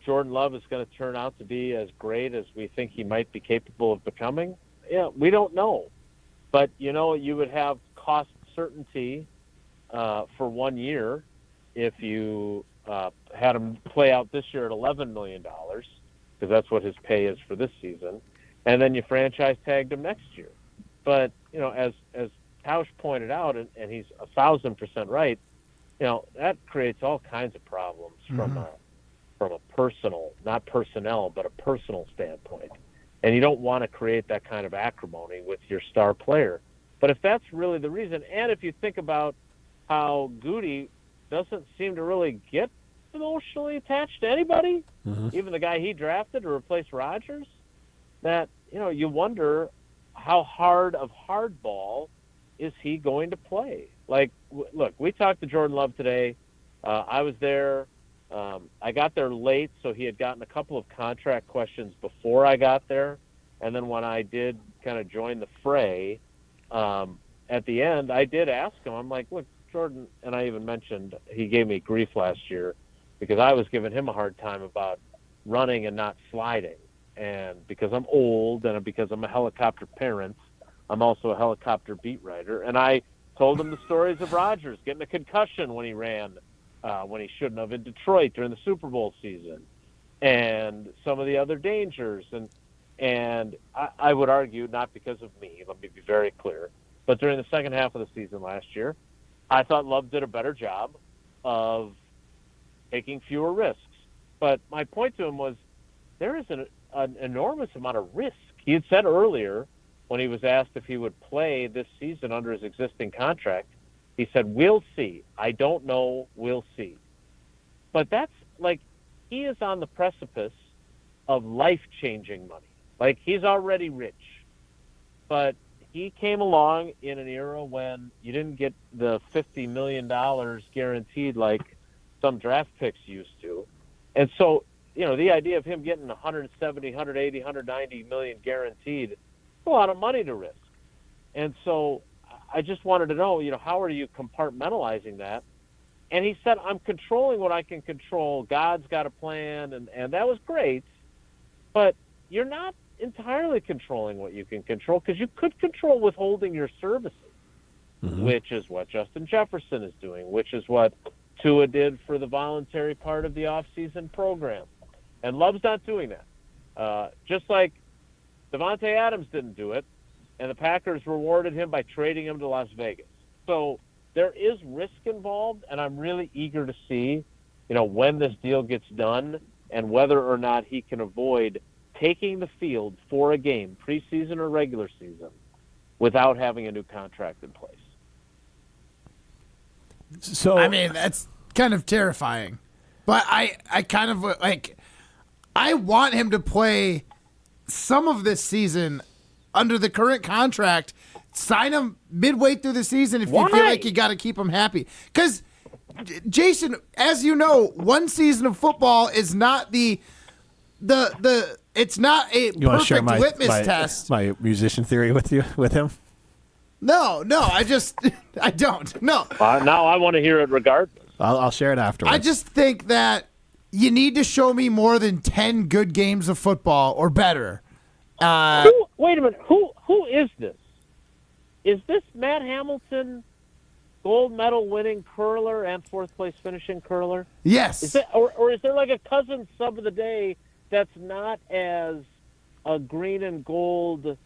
Jordan Love is going to turn out to be as great as we think he might be capable of becoming, we don't know. But, you would have cost certainty for 1 year if you had him play out this year at $11 million, because that's what his pay is for this season, and then you franchise tagged him next year. But, as Tausch pointed out, and he's 1,000% right, that creates all kinds of problems from a personal, not personnel, but a personal standpoint. And you don't want to create that kind of acrimony with your star player. But if that's really the reason, and if you think about how Goody doesn't seem to really get emotionally attached to anybody, even the guy he drafted to replace Rodgers, that, you wonder how hard of hardball is he going to play? Like, look, we talked to Jordan Love today. I was there. I got there late, so he had gotten a couple of contract questions before I got there. And then when I did kind of join the fray, at the end, I did ask him, I'm like, look, Jordan, and I even mentioned he gave me grief last year because I was giving him a hard time about running and not sliding. And because I'm old and because I'm a helicopter parent, I'm also a helicopter beat writer. And I told him the stories of Rodgers getting a concussion when he ran when he shouldn't have in Detroit during the Super Bowl season, and some of the other dangers. And I would argue, not because of me, let me be very clear, but during the second half of the season last year, I thought Love did a better job of taking fewer risks. But my point to him was there is an enormous amount of risk. He had said earlier when he was asked if he would play this season under his existing contract, he said, we'll see. I don't know. We'll see. But that's like, he is on the precipice of life-changing money. Like, he's already rich. But he came along in an era when you didn't get the $50 million guaranteed like some draft picks used to. And so, the idea of him getting 170, 180, 190 million guaranteed, a lot of money to risk. And so I just wanted to know, how are you compartmentalizing that? And he said, I'm controlling what I can control. God's got a plan, and that was great. But you're not entirely controlling what you can control, because you could control withholding your services, which is what Justin Jefferson is doing, which is what Tua did for the voluntary part of the offseason program. And Love's not doing that. Just like Devontae Adams didn't do it, and the Packers rewarded him by trading him to Las Vegas. So there is risk involved, and I'm really eager to see, when this deal gets done and whether or not he can avoid taking the field for a game, preseason or regular season, without having a new contract in place. So I mean, that's kind of terrifying. But I kind of I want him to play some of this season under the current contract. Sign him midway through the season if you feel like you got to keep him happy. Because, Jason, as you know, one season of football is not it's not a perfect litmus test. My musician theory with him? No, I don't. No. Now I want to hear it regardless. I'll share it afterwards. I just think that you need to show me more than 10 good games of football or better. Wait a minute. Who is this? Is this Matt Hamilton, gold medal winning curler and fourth place finishing curler? Yes. Is it, or is there like a cousin sub of the day that's not as a green and gold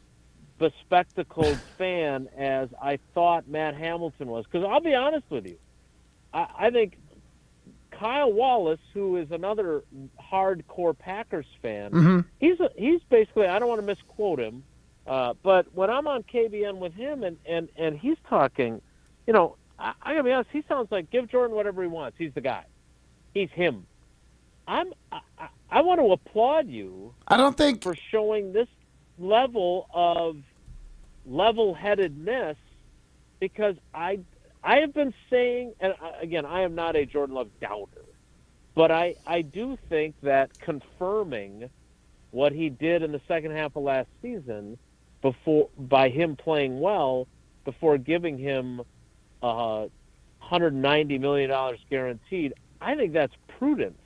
bespectacled fan as I thought Matt Hamilton was? Because I'll be honest with you, I think Kyle Wallace, who is another hardcore Packers fan, he's basically, I don't want to misquote him, but when I'm on KBN with him and he's talking, I gotta be honest, he sounds like give Jordan whatever he wants. He's the guy. He's him. I want to applaud you. I don't think for showing this level of level-headedness, because I I have been saying, and again, I am not a Jordan Love doubter, but I do think that confirming what he did in the second half of last season by him playing well before giving him $190 million guaranteed, I think that's prudent.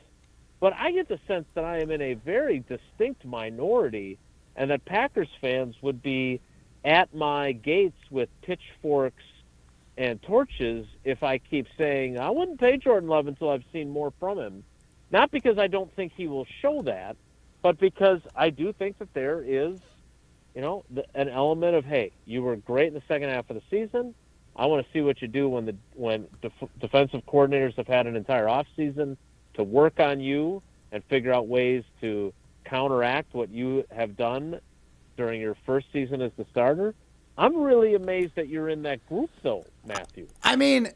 But I get the sense that I am in a very distinct minority and that Packers fans would be at my gates with pitchforks and torches if I keep saying I wouldn't pay Jordan Love until I've seen more from him. Not because I don't think he will show that, but because I do think that there is, an element of, hey, you were great in the second half of the season. I want to see what you do when defensive coordinators have had an entire offseason to work on you and figure out ways to counteract what you have done during your first season as the starter. I'm really amazed that you're in that group, though, Matthew. I mean,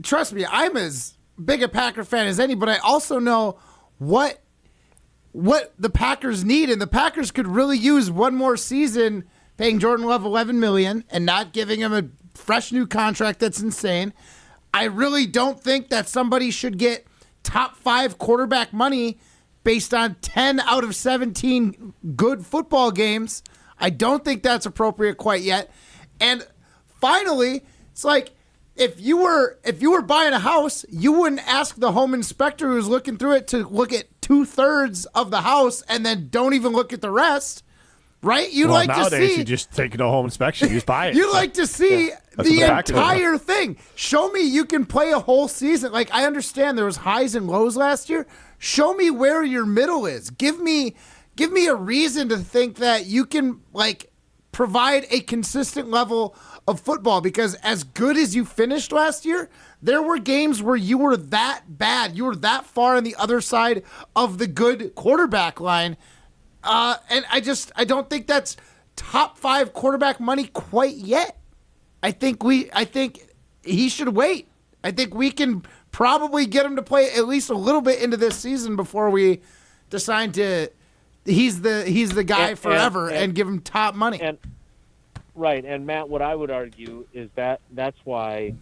trust me, I'm as big a Packer fan as any, but I also know what the Packers need, and the Packers could really use one more season paying Jordan Love $11 million and not giving him a fresh new contract that's insane. I really don't think that somebody should get top 5 quarterback money based on 10 out of 17 good football games. I don't think that's appropriate quite yet. And finally, it's like if you were buying a house, you wouldn't ask the home inspector who's looking through it to look at 2/3 of the house and then don't even look at the rest. Right? Nowadays, you just take it to a home inspection. You just buy it. You like to see the entire thing. Show me you can play a whole season. Like, I understand there was highs and lows last year. Show me where your middle is. Give me a reason to think that you can, provide a consistent level of football, because as good as you finished last year, there were games where you were that bad. You were that far on the other side of the good quarterback line. And I don't think that's top 5 quarterback money quite yet. I think he should wait. I think we can probably get him to play at least a little bit into this season before we decide to he's the guy forever and give him top money. Right, and Matt, what I would argue is that's why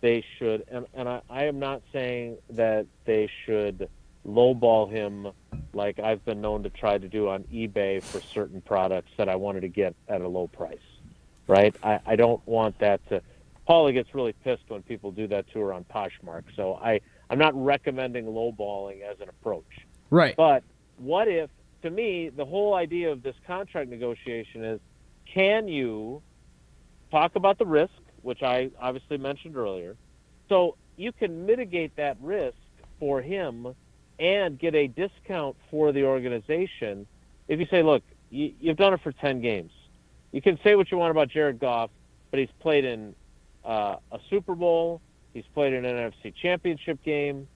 they should, and I am not saying that they should lowball him like I've been known to try to do on eBay for certain products that I wanted to get at a low price, right? I don't want that to... Paula gets really pissed when people do that to her on Poshmark, so I'm not recommending lowballing as an approach. Right. But what if, to me, the whole idea of this contract negotiation is, can you talk about the risk, which I obviously mentioned earlier, so you can mitigate that risk for him and get a discount for the organization if you say, look, you've done it for 10 games. You can say what you want about Jared Goff, but he's played in a Super Bowl. He's played in an NFC Championship game.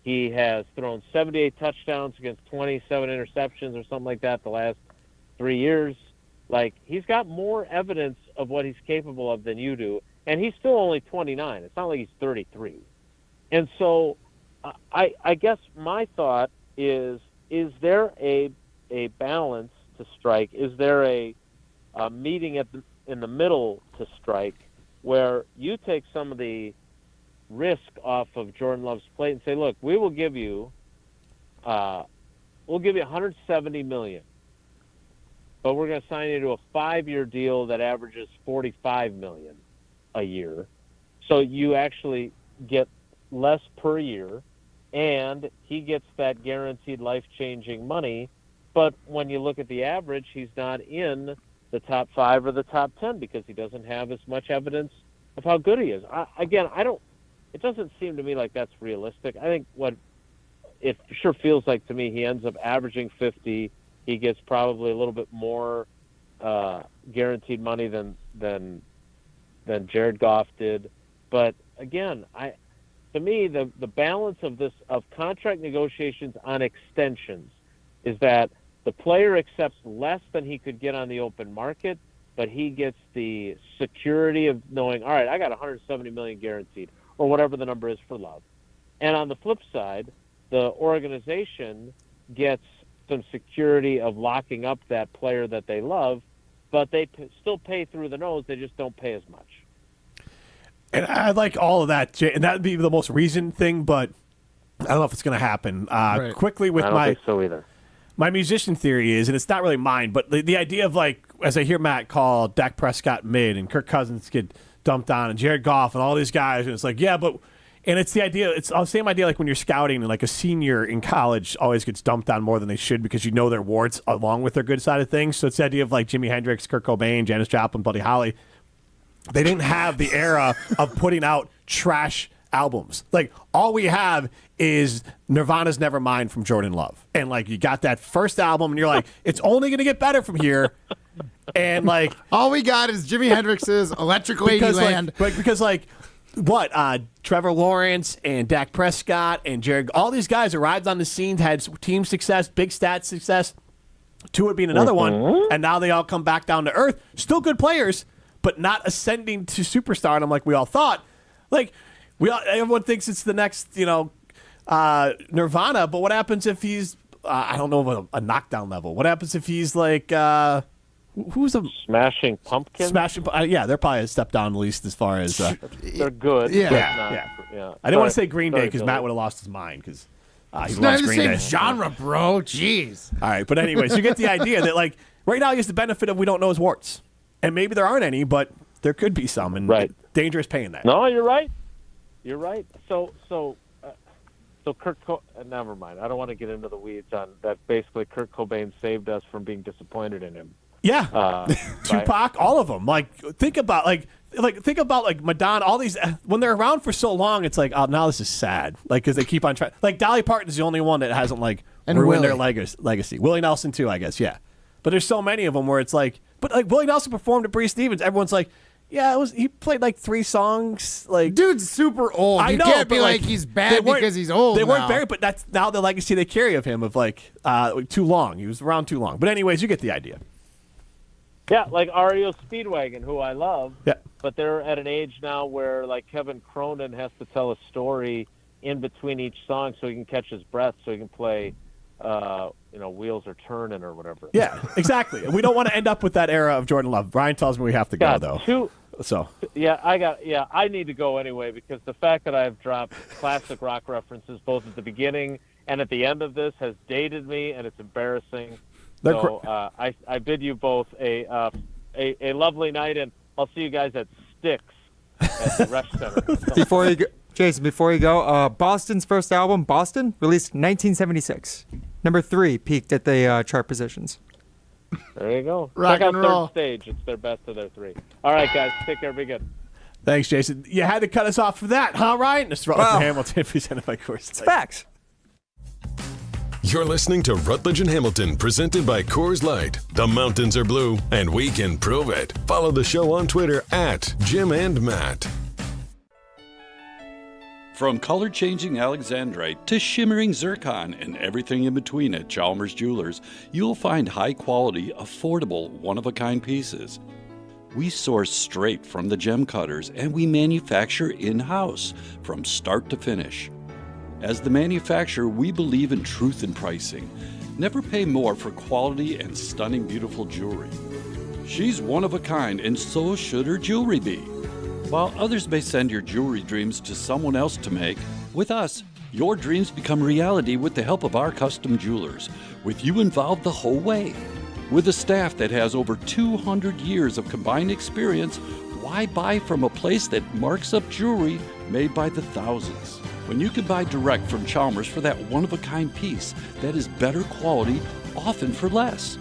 He has thrown 78 touchdowns against 27 interceptions or something like that the last 3 years. He's got more evidence of what he's capable of than you do, and he's still only 29. It's not like he's 33. And so I guess my thought is there a balance to strike? Is there a meeting in the middle to strike where you take some of the risk off of Jordan Love's plate and say, look, we'll give you $170 million, but we're going to sign you to a 5-year deal that averages $45 million a year, so you actually get less per year, and he gets that guaranteed life-changing money. But when you look at the average, he's not in the top 5 or the top 10 because he doesn't have as much evidence of how good he is. It doesn't seem to me like that's realistic. I think what it sure feels like to me, he ends up averaging 50. He gets probably a little bit more guaranteed money than Jared Goff did. But again, to me, the balance of contract negotiations on extensions is that the player accepts less than he could get on the open market, but he gets the security of knowing, all right, I got $170 million guaranteed, or whatever the number is for Love. And on the flip side, the organization gets some security of locking up that player that they love, but they still pay through the nose. They just don't pay as much. And I like all of that, and that would be the most recent thing, but I don't know if it's going to happen. Quickly with I don't think so either. My musician theory is, and it's not really mine, but the idea of, like, as I hear Matt call Dak Prescott mid and Kirk Cousins get dumped on and Jared Goff and all these guys, and it's like, yeah, but, and it's the idea, it's the same idea like when you're scouting and like a senior in college always gets dumped on more than they should because you know their warts along with their good side of things. So it's the idea of like Jimi Hendrix, Kurt Cobain, Janis Joplin, Buddy Holly. They didn't have the era of putting out trash albums. Like, all we have is Nirvana's Nevermind from Jordan Love. And, like, you got that first album, and you're like, it's only going to get better from here. And, like... all we got is Jimi Hendrix's Electric Ladyland. Because Trevor Lawrence and Dak Prescott and Jared... all these guys arrived on the scene, had team success, big stat success, Tua being another one, and now they all come back down to earth. Still good players, but not ascending to superstardom like we all thought. Like... everyone thinks it's the next, Nirvana, but what happens if he's, I don't know, a knockdown level? What happens if he's like, who's a... Smashing Pumpkins? They're probably a step down at least as far as... they're good. Yeah. I didn't want to say Green Day because Matt would have lost his mind because he loves Green Day. It's not the same genre, bro. Jeez. All right, but anyways, you get the idea that, like, right now he has the benefit of we don't know his warts. And maybe there aren't any, but there could be some, and dangerous paying that. No, you're right. You're right. So Kurt never mind. I don't want to get into the weeds on that. Basically, Kurt Cobain saved us from being disappointed in him. Yeah, Tupac, all of them. Like, think about Madonna. All these when they're around for so long, it's like, oh, now this is sad. Like, because they keep on trying. Like, Dolly Parton's the only one that hasn't ruined their legacy. Willie Nelson too, I guess. Yeah, but there's so many of them where it's like, but like Willie Nelson performed at Bree Stevens. Everyone's like. Yeah, he played like 3 songs. Like, dude's super old. You can't be like he's bad because he's old. They weren't very, but that's now the legacy they carry of him of like too long. He was around too long. But anyways, you get the idea. Yeah, like REO Speedwagon, who I love. Yeah. But they're at an age now where like Kevin Cronin has to tell a story in between each song so he can catch his breath, so he can play. Wheels are turning or whatever. Yeah, exactly. We don't want to end up with that era of Jordan Love. Brian tells me we have to go though. I need to go anyway because the fact that I've dropped classic rock references both at the beginning and at the end of this has dated me, and it's embarrassing. So I bid you both a lovely night, and I'll see you guys at Styx at the Rush Center. Before you go, Boston's first album, Boston, released in 1976. Number 3 peaked at the chart positions. There you go. Rock Check out and roll. Third Stage. It's their best of their 3. All right, guys. Take care. Be good. Thanks, Jason. You had to cut us off for that, huh, Ryan? This is Rutledge Hamilton presented by Coors. It's facts. You're listening to Rutledge and Hamilton, presented by Coors Light. The mountains are blue, and we can prove it. Follow the show on Twitter at Jim and Matt. From color-changing alexandrite to shimmering zircon and everything in between at Chalmers Jewelers, you'll find high-quality, affordable, one-of-a-kind pieces. We source straight from the gem cutters, and we manufacture in-house from start to finish. As the manufacturer, we believe in truth in pricing. Never pay more for quality and stunning, beautiful jewelry. She's one of a kind, and so should her jewelry be. While others may send your jewelry dreams to someone else to make, with us, your dreams become reality with the help of our custom jewelers, with you involved the whole way. With a staff that has over 200 years of combined experience, why buy from a place that marks up jewelry made by the thousands? When you can buy direct from Chalmers for that one-of-a-kind piece that is better quality, often for less.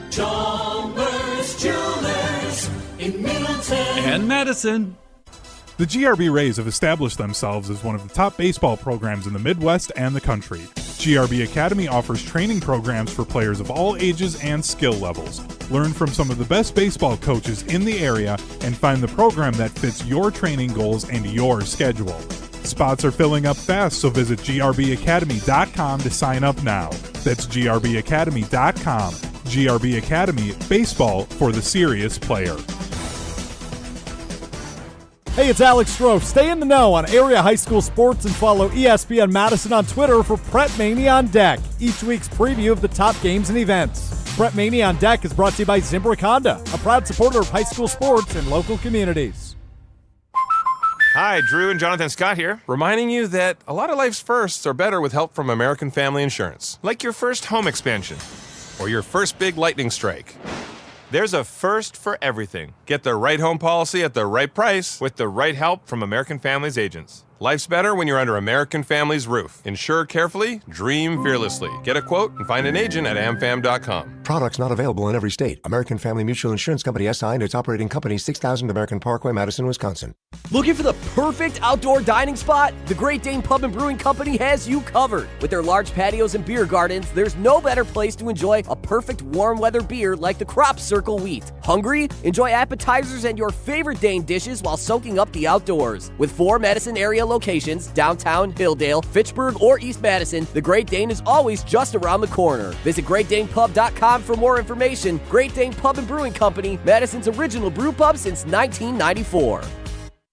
Chalmers Jewelers in Middleton and Madison. The GRB Rays have established themselves as one of the top baseball programs in the Midwest and the country. GRB Academy offers training programs for players of all ages and skill levels. Learn from some of the best baseball coaches in the area and find the program that fits your training goals and your schedule. Spots are filling up fast, so visit grbacademy.com to sign up now. That's grbacademy.com. GRB Academy, baseball for the serious player. Hey, it's Alex Stroh. Stay in the know on area high school sports and follow ESPN Madison on Twitter for Prep Mania on Deck, each week's preview of the top games and events. Prep Mania on Deck is brought to you by Zimbrick Honda, a proud supporter of high school sports and local communities. Hi, Drew and Jonathan Scott here, reminding you that a lot of life's firsts are better with help from American Family Insurance. Like your first home expansion or your first big lightning strike. There's a first for everything. Get the right home policy at the right price with the right help from American Family's agents. Life's better when you're under American Family's roof. Insure carefully, dream fearlessly. Get a quote and find an agent at amfam.com. Products not available in every state. American Family Mutual Insurance Company SI and its operating company 6000 American Parkway, Madison, Wisconsin. Looking for the perfect outdoor dining spot? The Great Dane Pub and Brewing Company has you covered. With their large patios and beer gardens, there's no better place to enjoy a perfect warm weather beer like the Crop Circle Wheat. Hungry? Enjoy appetizers and your favorite Dane dishes while soaking up the outdoors. With 4 Madison area locations, downtown, Hilldale, Fitchburg, or East Madison, the Great Dane is always just around the corner. Visit GreatDanePub.com for more information. Great Dane Pub and Brewing Company, Madison's original brew pub since 1994.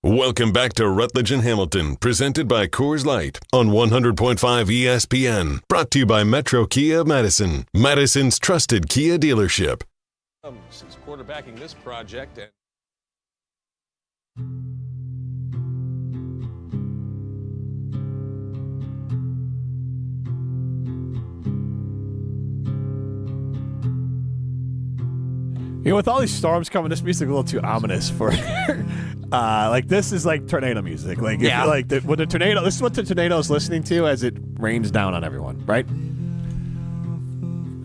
Welcome back to Rutledge and Hamilton, presented by Coors Light on 100.5 ESPN. Brought to you by Metro Kia Madison, Madison's trusted Kia dealership. Since quarterbacking this project and with all these storms coming, this music's a little too ominous for like this is like tornado music. Like if, like when the tornado, this is what the tornado is listening to as it rains down on everyone, right?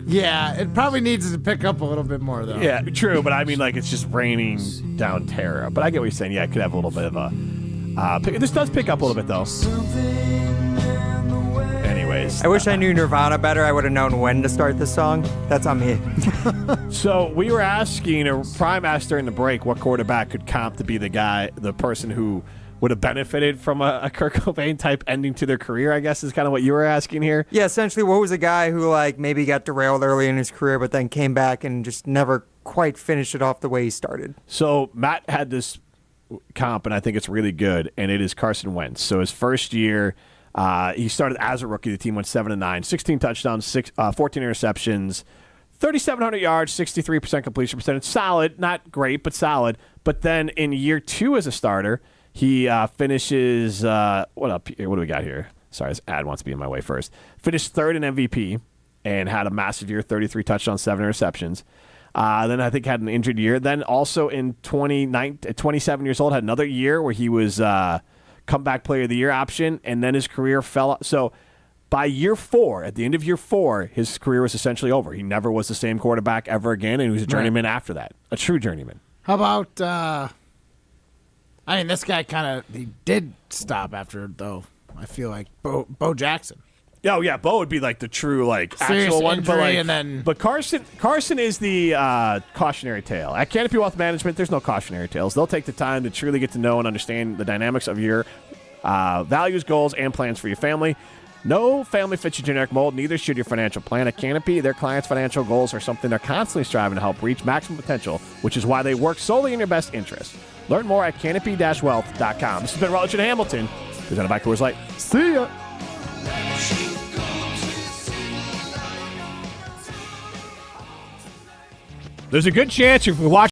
Yeah, it probably needs to pick up a little bit more though. Yeah, true, but I mean like it's just raining down terror. But I get what you're saying. Yeah, it could have a little bit of a. This does pick up a little bit though. Anyways, I wish I knew Nirvana better. I would have known when to start this song. That's on me. So we were asking, or Prime asked during the break, what quarterback could comp to be the person who would have benefited from a Kurt Cobain type ending to their career, I guess is kind of what you were asking here. Yeah, essentially, what was a guy who like maybe got derailed early in his career, but then came back and just never quite finished it off the way he started? So Matt had this comp, and I think it's really good, and it is Carson Wentz. So his first year, he started as a rookie. The team went 7-9, 16 touchdowns, 14 interceptions, 3,700 yards, 63% completion percentage. Solid, not great, but solid. But then in year 2 as a starter, he finishes what do we got here? Sorry, this ad wants to be in my way first. Finished 3rd in MVP and had a massive year, 33 touchdowns, 7 interceptions. Then I think had an injured year. Then also in 27 years old, had another year where he was comeback player of the year option, and then his career fell out. So by year 4, at the end of year 4, his career was essentially over. He never was the same quarterback ever again, and he was a journeyman after that, a true journeyman. How about, this guy he did stop after, though, I feel like, Bo Jackson. Oh, yeah, Bo would be like the true, like, serious actual one. Injury, But Carson is the cautionary tale. At Canopy Wealth Management, there's no cautionary tales. They'll take the time to truly get to know and understand the dynamics of your values, goals, and plans for your family. No family fits your generic mold, neither should your financial plan. At Canopy, their clients' financial goals are something they're constantly striving to help reach maximum potential, which is why they work solely in your best interest. Learn more at canopy-wealth.com. This has been Rutledge and Hamilton, presented by Coors Light. See ya. There's a good chance if we watch